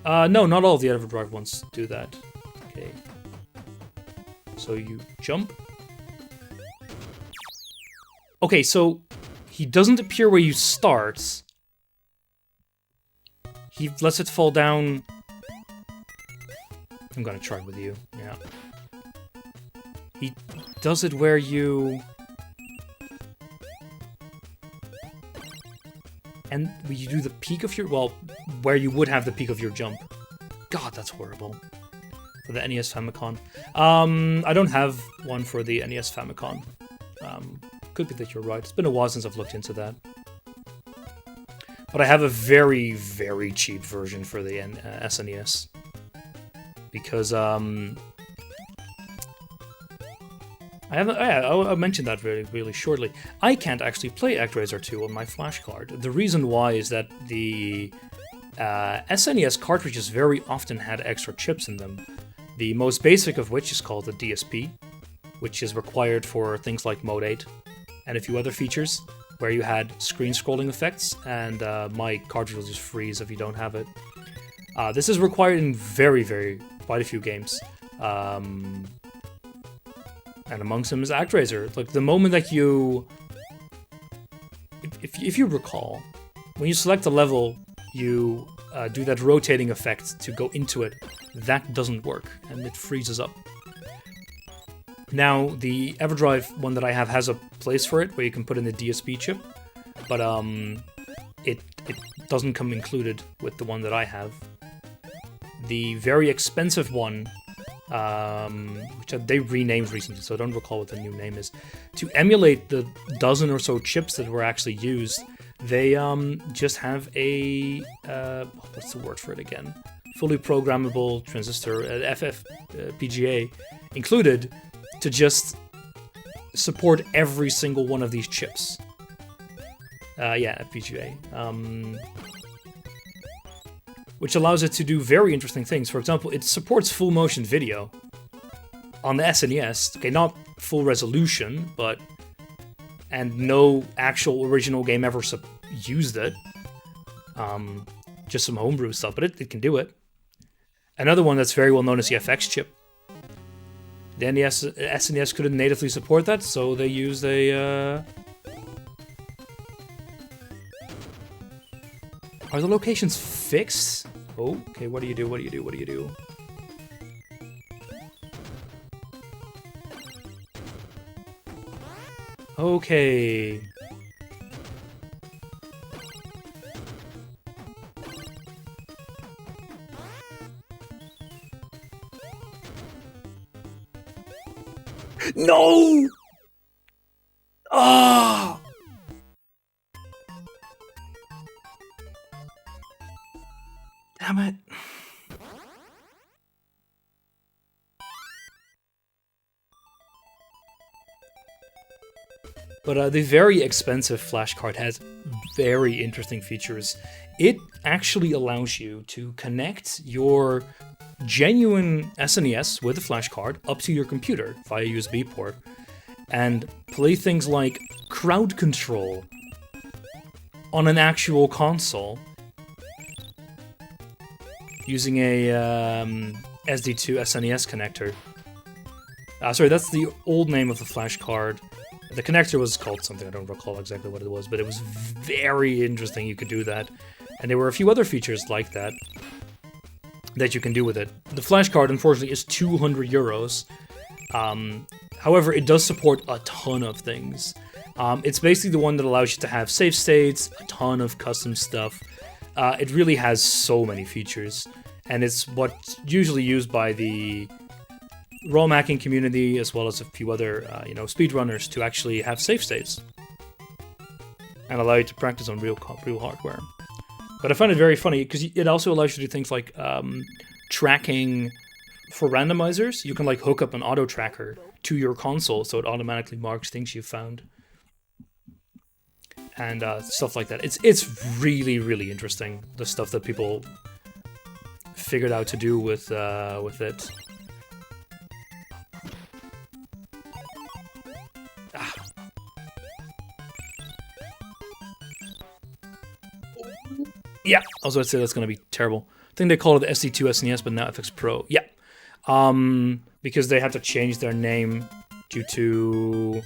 No, not all of the EverDrive ones do that. Okay. So you jump. Okay, so he doesn't appear where you start. He lets it fall down. I'm gonna try with you, yeah. He does it where you... And you do the peak of your... Well, where you would have the peak of your jump. God, that's horrible. For the NES Famicom. I don't have one for the NES Famicom. Could be that you're right. It's been a while since I've looked into that. But I have a very, very cheap version for the SNES. Because, I'll mention that really shortly. I can't actually play ActRaiser 2 on my flash card. The reason why is that the SNES cartridges very often had extra chips in them. The most basic of which is called the DSP, which is required for things like Mode 8 and a few other features, where you had screen scrolling effects, and my cartridge will just freeze if you don't have it. This is required in quite a few games. And amongst them is ActRaiser. Like, the moment that you... If you recall, when you select a level, you do that rotating effect to go into it. That doesn't work, and it freezes up. Now, the EverDrive one that I have has a place for it where you can put in the DSP chip, but it doesn't come included with the one that I have. The very expensive one, which they renamed recently, so I don't recall what the new name is, to emulate the dozen or so chips that were actually used, they just have a what's the word for it again? Fully programmable transistor, FFPGA included, to just support every single one of these chips. Yeah, FPGA. Which allows it to do very interesting things. For example, it supports full motion video on the SNES. Okay, not full resolution, but... and no actual original game ever used it. Just some homebrew stuff, but it can do it. Another one that's very well known is the FX chip. The SNES couldn't natively support that, so they used a... Are the locations fixed? Oh, okay, what do you do, what do you do, what do you do? Okay. No! Ah! Damn it. But the very expensive flash card has very interesting features. It actually allows you to connect your genuine SNES with a flash card up to your computer via USB port and play things like crowd control on an actual console using a SD2 SNES connector. Sorry, that's the old name of the flash card. The connector was called something, I don't recall exactly what it was, but it was very interesting you could do that. And there were a few other features like that that you can do with it. The flash card, unfortunately, is 200 euros. However, it does support a ton of things. It's basically the one that allows you to have save states, a ton of custom stuff. It really has so many features, and it's what's usually used by the ROM hacking community, as well as a few other, speedrunners to actually have save states and allow you to practice on real hardware. But I find it very funny because it also allows you to do things like tracking for randomizers. You can like hook up an auto tracker to your console, so it automatically marks things you've found and stuff like that. It's really, really interesting, the stuff that people figured out to do with it. Yeah, I was about to say that's going to be terrible. I think they call it the SD2 SNES, but now FX Pro. Yeah. Because they had to change their name due to...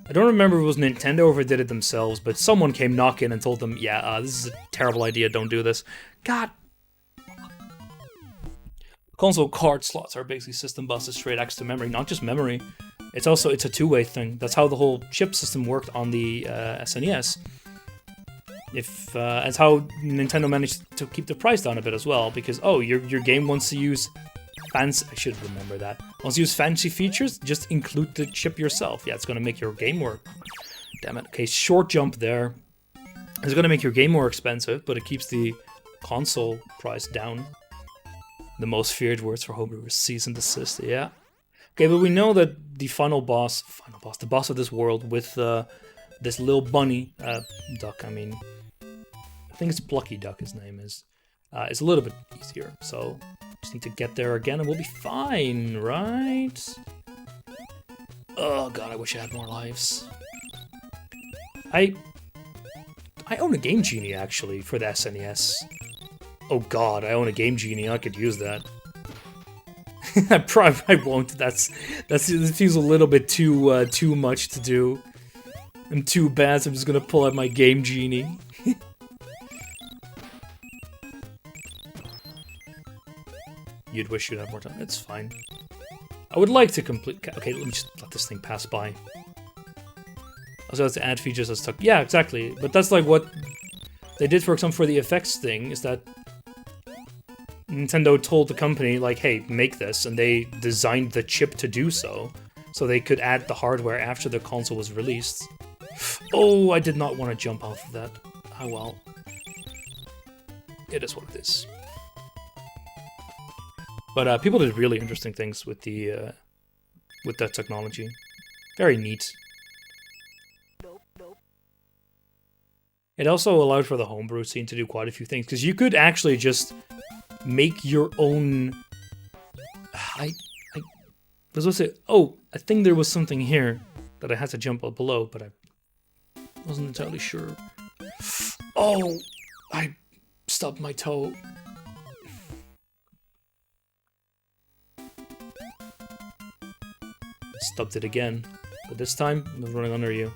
I don't remember if it was Nintendo or if they did it themselves, but someone came knocking and told them, yeah, this is a terrible idea, don't do this. God. Console card slots are basically system buses straight access to memory, not just memory. It's a two-way thing. That's how the whole chip system worked on the SNES. That's how Nintendo managed to keep the price down a bit as well, because, oh, your game wants to use fancy... I should remember that. Wants to use fancy features, just include the chip yourself. Yeah, it's going to make your game work. Damn it. Okay, short jump there. It's going to make your game more expensive, but it keeps the console price down. The most feared words for homebrewers, cease and desist, yeah. Okay, but we know that the the boss of this world with this little bunny, duck, I mean... I think it's Plucky Duck, his name is. It's a little bit easier, so just need to get there again and we'll be fine, right? Oh god, I wish I had more lives. I own a Game Genie, actually, for the SNES. Oh god, I own a Game Genie, I could use that. I probably won't, this feels a little bit too much to do. I'm too bad, so I'm just gonna pull out my Game Genie. You'd wish you'd have more time. It's fine. I would like to complete... Okay, let me just let this thing pass by. Also, has to add features as stuck. Yeah, exactly. But that's like what they did, for example, for the effects thing, is that Nintendo told the company, like, hey, make this, and they designed the chip to do so they could add the hardware after the console was released. Oh, I did not want to jump off of that. Oh well. It is what it is. But people did really interesting things with that technology. Very neat. It also allowed for the homebrew scene to do quite a few things, because you could actually just make your own... I was going to say, oh, I think there was something here that I had to jump up below, but I wasn't entirely sure. Oh, I stubbed my toe. Stubbed it again, but this time I was running under you.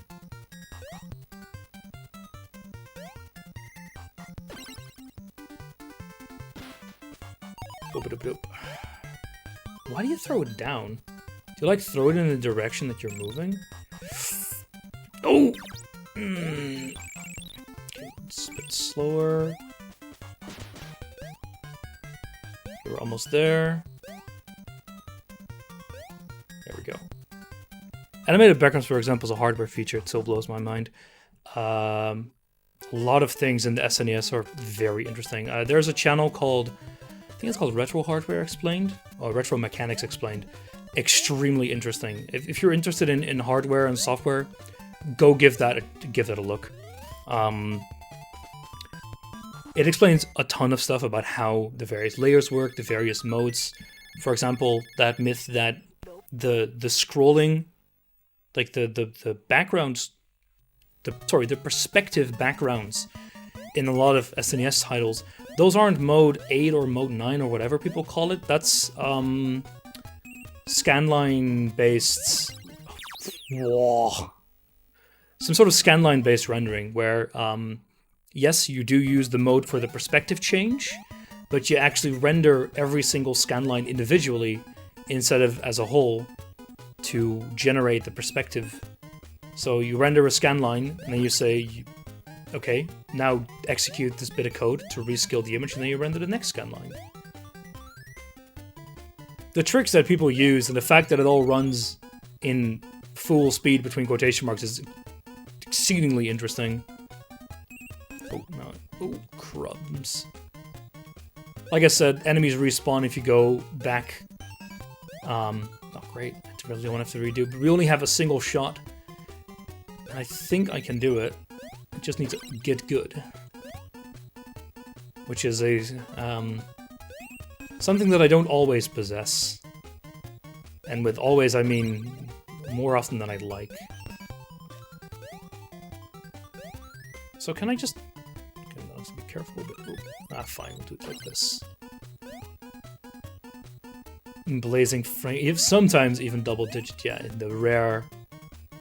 Why do you throw it down? Do you like throw it in the direction that you're moving? Oh! Okay, it's a bit slower. We're almost there. There we go. Animated backgrounds, for example, is a hardware feature. It still blows my mind. A lot of things in the SNES are very interesting. There's a channel called... I think it's called Retro Hardware Explained, or Retro Mechanics Explained. Extremely interesting. If you're interested in hardware and software, go give that a look. It explains a ton of stuff about how the various layers work, the various modes. For example, that myth that the scrolling, like the backgrounds, the perspective backgrounds in a lot of SNES titles, those aren't mode 8 or mode 9 or whatever people call it. That's scanline based. Whoa. Some sort of scanline based rendering where yes, you do use the mode for the perspective change, but you actually render every single scanline individually instead of as a whole to generate the perspective. So you render a scanline and then you say, okay, now execute this bit of code to rescale the image, and then you render the next scanline. The tricks that people use and the fact that it all runs in full speed between quotation marks is exceedingly interesting. Oh, no. Oh, crumbs. Like I said, enemies respawn if you go back. Not great. I really don't have to redo, but we only have a single shot. I think I can do it. I just need to get good. Which is a something that I don't always possess. And with always, I mean more often than I'd like. So can I just... Okay, let's be careful. But, fine, we'll do it like this. Blazing frame... Sometimes even double digit, yeah, in the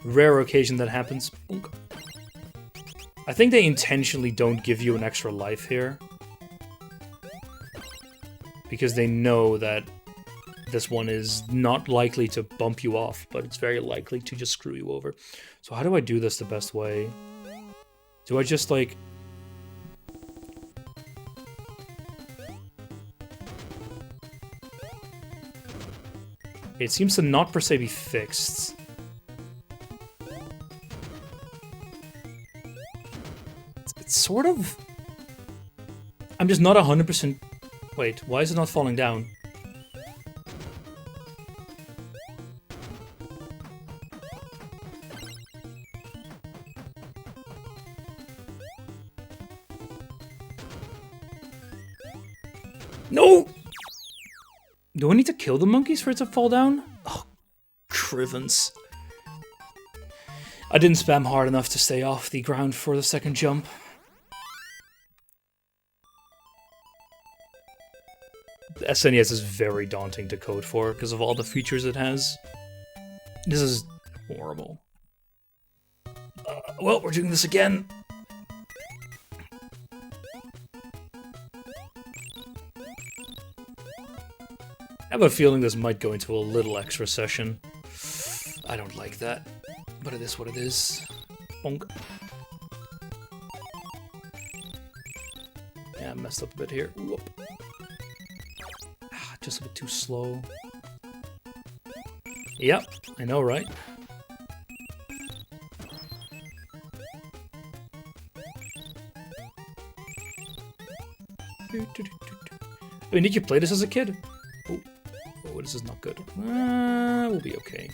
rare occasion that happens. I think they intentionally don't give you an extra life here. Because they know that this one is not likely to bump you off, but it's very likely to just screw you over. So how do I do this the best way? Do I just, like... It seems to not per se be fixed. It's sort of... I'm just not 100%... Wait, why is it not falling down? No! Do I need to kill the monkeys for it to fall down? Oh, crivens. I didn't spam hard enough to stay off the ground for the second jump. The SNES is very daunting to code for because of all the features it has. This is horrible. Well, we're doing this again. have a feeling this might go into a little extra session. I don't like that, but it is what it is. Bonk. Yeah, I messed up a bit here. Whoop. Just a bit too slow. Yep, I know, right? I mean, did you play this as a kid? Oh, this is not good. We'll be okay.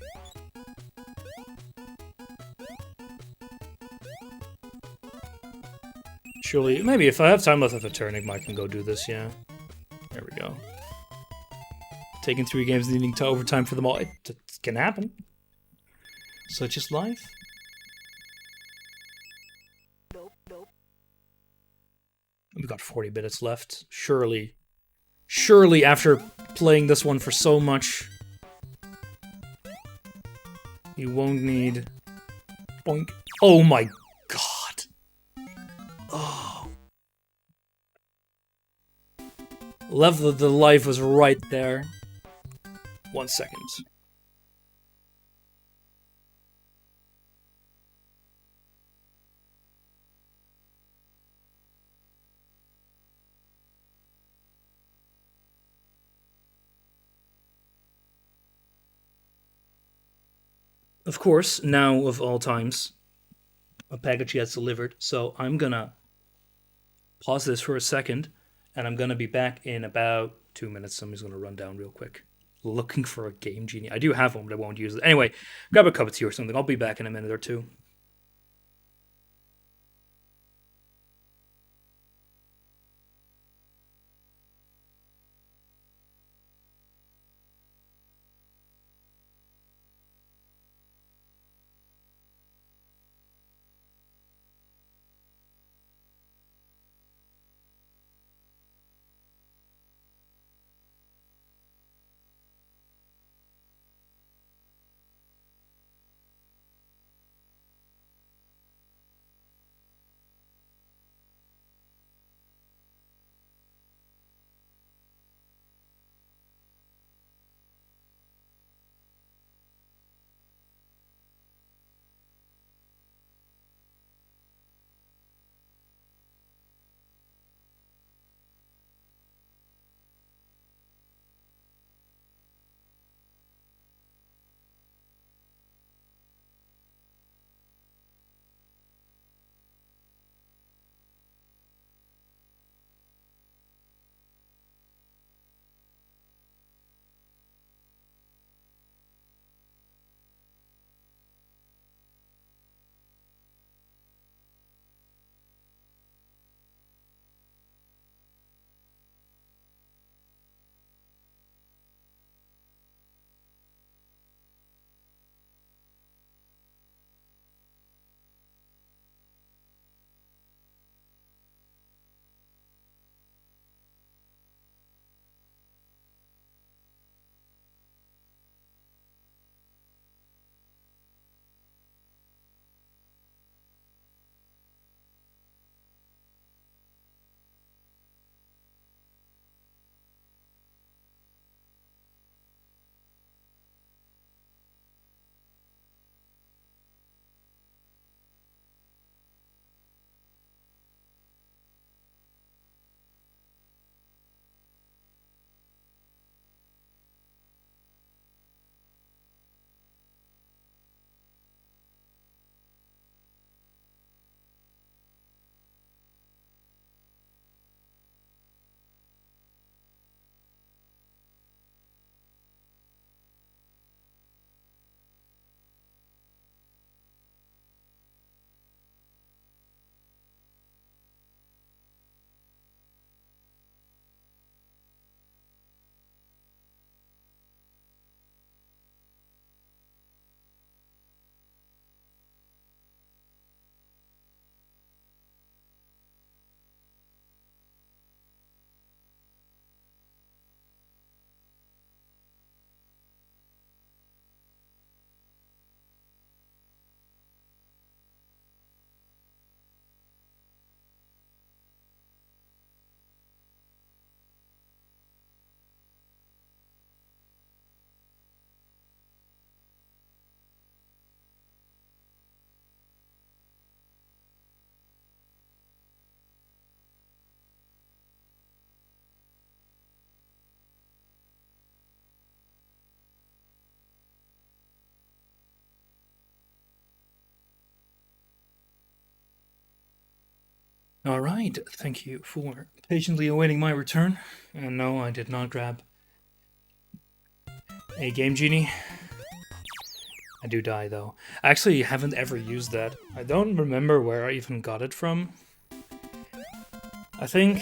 Surely, maybe if I have time left after turning, I can go do this, yeah. There we go. Taking 3 games, needing to overtime for them all. It can happen. Such is life. We've got 40 minutes left. Surely after playing this one for so much, you won't need... Boink. Oh my god. Oh. Level of the life was right there. 1 second. Of course, now of all times, a package gets delivered, so I'm gonna pause this for a second, and I'm gonna be back in about 2 minutes. Somebody's gonna run down real quick. Looking for a game Genie. I do have one, but I won't use it. Anyway, grab a cup of tea or something. I'll be back in a minute or two. Alright, thank you for patiently awaiting my return. And no, I did not grab a Game Genie. I do die, though. I actually haven't ever used that. I don't remember where I even got it from. I think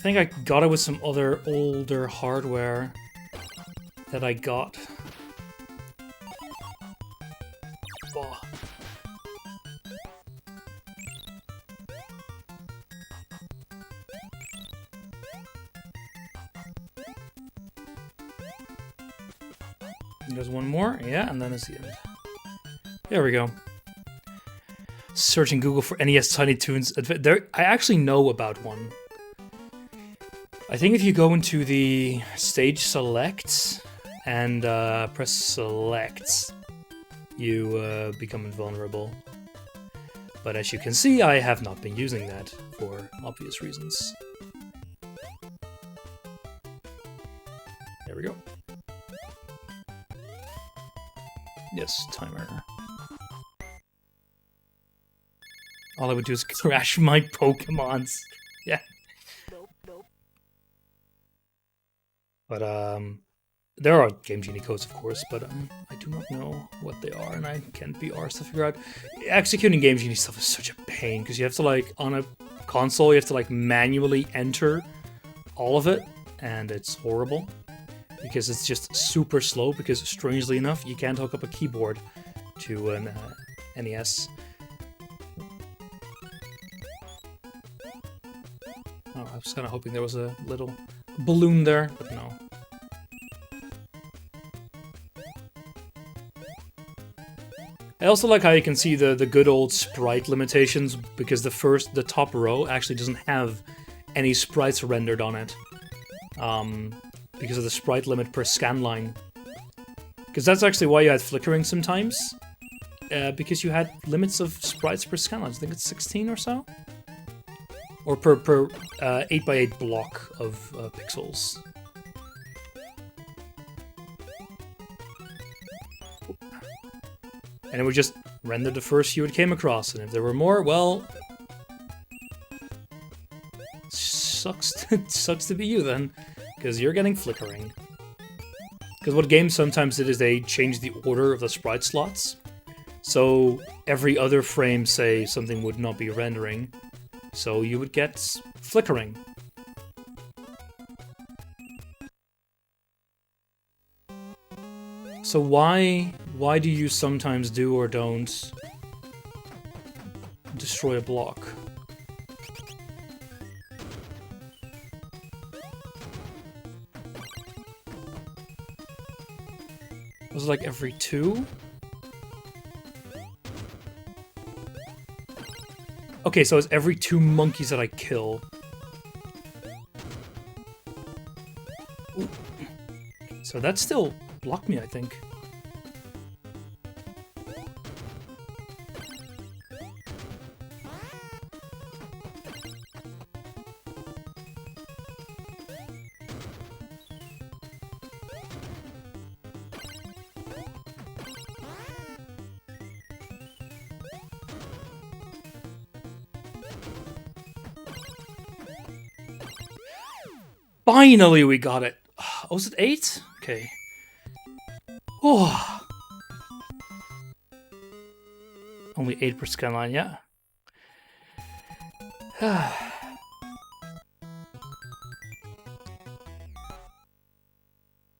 I got it with some other older hardware that I got. Oh. There's one more, yeah, and then it's the end. There we go. Searching Google for NES Tiny Toons. There, I actually know about one. I think if you go into the stage select and press select, you become invulnerable. But as you can see, I have not been using that for obvious reasons. There we go. Yes, timer. All I would do is crash my Pokemons. Yeah. But, there are Game Genie codes, of course, but I do not know what they are, and I can't be arsed to figure out. Executing Game Genie stuff is such a pain, because you have to, like, on a console, you have to, like, manually enter all of it, and it's horrible. Because it's just super slow, because strangely enough, you can't hook up a keyboard to an NES. Oh, I was kind of hoping there was a little balloon there, but no. I also like how you can see the good old sprite limitations, because the top row actually doesn't have any sprites rendered on it. Because of the sprite limit per scan line. Because that's actually why you had flickering sometimes. Because you had limits of sprites per scan line. I think it's 16 or so? Or per 8x8 block of pixels. And it would just render the first few it came across. And if there were more, well... sucks to be you then. Because you're getting flickering. Because what games sometimes did is they changed the order of the sprite slots. So every other frame, say, something would not be rendering. So you would get flickering. So why do you sometimes do or don't destroy a block? Was it like every 2? Okay, so it's every 2 monkeys that I kill. Ooh. So that still blocked me, I think. Finally, we got it. Oh, was it 8? Okay. Oh. Only 8 per scan line, yeah.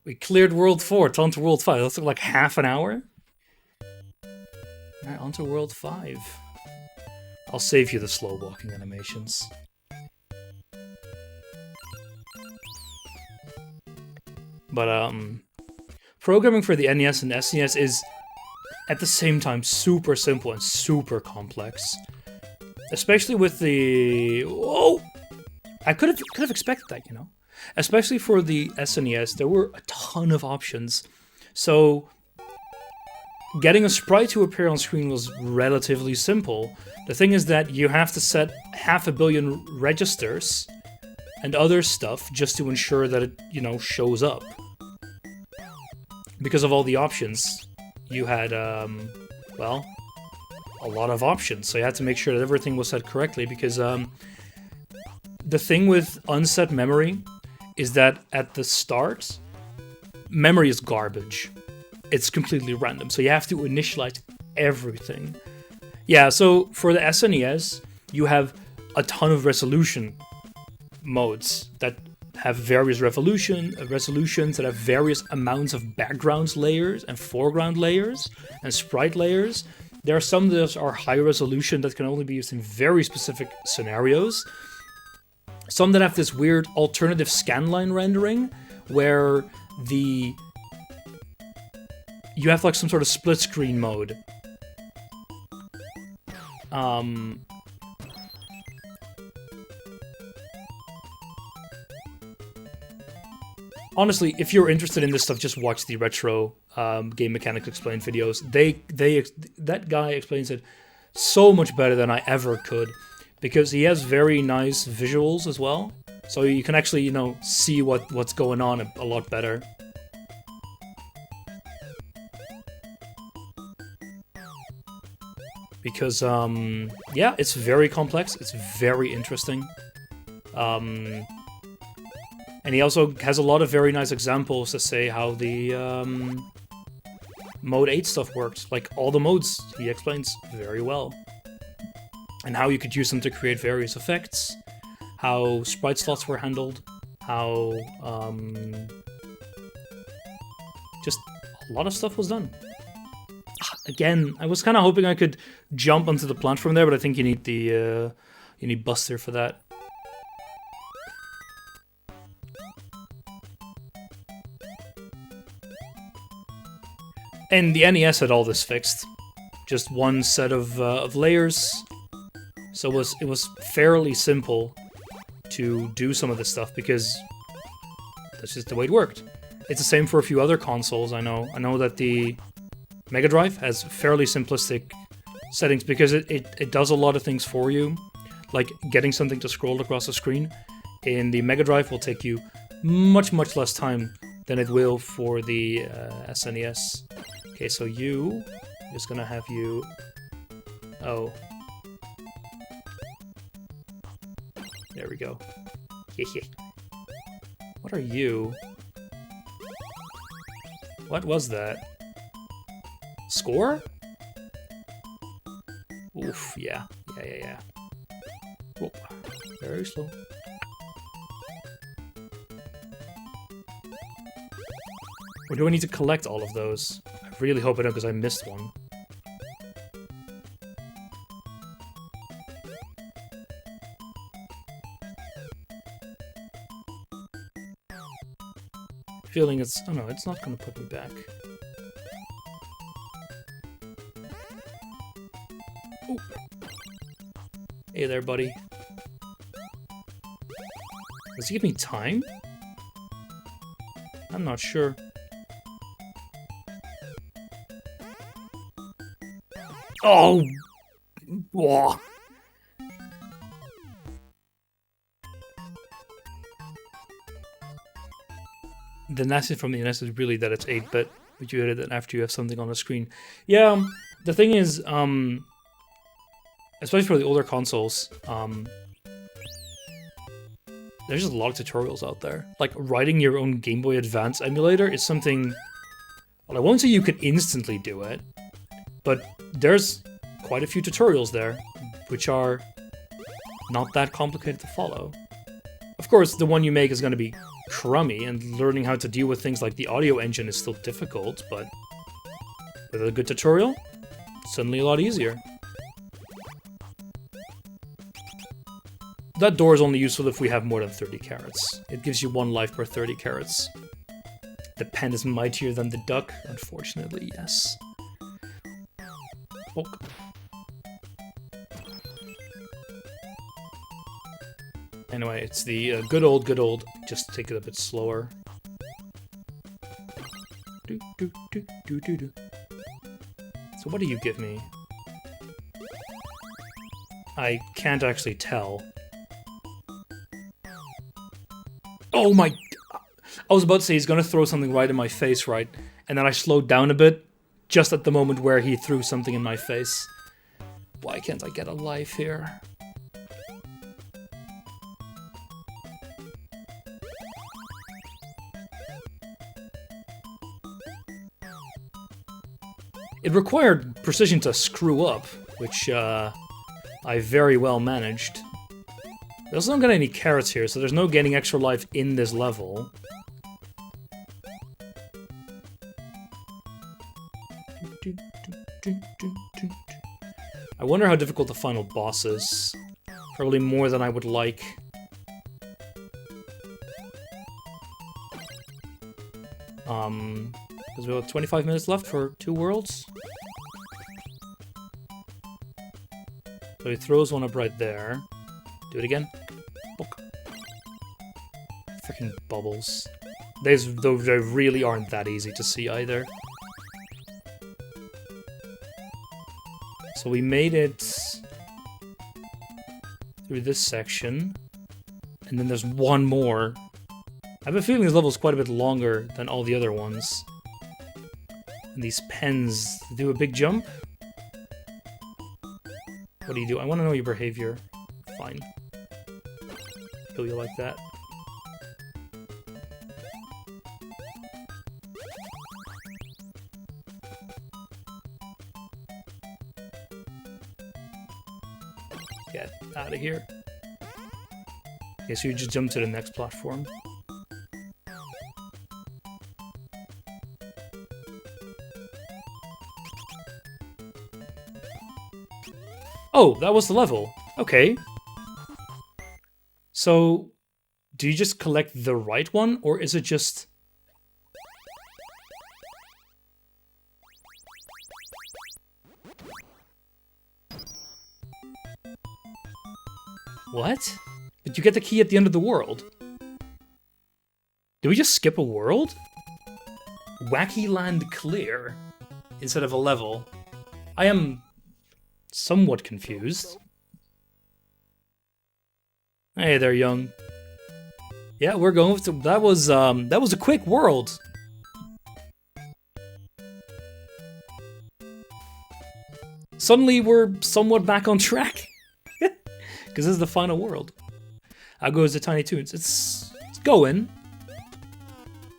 We cleared World 4, it's on to World 5. That took like half an hour. Alright, on to World 5. I'll save you the slow walking animations. But, programming for the NES and SNES is, at the same time, super simple and super complex. Especially with the... Whoa! I could have expected that, you know? Especially for the SNES, there were a ton of options. So, getting a sprite to appear on screen was relatively simple. The thing is that you have to set 500 million registers and other stuff just to ensure that it, you know, shows up. Because of all the options, you had, well, a lot of options. So you had to make sure that everything was set correctly, because the thing with unset memory is that at the start, memory is garbage. It's completely random, so you have to initialize everything. Yeah, so for the SNES, you have a ton of resolution modes that have various resolutions, that have various amounts of background layers and foreground layers and sprite layers. There are some that are high resolution that can only be used in very specific scenarios. Some that have this weird alternative scanline rendering where you have like some sort of split screen mode. Honestly, if you're interested in this stuff, just watch the retro game mechanics explained videos. That guy explains it so much better than I ever could, because he has very nice visuals as well. So you can actually, see what's going on a lot better. Because, yeah, it's very complex, it's very interesting. And he also has a lot of very nice examples to say how the Mode 8 stuff works. Like, all the modes he explains very well. And how you could use them to create various effects, how sprite slots were handled, how just a lot of stuff was done. Again, I was kind of hoping I could jump onto the platform there, but I think you need the you need Buster for that. And the NES had all this fixed, just one set of layers, so it was fairly simple to do some of this stuff because that's just the way it worked. It's the same for a few other consoles. I know that the Mega Drive has fairly simplistic settings because it does a lot of things for you, like getting something to scroll across the screen. In the Mega Drive will take you much less time than it will for the SNES. Okay, so I'm just gonna have you... Oh. There we go. What are you? What was that? Score? Oof, yeah. Whoa. Very slow. Or do I need to collect all of those? I really hope I don't, because I missed one. Feeling it's... Oh no, it's not gonna put me back. Ooh. Hey there, buddy. Does he give me time? I'm not sure. Oh! Whoa. The nasty from the NES is really that it's 8-bit, but you edit it after you have something on the screen. Yeah, the thing is, especially for the older consoles, there's just a lot of tutorials out there. Like, writing your own Game Boy Advance emulator is something... Well, I won't say you can instantly do it, but there's quite a few tutorials there, which are not that complicated to follow. Of course, the one you make is going to be crummy, and learning how to deal with things like the audio engine is still difficult, but with a good tutorial, suddenly a lot easier. That door is only useful if we have more than 30 carats. It gives you 1 life per 30 carats. The pen is mightier than the duck, unfortunately, yes. Oh. Anyway, it's the good old, just take it a bit slower. So what do you give me? I can't actually tell. Oh my... I was about to say he's gonna throw something right in my face, right? And then I slowed down a bit, just at the moment where he threw something in my face. Why can't I get a life here? It required precision to screw up, which I very well managed. I also don't get any carrots here, so there's no getting extra life in this level. I wonder how difficult the final boss is. Probably more than I would like. There's about 25 minutes left for 2 worlds. So he throws one up right there. Do it again. Book. Freaking bubbles. They really aren't that easy to see either. So we made it through this section. And then there's one more. I have a feeling this level is quite a bit longer than all the other ones. And these pens do a big jump. What do you do? I want to know your behavior. Fine. Kill you like that. Get out of here. Okay, so you just jump to the next platform. Oh, that was the level. Okay. So, do you just collect the right one, or is it just... What? Did you get the key at the end of the world? Did we just skip a world? Wacky Land Clear instead of a level. I am somewhat confused. Hey there, young. Yeah, we're going to... That was a quick world. Suddenly we're somewhat back on track. Because this is the final world. How goes the Tiny Toons? It's going.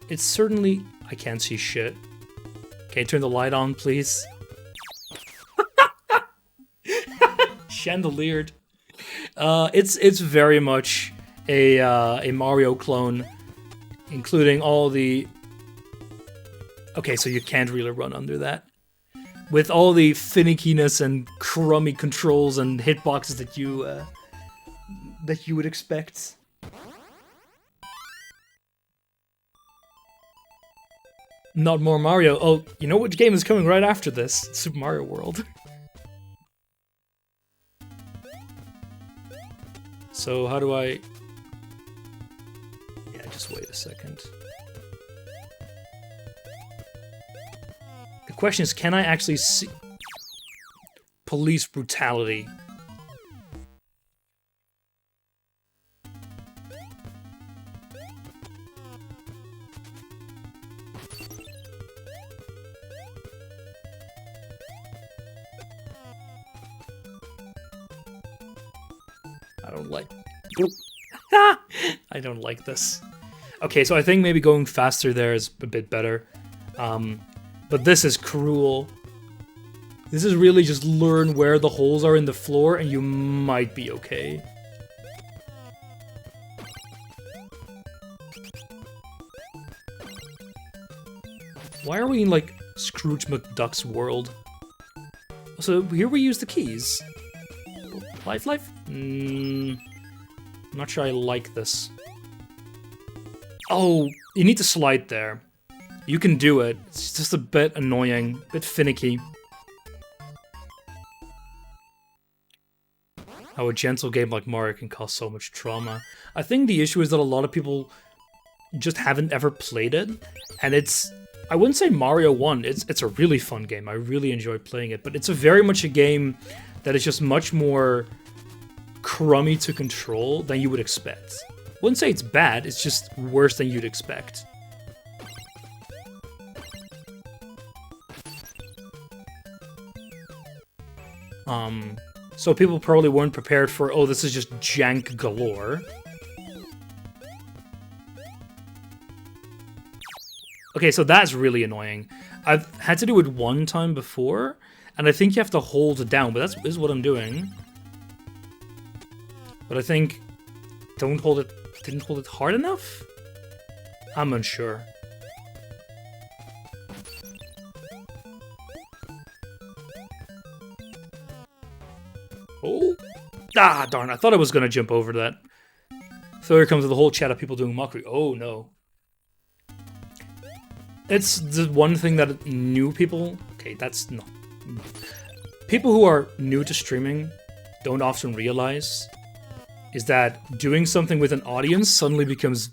It's certainly... I can't see shit. Okay, turn the light on, please. Chandeliered. It's very much a Mario clone, including all the... Okay, so you can't really run under that. With all the finickiness and crummy controls and hitboxes that you would expect. Not more Mario. Oh, you know which game is coming right after this? Super Mario World. So how do I... Yeah, just wait a second. The question is, can I actually see... Police brutality. I don't like this. Okay, so I think maybe going faster there is a bit better. But this is cruel. This is really just learn where the holes are in the floor and you might be okay. Why are we in, like, Scrooge McDuck's world? So here we use the keys. Life? I'm not sure I like this. Oh, you need to slide there. You can do it. It's just a bit annoying, a bit finicky. How a gentle game like Mario can cause so much trauma. I think the issue is that a lot of people just haven't ever played it, and it's... I wouldn't say Mario 1, it's a really fun game. I really enjoy playing it, but it's a very much a game that is just much more crummy to control than you would expect. Wouldn't say it's bad, it's just worse than you'd expect. So people probably weren't prepared for, oh, this is just jank galore. Okay, so that's really annoying. I've had to do it one time before, and I think you have to hold it down, but this is what I'm doing. But I think didn't hold it hard enough? I'm unsure. Oh! Ah, darn, I thought I was gonna jump over that. So here comes the whole chat of people doing mockery. Oh no. It's the one thing that new people... Okay, that's not... People who are new to streaming don't often realize is that doing something with an audience suddenly becomes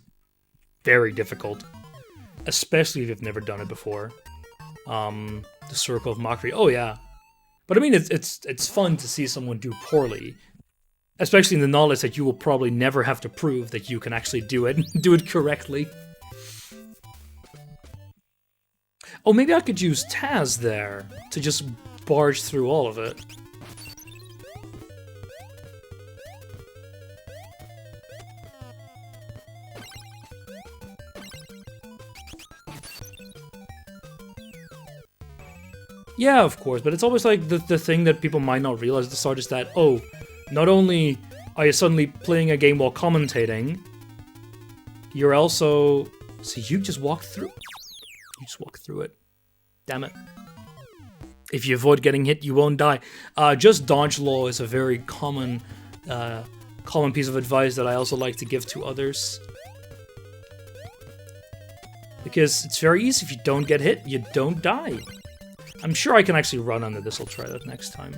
very difficult. Especially if you've never done it before. The circle of mockery. Oh yeah. But I mean, it's fun to see someone do poorly. Especially in the knowledge that you will probably never have to prove that you can actually do it. Do it correctly. Oh, maybe I could use Taz there to just barge through all of it. Yeah, of course, but it's always like the thing that people might not realize at the start is that, oh, not only are you suddenly playing a game while commentating, you're also... So you just walked through... You just walk through it. Damn it. If you avoid getting hit, you won't die. Just dodge law is a very common piece of advice that I also like to give to others. Because it's very easy. If you don't get hit, you don't die. I'm sure I can actually run under this. I'll try that next time.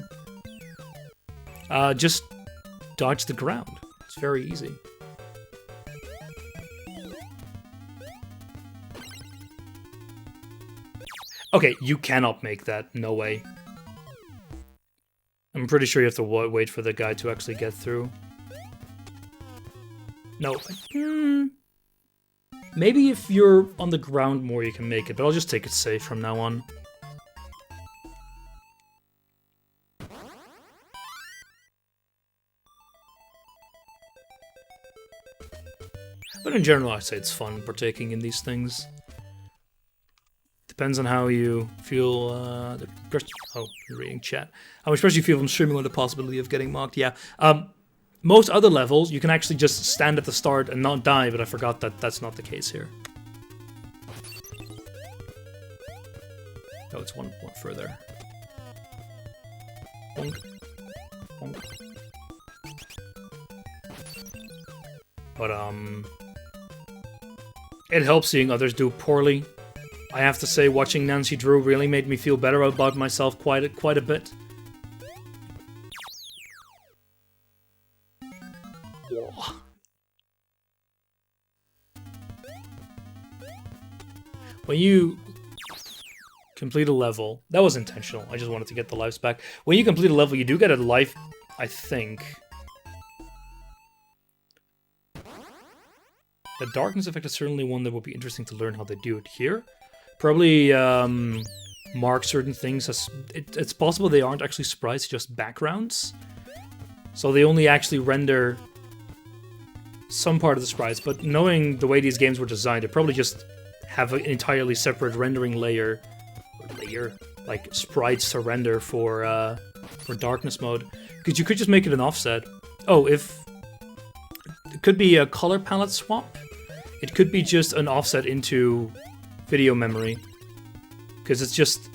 Just dodge the ground. It's very easy. Okay, you cannot make that. No way. I'm pretty sure you have to wait for the guy to actually get through. No. Maybe if you're on the ground more, you can make it, but I'll just take it safe from now on. But in general, I'd say it's fun partaking in these things. Depends on how you feel. Oh, you're reading chat. How much pressure you feel from streaming with the possibility of getting mocked. Yeah. Most other levels, you can actually just stand at the start and not die, but I forgot that that's not the case here. Oh, it's one further. Bonk. Bonk. But, it helps seeing others do poorly. I have to say, watching Nancy Drew really made me feel better about myself quite a bit. Whoa. When you complete a level, that was intentional, I just wanted to get the lives back. When you complete a level, you do get a life, I think. The darkness effect is certainly one that would be interesting to learn how they do it here. Probably mark certain things as... It's possible they aren't actually sprites, just backgrounds. So they only actually render some part of the sprites, but knowing the way these games were designed, they probably just have an entirely separate rendering layer, like sprites to render for darkness mode. Because you could just make it an offset. Oh, if... It could be a color palette swap. It could be just an offset into video memory. Because it's just...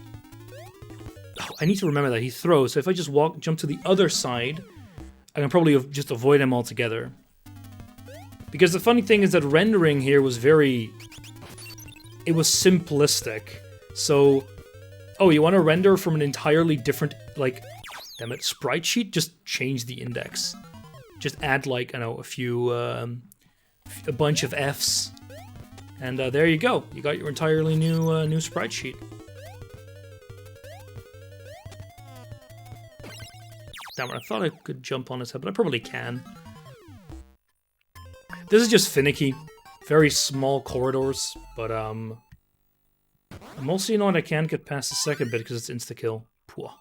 Oh, I need to remember that he throws, so if I just jump to the other side, I can probably just avoid him altogether. Because the funny thing is that rendering here was very... It was simplistic. So... Oh, you want to render from an entirely different, like... Damn it, sprite sheet? Just change the index. Just add, like, I don't know, a few... a bunch of Fs. And there you go. You got your entirely new sprite sheet. Damn it, I thought I could jump on his head, but I probably can. This is just finicky. Very small corridors, but I'm also annoyed I can't get past the second bit because it's insta-kill. Pwah.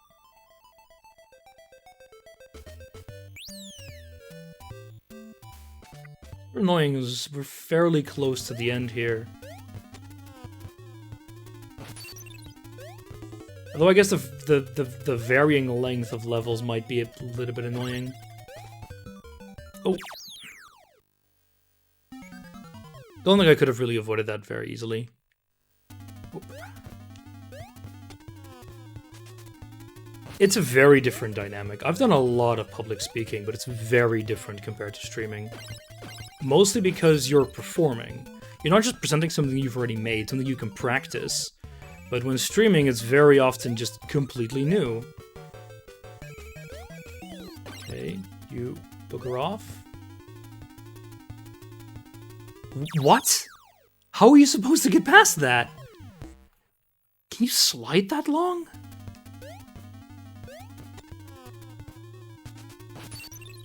Annoying is we're fairly close to the end here. Although I guess the varying length of levels might be a little bit annoying. Oh. Don't think I could have really avoided that very easily. Oh. It's a very different dynamic. I've done a lot of public speaking, but it's very different compared to streaming. Mostly because you're performing. You're not just presenting something you've already made, something you can practice. But when streaming, it's very often just completely new. Okay, you booger off. What? How are you supposed to get past that? Can you slide that long?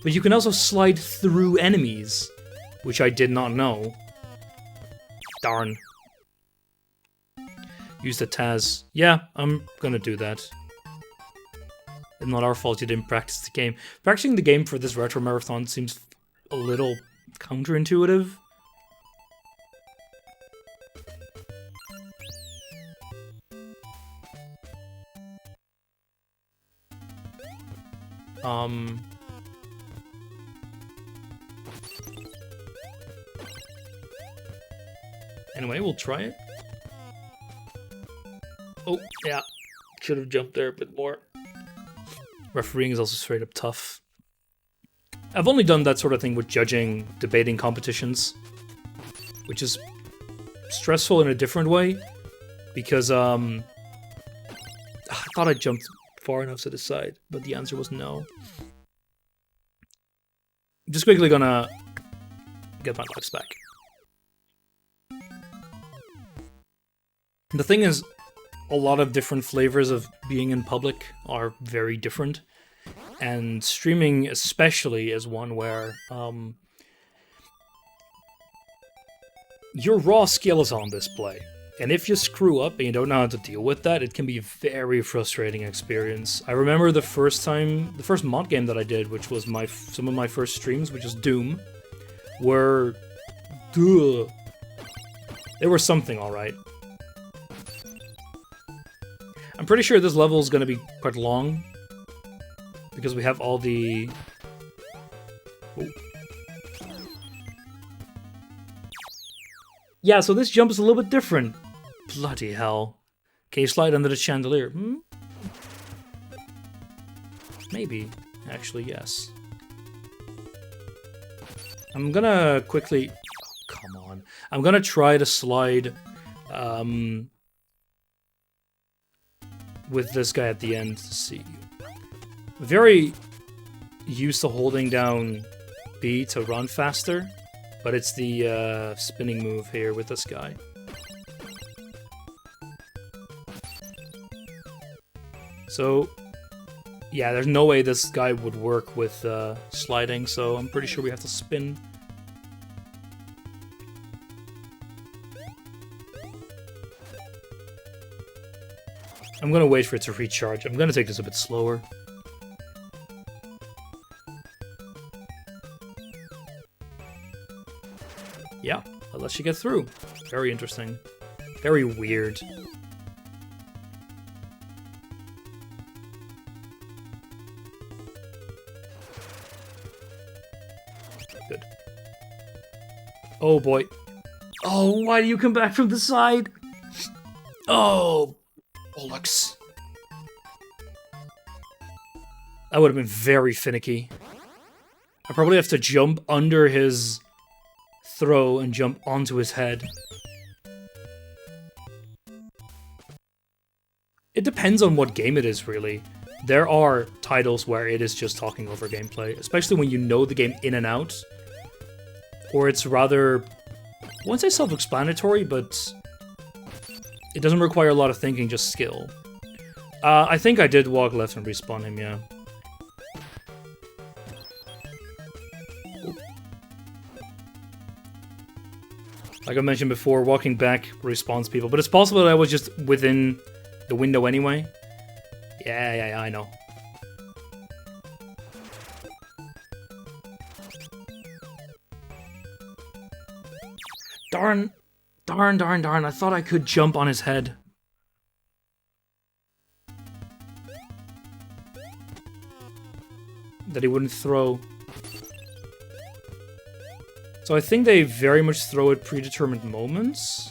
But you can also slide through enemies, which I did not know. Darn. Use the Taz. Yeah, I'm gonna do that. It's not our fault you didn't practice the game. Practicing the game for this retro marathon seems a little counterintuitive. Anyway, we'll try it. Oh, yeah. Should have jumped there a bit more. Refereeing is also straight up tough. I've only done that sort of thing with judging debating competitions, which is stressful in a different way, because I thought I jumped far enough to the side, but the answer was no. I'm just quickly gonna get my lives back. The thing is, a lot of different flavors of being in public are very different, and streaming especially is one where your raw skill is on display, and if you screw up and you don't know how to deal with that, it can be a very frustrating experience. I remember the first mod game that I did, which was some of my first streams, which is Doom, were they were something alright. I'm pretty sure this level is going to be quite long, because we have all the... Oh. Yeah, so this jump is a little bit different. Bloody hell. Can you slide under the chandelier? Hmm? Maybe. Actually, yes. I'm gonna quickly... Oh, come on. I'm gonna try to slide... with this guy at the end to see. Very used to holding down B to run faster, but it's the spinning move here with this guy. So, yeah, there's no way this guy would work with sliding, so I'm pretty sure we have to spin. I'm gonna wait for it to recharge. I'm gonna take this a bit slower. Yeah, that lets you get through. Very interesting. Very weird. Good. Oh boy. Oh, why do you come back from the side? Oh, bollocks. That would have been very finicky. I probably have to jump under his throw and jump onto his head. It depends on what game it is, really. There are titles where it is just talking over gameplay, especially when you know the game in and out. Or it's rather, I won't say self-explanatory, but it doesn't require a lot of thinking, just skill. I think I did walk left and respawn him, yeah. Like I mentioned before, walking back respawns people, but it's possible that I was just within the window anyway. Yeah, I know. Darn. Darn, darn, darn. I thought I could jump on his head. That he wouldn't throw. So I think they very much throw at predetermined moments.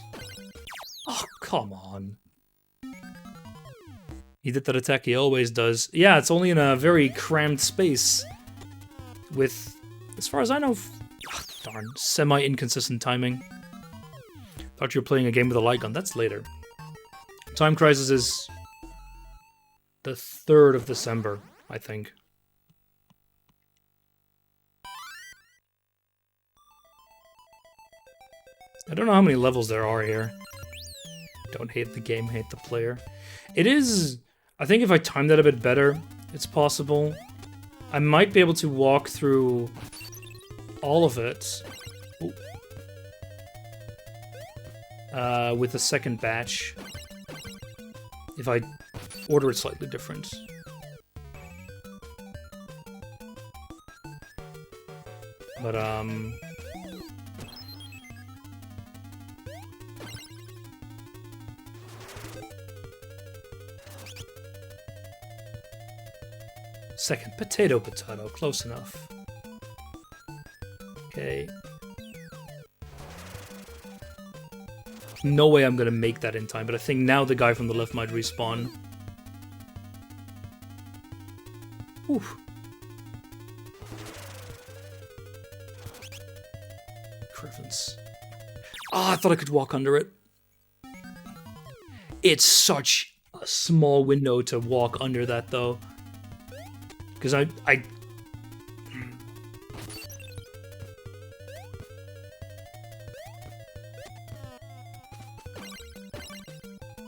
Oh, come on. He did that attack he always does. Yeah, it's only in a very crammed space. With, as far as I know, darn, semi-inconsistent timing. Thought you were playing a game with a light gun. That's later. Time Crisis is the 3rd of December, I think. I don't know how many levels there are here. Don't hate the game, hate the player. It is... I think if I timed that a bit better, it's possible. I might be able to walk through all of it. With the second batch. If I order it slightly different. But, second potato, close enough. Okay. No way I'm gonna make that in time, but I think now the guy from the left might respawn. Oof. Griffins. Ah, I thought I could walk under it. It's such a small window to walk under that, though. Because I...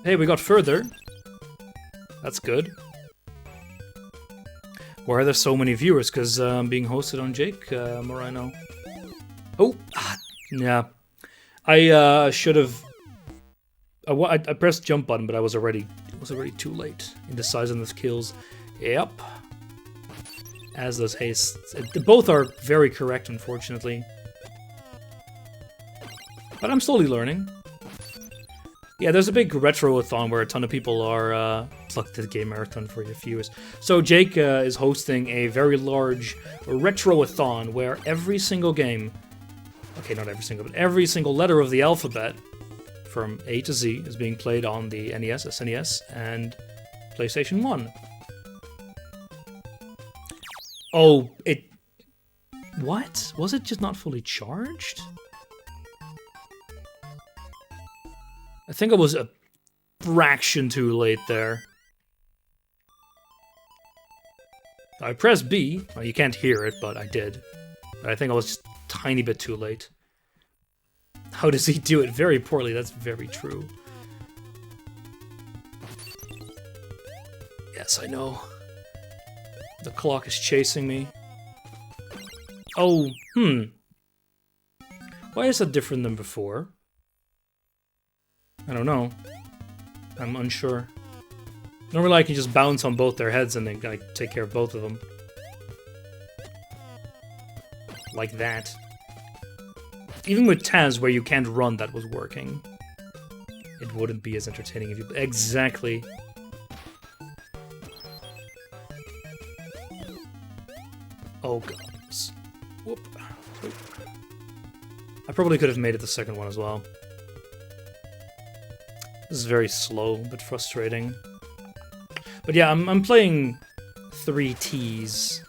Hey, we got further. That's good. Why are there so many viewers? Because I'm being hosted on Jake Moreno. Oh! Yeah. I should have... I pressed jump button, but it was already too late. Indecisiveness kills. Yep. As does haste. Both are very correct, unfortunately. But I'm slowly learning. Yeah, there's a big retro-a-thon where a ton of people are... Plug the game marathon for your viewers. So Jake is hosting a very large retro-a-thon where every single game... Okay, not every single, but every single letter of the alphabet from A to Z is being played on the NES, SNES, and PlayStation 1. Oh, it... What? Was it just not fully charged? I think I was a fraction too late there. I pressed B. Well, you can't hear it, but I did. But I think I was just a tiny bit too late. How does he do it? Very poorly, that's very true. Yes, I know. The clock is chasing me. Oh, Why is that different than before? I don't know. I'm unsure. Normally I can just bounce on both their heads and then I take care of both of them. Like that. Even with Taz, where you can't run, that was working. It wouldn't be as entertaining if you... Exactly. Oh, God. Whoop. Whoop. I probably could have made it the second one as well. This is very slow, but frustrating. But yeah, I'm playing 3 Ts.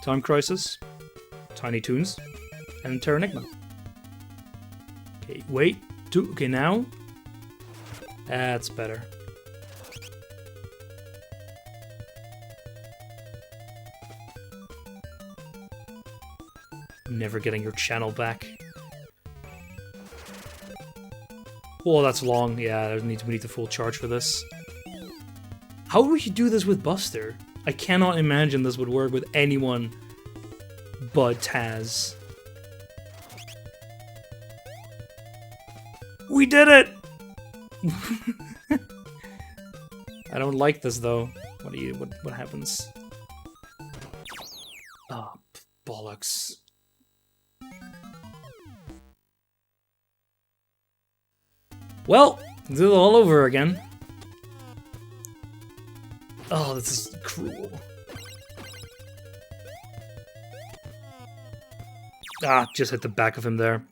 Time Crisis, Tiny Toons, and Terranigma. Okay, wait. Okay, now. That's better. I'm never getting your channel back. Oh, that's long. Yeah, we need the full charge for this. How would you do this with Buster? I cannot imagine this would work with anyone but Taz. We did it! I don't like this though. What happens? Oh, bollocks. Well, do it all over again. Oh, this is cruel. Ah, just hit the back of him there.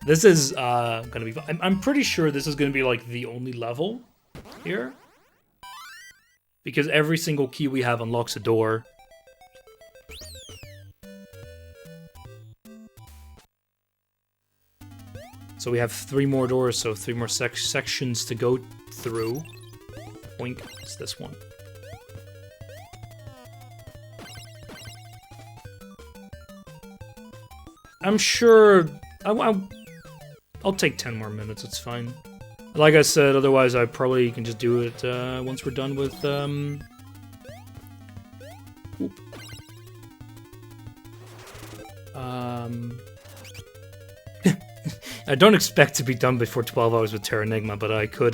This is gonna be fun. I'm pretty sure this is gonna be like the only level here. Because every single key we have unlocks a door. So we have 3 more doors, so 3 more sections to go through. Oink, it's this one. I'm sure... I'll take 10 more minutes, it's fine. Like I said, otherwise I probably can just do it once we're done with... I don't expect to be done before 12 hours with Terra Enigma, but I could,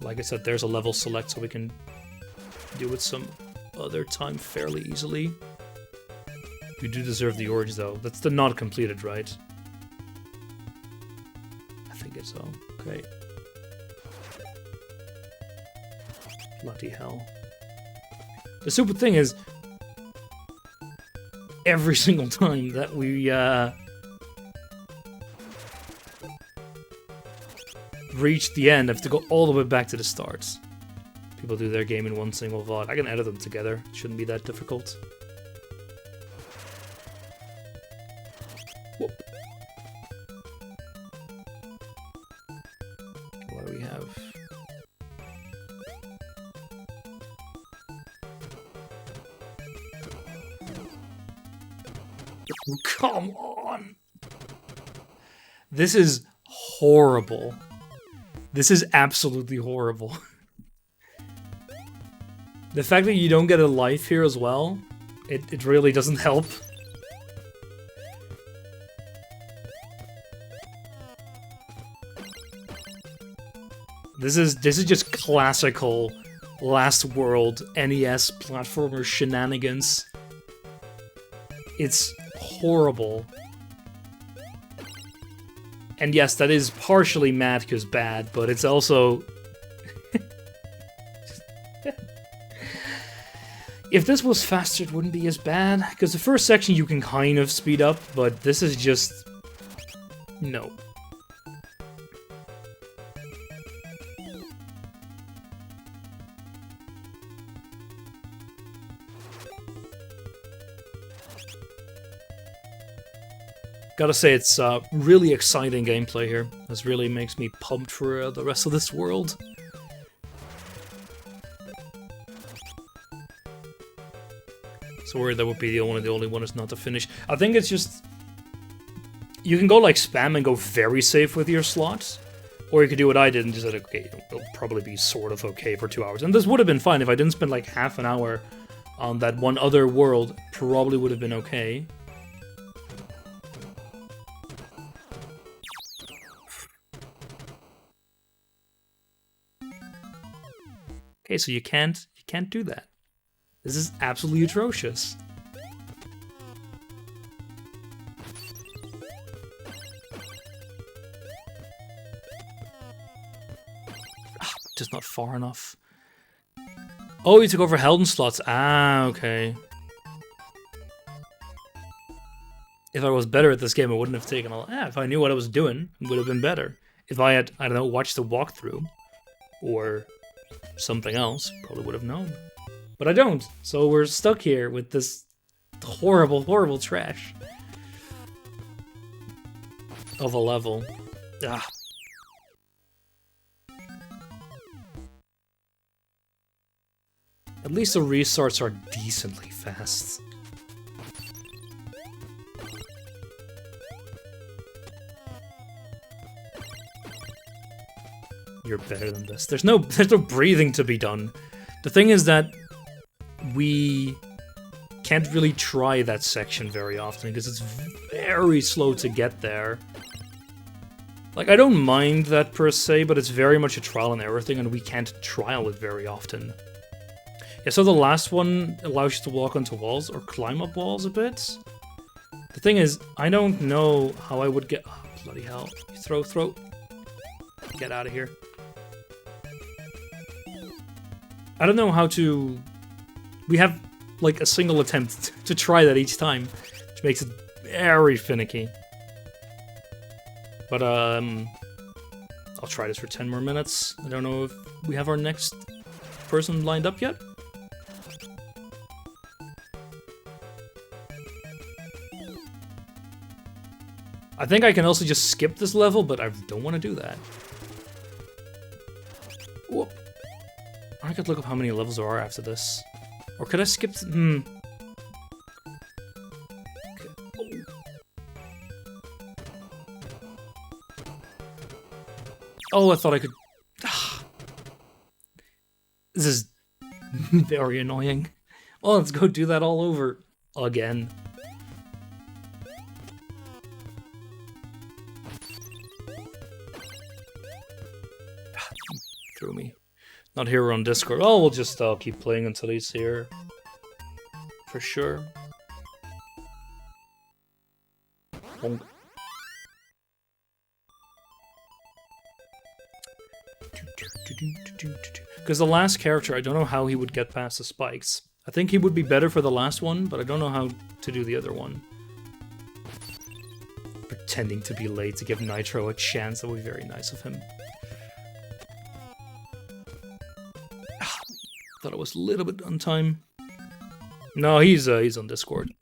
like I said, there's a level select, so we can do it some other time fairly easily. We do deserve the orange, though. That's the not completed, right? I think it's all. Okay. Bloody hell. The stupid thing is, every single time that we, reach the end, I have to go all the way back to the start. People do their game in one single VOD. I can edit them together. It shouldn't be that difficult. Whoop. What do we have? Oh, come on! This is horrible. This is absolutely horrible. The fact that you don't get a life here as well, it really doesn't help. This is just classical Last World NES platformer shenanigans. It's horrible. And yes, that is partially Matka's bad, but it's also... If this was faster, it wouldn't be as bad, because the first section you can kind of speed up, but this is just... no. Gotta say, it's really exciting gameplay here. This really makes me pumped for the rest of this world. So worried that would be the only one is not to finish. I think it's just... you can go like spam and go very safe with your slots. Or you could do what I did and just said, okay, it'll probably be sort of okay for 2 hours. And this would have been fine if I didn't spend like half an hour on that one other world. Probably would have been okay. Okay, so you can't do that. This is absolutely atrocious. Just not far enough. Oh, you took over Heldenslot's. Ah, okay. If I was better at this game, I wouldn't have taken a lot. If I knew what I was doing, it would have been better. If I had, I don't know, watched the walkthrough, or something else, probably would have known. But I don't, so we're stuck here with this horrible, horrible trash of a level. Ah. At least the restarts are decently fast. You're better than this. There's no breathing to be done. The thing is that we can't really try that section very often because it's very slow to get there. Like, I don't mind that per se, but it's very much a trial and error thing, and we can't trial it very often. Yeah, so the last one allows you to walk onto walls or climb up walls a bit. The thing is, I don't know how I would get... Oh, bloody hell. Throw. Get out of here. I don't know how to... We have, like, a single attempt to try that each time, which makes it very finicky. But, I'll try this for 10 more minutes. I don't know if we have our next person lined up yet. I think I can also just skip this level, but I don't want to do that. Whoop. I could look up how many levels there are after this. Or could I skip... Okay. Oh, I thought I could... This is very annoying. Oh, let's go do that all over again. Through me. Not here on Discord. Oh, we'll just keep playing until he's here. For sure. Because the last character, I don't know how he would get past the spikes. I think he would be better for the last one, but I don't know how to do the other one. Pretending to be late to give Nitro a chance, that would be very nice of him. Thought it was a little bit on time. No, he's on Discord.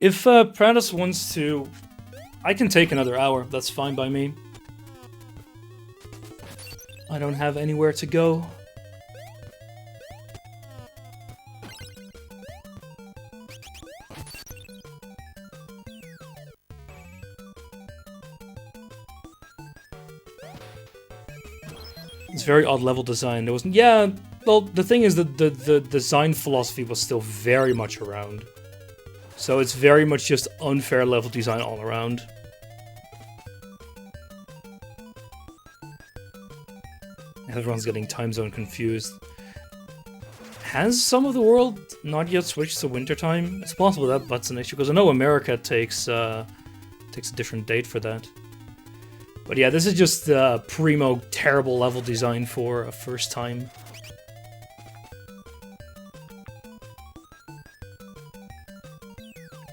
If Pranus wants to, I can take another hour. That's fine by me. I don't have anywhere to go. It's very odd level design. There wasn't. Yeah, well, the thing is that the design philosophy was still very much around. So it's very much just unfair level design all around. Everyone's getting time zone confused. Has some of the world not yet switched to wintertime? It's possible that's an issue, because I know America takes a different date for that. But yeah, this is just primo terrible level design for a first time.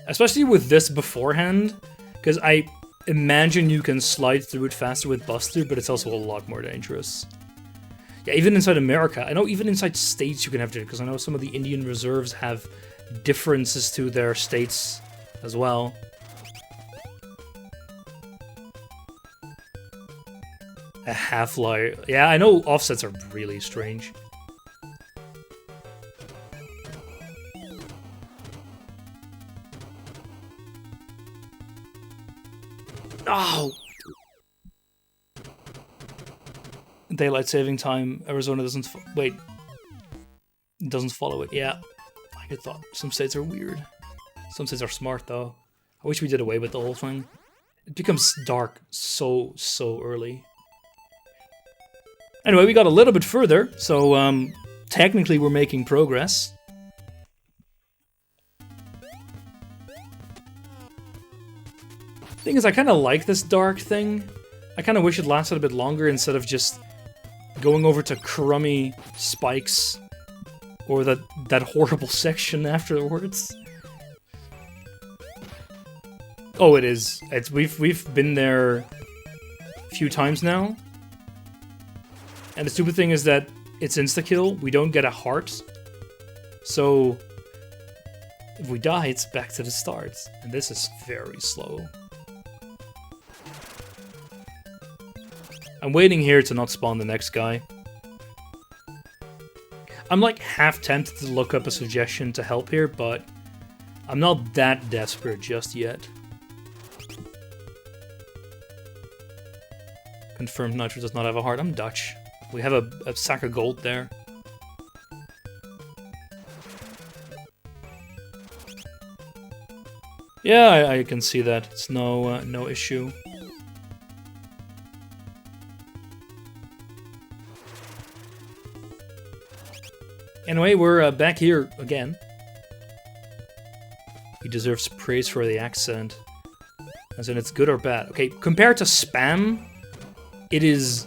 Especially with this beforehand, because I imagine you can slide through it faster with Buster, but it's also a lot more dangerous. Yeah, even inside America. I know even inside states you can have it, because I know some of the Indian reserves have differences to their states as well. A half-life. Yeah, I know offsets are really strange. Oh! Daylight saving time, Arizona doesn't wait. It doesn't follow it. Yeah, I thought some states are weird. Some states are smart though. I wish we did away with the whole thing. It becomes dark so early. Anyway, we got a little bit further, so technically we're making progress. Thing is, I kind of like this dark thing. I kind of wish it lasted a bit longer instead of just going over to crummy spikes or that horrible section afterwards. Oh, it is. We've been there a few times now. And the stupid thing is that it's insta-kill. We don't get a heart. So if we die, it's back to the start. And this is very slow. I'm waiting here to not spawn the next guy. I'm like half tempted to look up a suggestion to help here, but I'm not that desperate just yet. Confirmed Nitro does not have a heart. I'm Dutch. We have a sack of gold there. Yeah, I can see that. It's no issue. Anyway, we're back here again. He deserves praise for the accent. As in, it's good or bad. Okay, compared to Spam, it is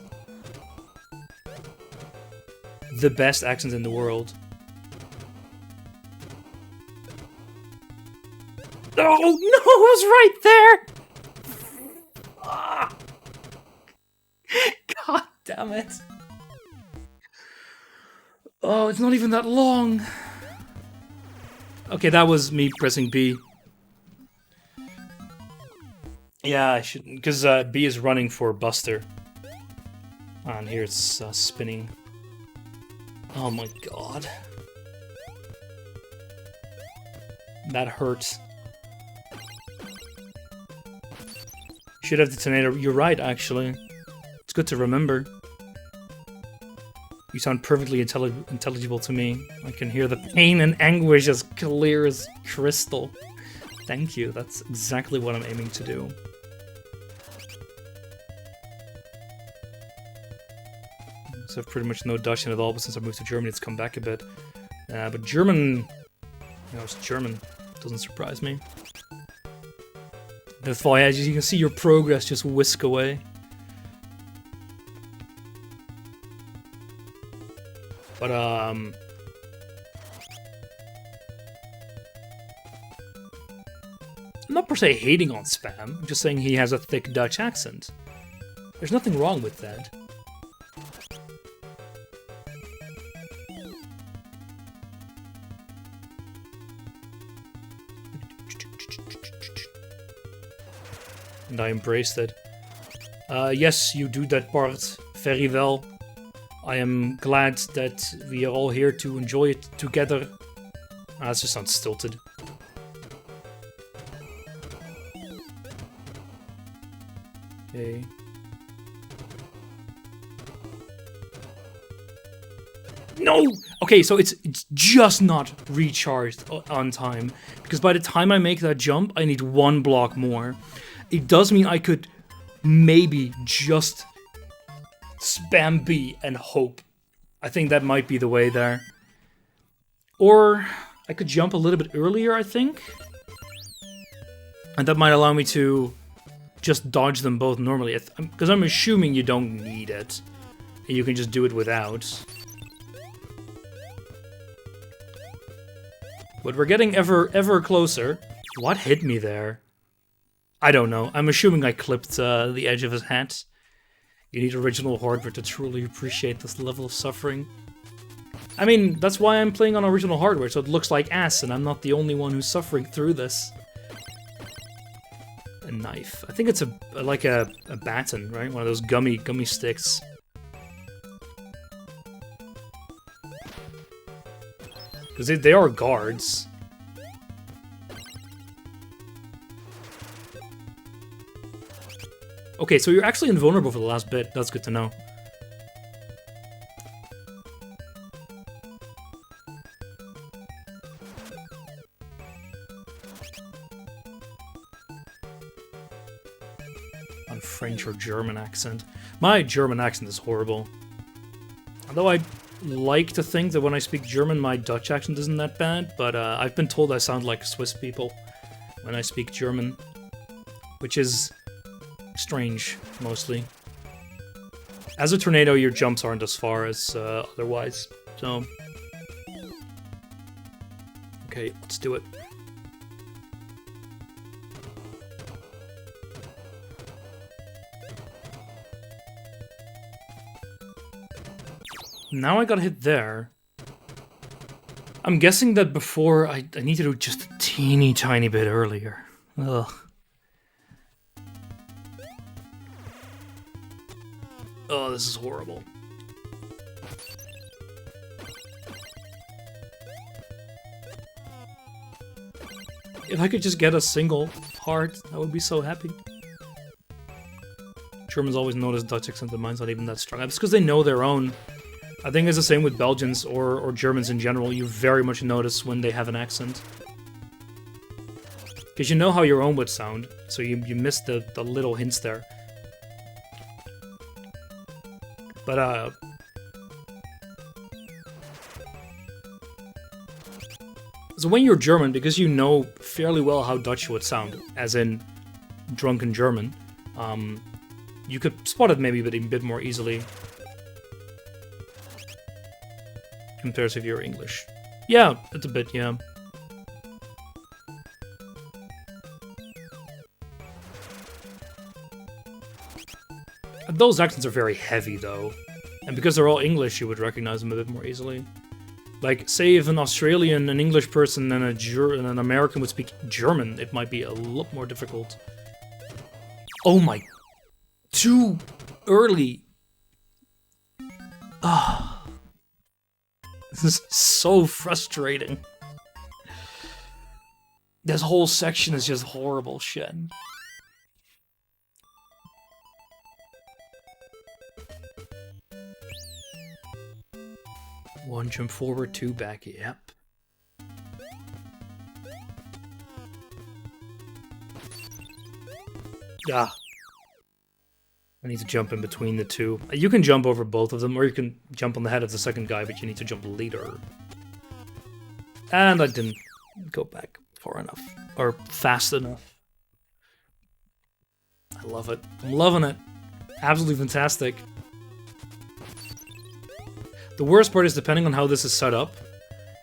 the best accent in the world. Oh, no, it was right there! Ah. God damn it. Oh, it's not even that long. Okay, that was me pressing B. Yeah, I shouldn't, because B is running for Buster. And here it's spinning. Oh my god. That hurts. Should have detonator. You're right, actually. It's good to remember. You sound perfectly intelligible to me. I can hear the pain and anguish as clear as crystal. Thank you. That's exactly what I'm aiming to do. So I've pretty much no Dutch in at all, but since I moved to Germany, it's come back a bit. But German... You know, it's German. Doesn't surprise me. That's why, as you can see, your progress just whisk away. But, I'm not per se hating on Spam, I'm just saying he has a thick Dutch accent. There's nothing wrong with that. And I embraced it. Yes, you do that part very well. I am glad that we are all here to enjoy it together. That just sounds stilted. Okay. No! Okay, so it's just not recharged on time. Because by the time I make that jump, I need one block more. It does mean I could maybe just spam B and hope. I think that might be the way there. Or I could jump a little bit earlier, I think. And that might allow me to just dodge them both normally. Because I'm assuming you don't need it. And you can just do it without. But we're getting ever closer. What hit me there? I don't know. I'm assuming I clipped the edge of his hat. You need original hardware to truly appreciate this level of suffering. I mean, that's why I'm playing on original hardware, so it looks like ass, and I'm not the only one who's suffering through this. A knife. I think it's like a baton, right? One of those gummy sticks. Because they are guards. Okay, so you're actually invulnerable for the last bit. That's good to know. On French or German accent. My German accent is horrible. Although I like to think that when I speak German, my Dutch accent isn't that bad, but I've been told I sound like Swiss people when I speak German, which is strange, mostly. As a tornado, your jumps aren't as far as otherwise, so... Okay, let's do it. Now I got hit there. I'm guessing that before I need to do just a teeny tiny bit earlier. Ugh. Oh, this is horrible. If I could just get a single heart, I would be so happy. Germans always notice Dutch accent, and mine's not even that strong. It's because they know their own. I think it's the same with Belgians or Germans in general. You very much notice when they have an accent. Because you know how your own would sound, so you miss the little hints there. But, so when you're German, because you know fairly well how Dutch would sound, as in drunken German, you could spot it maybe a bit more easily compared to if you're English. Yeah, it's a bit, yeah. Those accents are very heavy, though. And because they're all English, you would recognize them a bit more easily. Like, say if an Australian, an English person, and an American would speak German, it might be a lot more difficult. Oh my... Too early. Ah. This is so frustrating. This whole section is just horrible shit. One jump forward, two back, yep. Ah. I need to jump in between the two. You can jump over both of them, or you can jump on the head of the second guy, but you need to jump later. And I didn't go back far enough, or fast enough. I love it. I'm loving it. Absolutely fantastic. The worst part is, depending on how this is set up,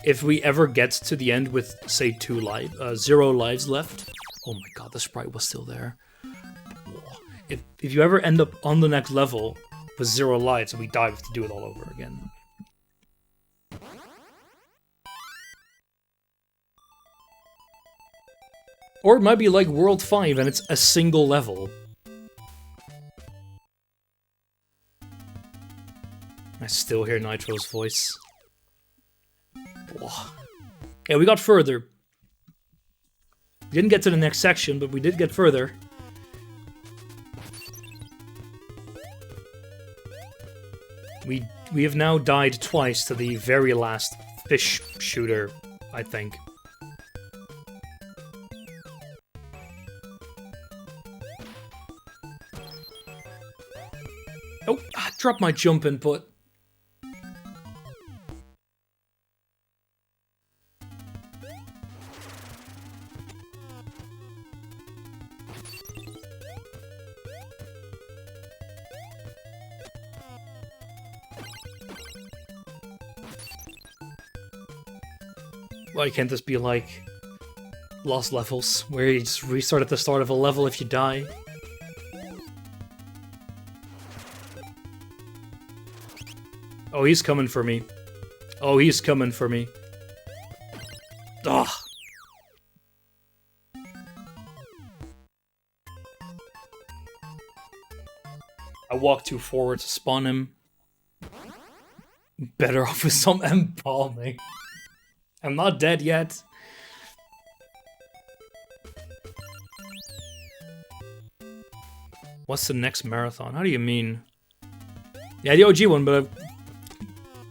if we ever get to the end with, say, 0 lives left... Oh my god, the sprite was still there. If you ever end up on the next level with 0 lives and we die, we have to do it all over again. Or it might be like World 5 and it's a single level. I still hear Nitro's voice. Whoa. Yeah, we got further. We didn't get to the next section, but we did get further. We have now died twice to the very last fish shooter, I think. Oh, I dropped my jump input. Why can't this be like Lost Levels, where you just restart at the start of a level if you die? Oh, he's coming for me. Oh, he's coming for me. Ugh. I walked too forward to spawn him. Better off with some embalming. I'm not dead yet. What's the next marathon? How do you mean? Yeah, the OG one, but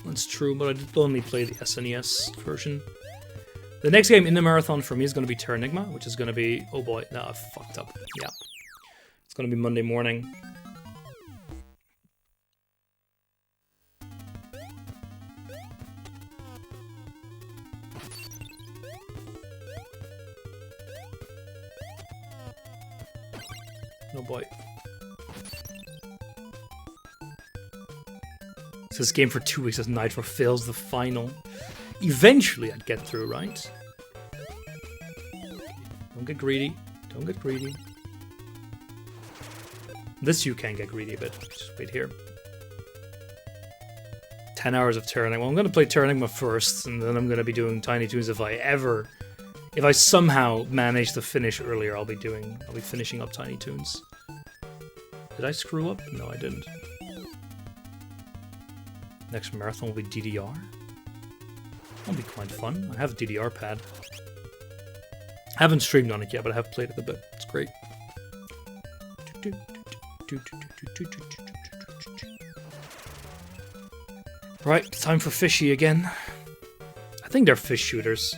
that's true, but I did only play the SNES version. The next game in the marathon for me is going to be Terranigma, which is going to be... Oh boy, no, I fucked up. Yeah. It's going to be Monday morning. Oh boy. So this game for 2 weeks as Nitro fails the final. Eventually I'd get through, right? Don't get greedy. Don't get greedy. This you can get greedy a bit. Just wait here. 10 hours of Terranigma. Well, I'm going to play Terranigma first, and then I'm going to be doing Tiny Toons if I somehow manage to finish earlier, I'll be finishing up Tiny Toons. Did I screw up? No, I didn't. Next marathon will be DDR. That'll be quite fun. I have a DDR pad. I haven't streamed on it yet, but I have played it a bit. It's great. Right, time for fishy again. I think they're fish shooters.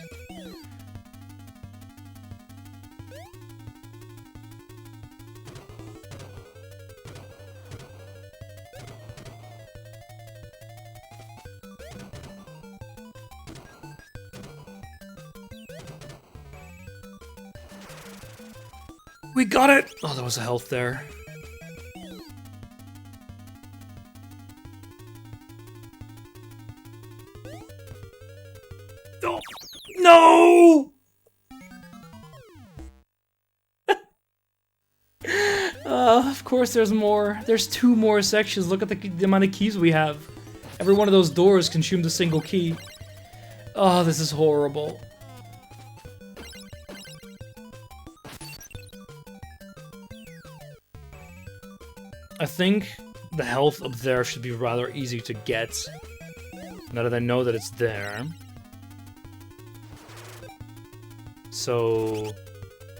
We got it! Oh, there was a health there. Oh, no! Of course there's more. There's 2 more sections. Look at the amount of keys we have. Every one of those doors consumed a single key. Oh, this is horrible. I think the health up there should be rather easy to get. Now that I know that it's there. So,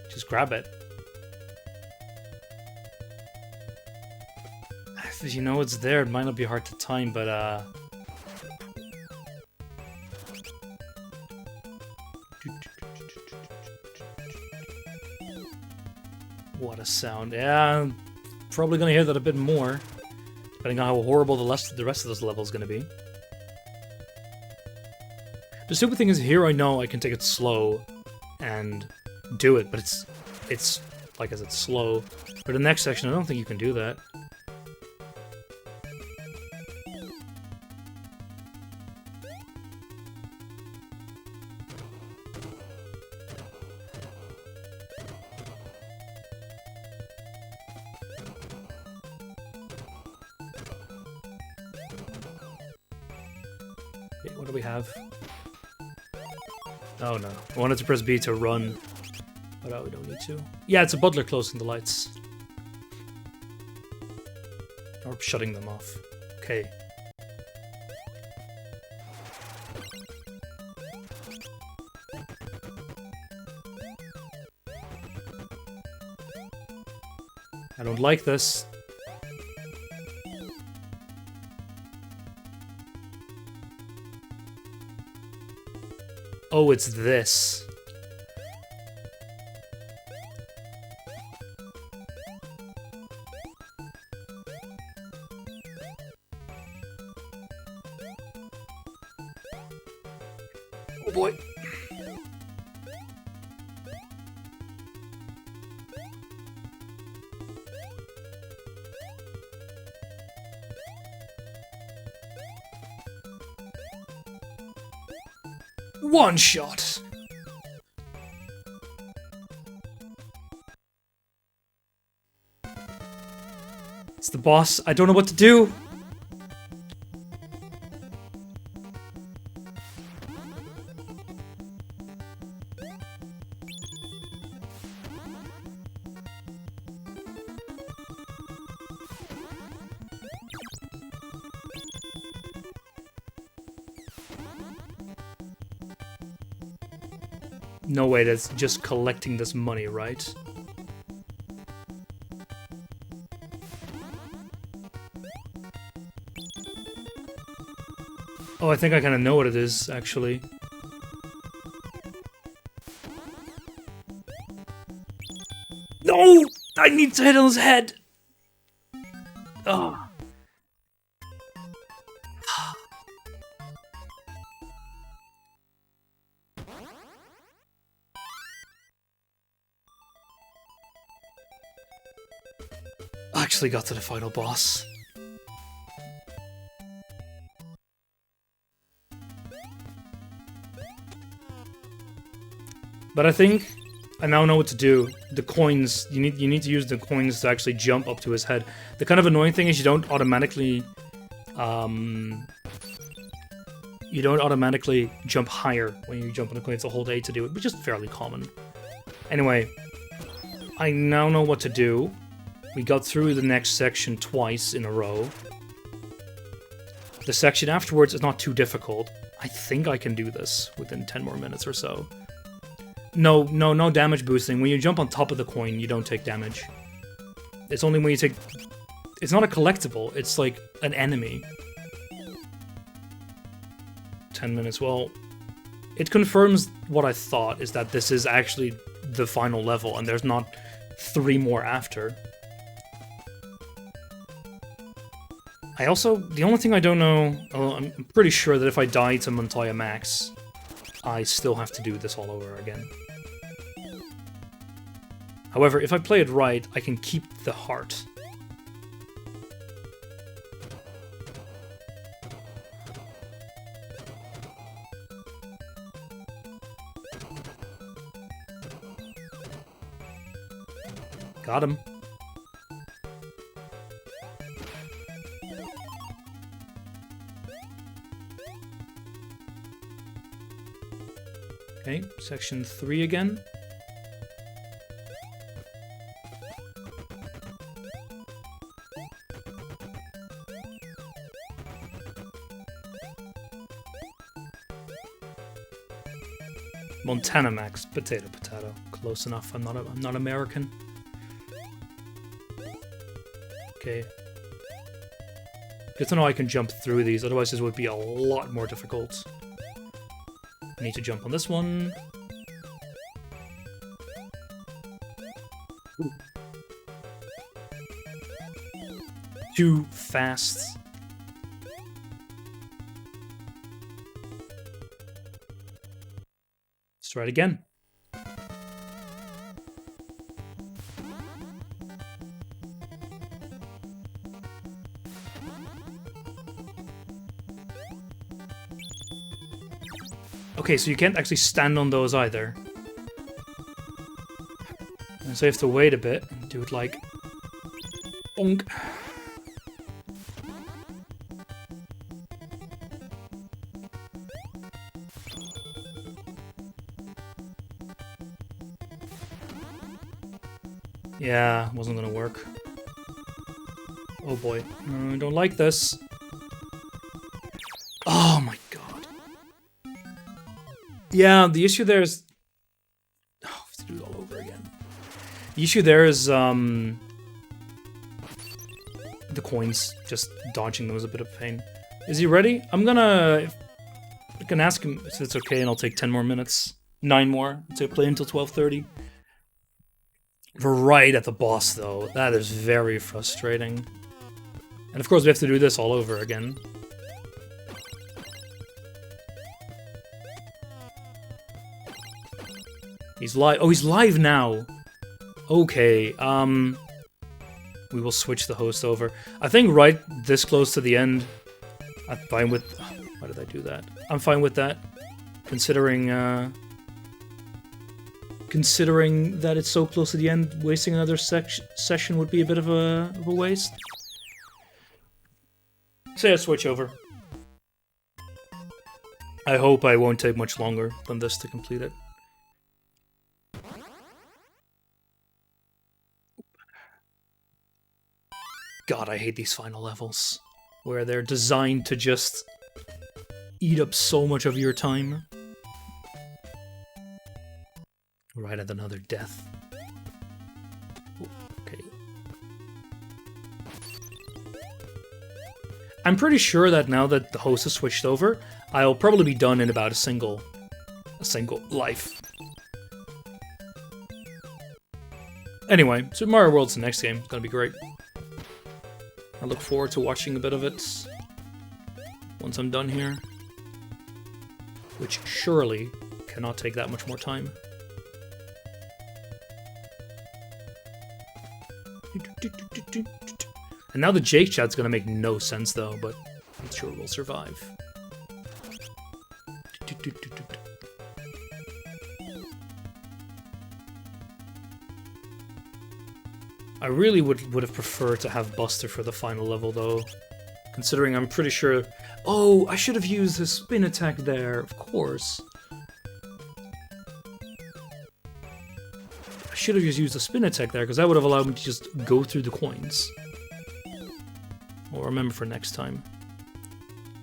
just grab it. If you know it's there, it might not be hard to time, but what a sound. Yeah, probably gonna hear that a bit more, depending on how horrible the rest of this level is gonna be. The stupid thing is, here I know I can take it slow and do it, but it's like I said, slow. For the next section, I don't think you can do that. Okay, what do we have? Oh no. I wanted to press B to run, but oh, we don't need to. Yeah, it's a butler closing the lights. Or shutting them off. Okay. I don't like this. Oh, it's this. Oh boy. One shot. It's the boss. I don't know what to do. No way, that's just collecting this money, right? Oh, I think I kind of know what it is, actually. No! I need to hit on his head! Oh. Actually got to the final boss. But I think I now know what to do. The coins, you need to use the coins to actually jump up to his head. The kind of annoying thing is you don't automatically jump higher when you jump on the coin. It's a hold A to do it, which is fairly common. Anyway, I now know what to do. We got through the next section twice in a row. The section afterwards is not too difficult. I think I can do this within 10 more minutes or so. No damage boosting. When you jump on top of the coin, you don't take damage. It's only when you take... It's not a collectible, it's like an enemy. 10 minutes. Well, it confirms what I thought, is that this is actually the final level, and there's not 3 more after. The only thing I don't know, I'm pretty sure that if I die to Montoya Max, I still have to do this all over again. However, if I play it right, I can keep the heart. Got him. Okay, section 3 again. Montana Max, potato. Close enough. I'm not American. Okay. Good to know I can jump through these, otherwise this would be a lot more difficult. I need to jump on this one. Ooh. Too fast. Let's try it again. Okay, so you can't actually stand on those either. And so you have to wait a bit and do it like... bonk. Yeah, wasn't gonna work. Oh boy, I don't like this. Oh my god. Yeah, the issue there is... Oh, I have to do it all over again. The issue there is, the coins. Just dodging them is a bit of a pain. Is he ready? I can ask him if it's okay, and I'll take 10 more minutes. 9 more to play until 12:30. We're right at the boss, though. That is very frustrating. And of course, we have to do this all over again. He's live. Oh, he's live now. Okay, we will switch the host over. I think right this close to the end, I'm fine with... Why did I do that? I'm fine with that, considering that it's so close to the end, wasting another session would be a bit of a waste. So yeah, switch over. I hope I won't take much longer than this to complete it. God, I hate these final levels, where they're designed to just eat up so much of your time. Right at another death. Okay. I'm pretty sure that now that the host has switched over, I'll probably be done in about a single life. Anyway, Super Mario World's the next game. It's gonna be great. I look forward to watching a bit of it once I'm done here, which surely cannot take that much more time. And now the Jake chat's gonna make no sense though, but I'm sure we'll survive. I really would have preferred to have Buster for the final level though, considering I'm pretty sure... Oh, I should have used the spin attack there, of course. I should have just used the spin attack there, because that would have allowed me to just go through the coins. I'll remember for next time.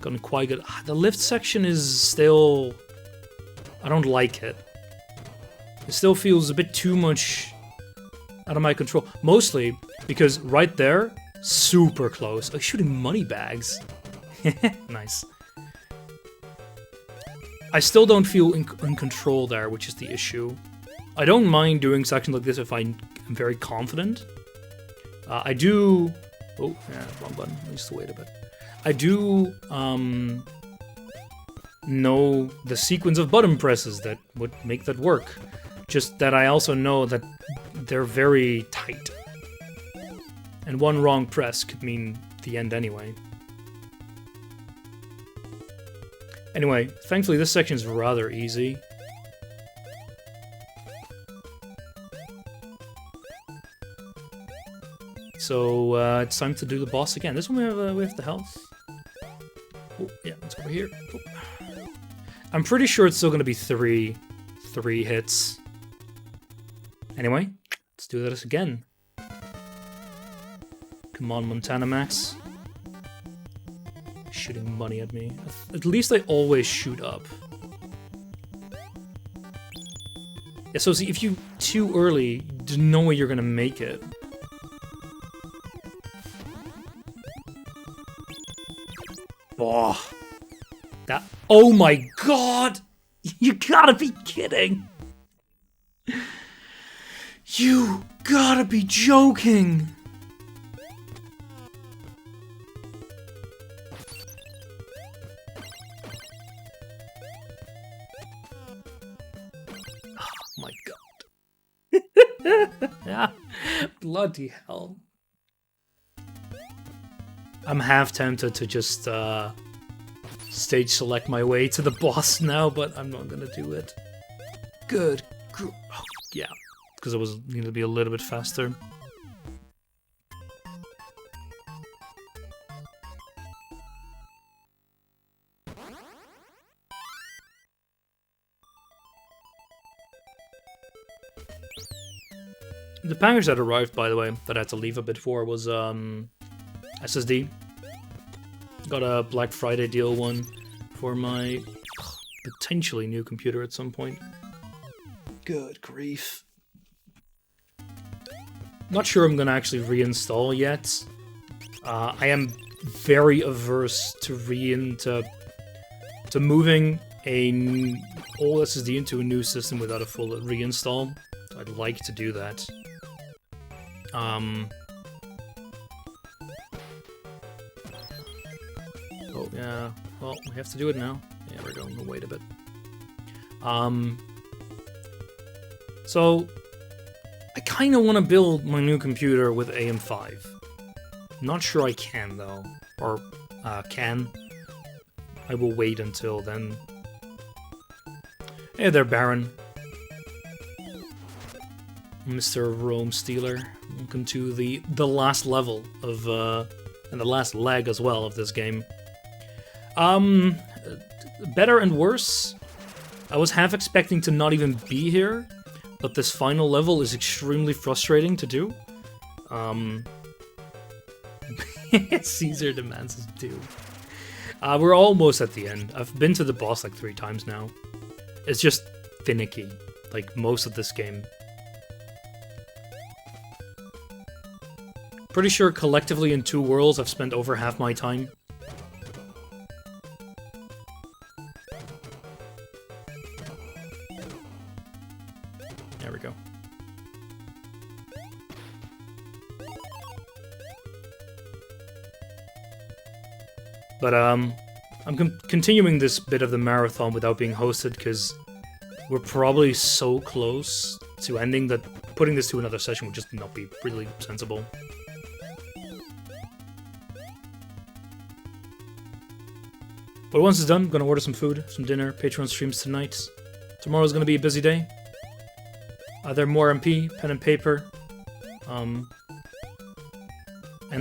Gotten quite good. The lift section is still... I don't like it. It still feels a bit too much out of my control. Mostly because right there, super close. Oh, he's shooting money bags. Nice. I still don't feel in control there, which is the issue. I don't mind doing sections like this if I'm very confident. I do... Oh, yeah, wrong button. I used to wait a bit. I do know the sequence of button presses that would make that work. Just that I also know that they're very tight. And one wrong press could mean the end anyway. Anyway, thankfully this section is rather easy. So it's time to do the boss again. This one we have the health. Oh yeah, let's go over here. Oh. I'm pretty sure it's still going to be three hits. Anyway, let's do this again. Come on, Montana Max. Shooting money at me. At least I always shoot up. Yeah, so see, if you too early, there's no way you're gonna make it. Oh, that! Oh my god! You gotta be kidding! You gotta be joking! My god. Yeah. Bloody hell. I'm half tempted to just stage select my way to the boss now, but I'm not gonna do it. Good. Oh, yeah, because it was needed to be a little bit faster. The package that arrived, by the way, that I had to leave a bit for was SSD. Got a Black Friday deal one for my potentially new computer at some point. Good grief. Not sure I'm gonna actually reinstall yet. I am very averse to moving a old SSD into a new system without a full reinstall. I'd like to do that. Oh, yeah. Well, we have to do it now. Yeah, we're going to wait a bit. So, I kind of want to build my new computer with AM5. Not sure I can, though. Or, can. I will wait until then. Hey there, Baron. Mr. Rome Stealer. Welcome to the last level of, and the last leg as well of this game. Better and worse. I was half expecting to not even be here, but this final level is extremely frustrating to do. Caesar demands his due. We're almost at the end. I've been to the boss like 3 times now. It's just finicky, like most of this game. Pretty sure collectively in 2 worlds I've spent over half my time. There we go. But I'm continuing this bit of the marathon without being hosted because we're probably so close to ending that putting this to another session would just not be really sensible. But once it's done, I'm gonna order some food, some dinner, Patreon streams tonight. Tomorrow's gonna be a busy day. Either more MP, pen and paper. And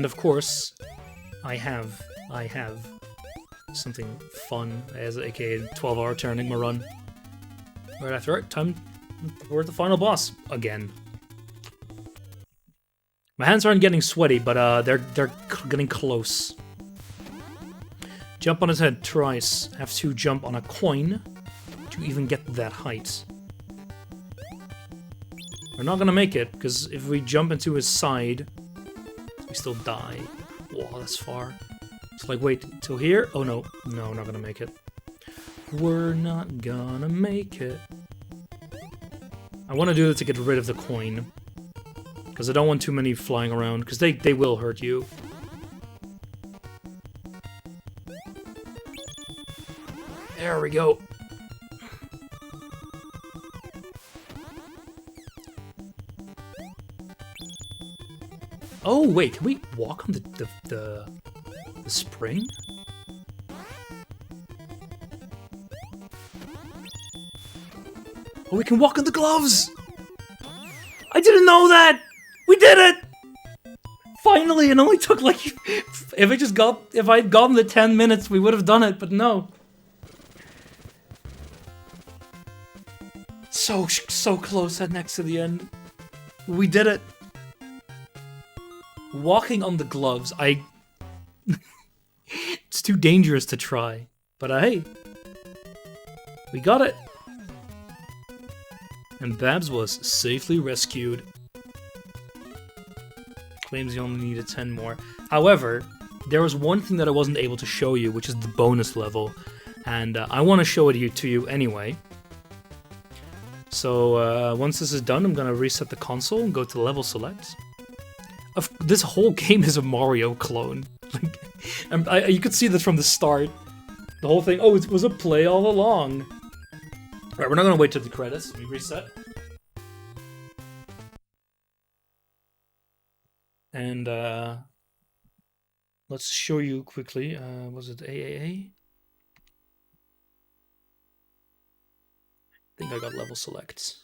of course, I have something fun, as aka 12-hour turning my run. Right after it, time for the final boss again. My hands aren't getting sweaty, but they're getting close. Jump on his head twice. Have to jump on a coin to even get that height. We're not gonna make it, because if we jump into his side, we still die. Whoa, that's far. It's like, wait, till here? Oh no. No, not gonna make it. We're not gonna make it. I want to do that to get rid of the coin. Because I don't want too many flying around, because they will hurt you. There we go. Oh, wait, can we walk on the spring? Oh, we can walk on the gloves! I didn't know that! We did it! Finally, it only took like... If I'd gotten the 10 minutes, we would have done it, but no. So close at next to the end. We did it. Walking on the gloves, it's too dangerous to try. But hey, we got it. And Babs was safely rescued. Claims he only needed 10 more. However, there was one thing that I wasn't able to show you, which is the bonus level. And I want to show it to you anyway. So once this is done, I'm going to reset the console and go to level select. This whole game is a Mario clone. Like, you could see this from the start. The whole thing, oh, it was a play all along. Right, we're not going to wait till the credits. Let me reset. And let's show you quickly. Was it AAA? I think I got level select.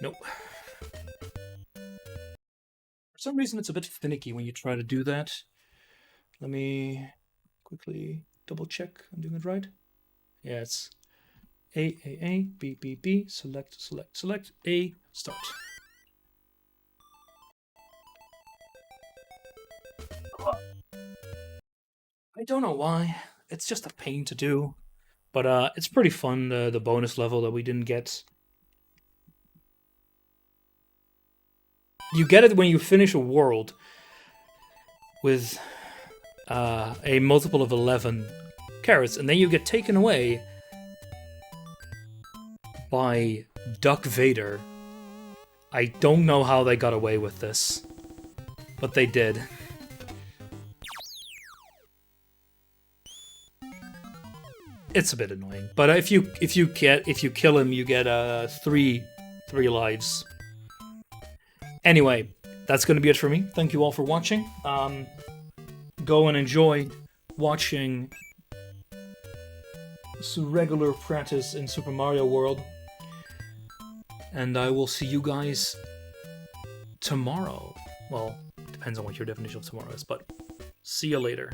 Nope. For some reason, it's a bit finicky when you try to do that. Let me quickly double check I'm doing it right. Yeah, it's A, B, B, B, select, select, select, A, start. I don't know why. It's just a pain to do. But it's pretty fun, the bonus level that we didn't get. You get it when you finish a world with a multiple of 11 carrots, and then you get taken away by Duck Vader. I don't know how they got away with this, but they did. It's a bit annoying, but if you kill him, you get three lives. Anyway, that's going to be it for me. Thank you all for watching. Go and enjoy watching regular practice in Super Mario World. And I will see you guys tomorrow. Well, depends on what your definition of tomorrow is, but see you later.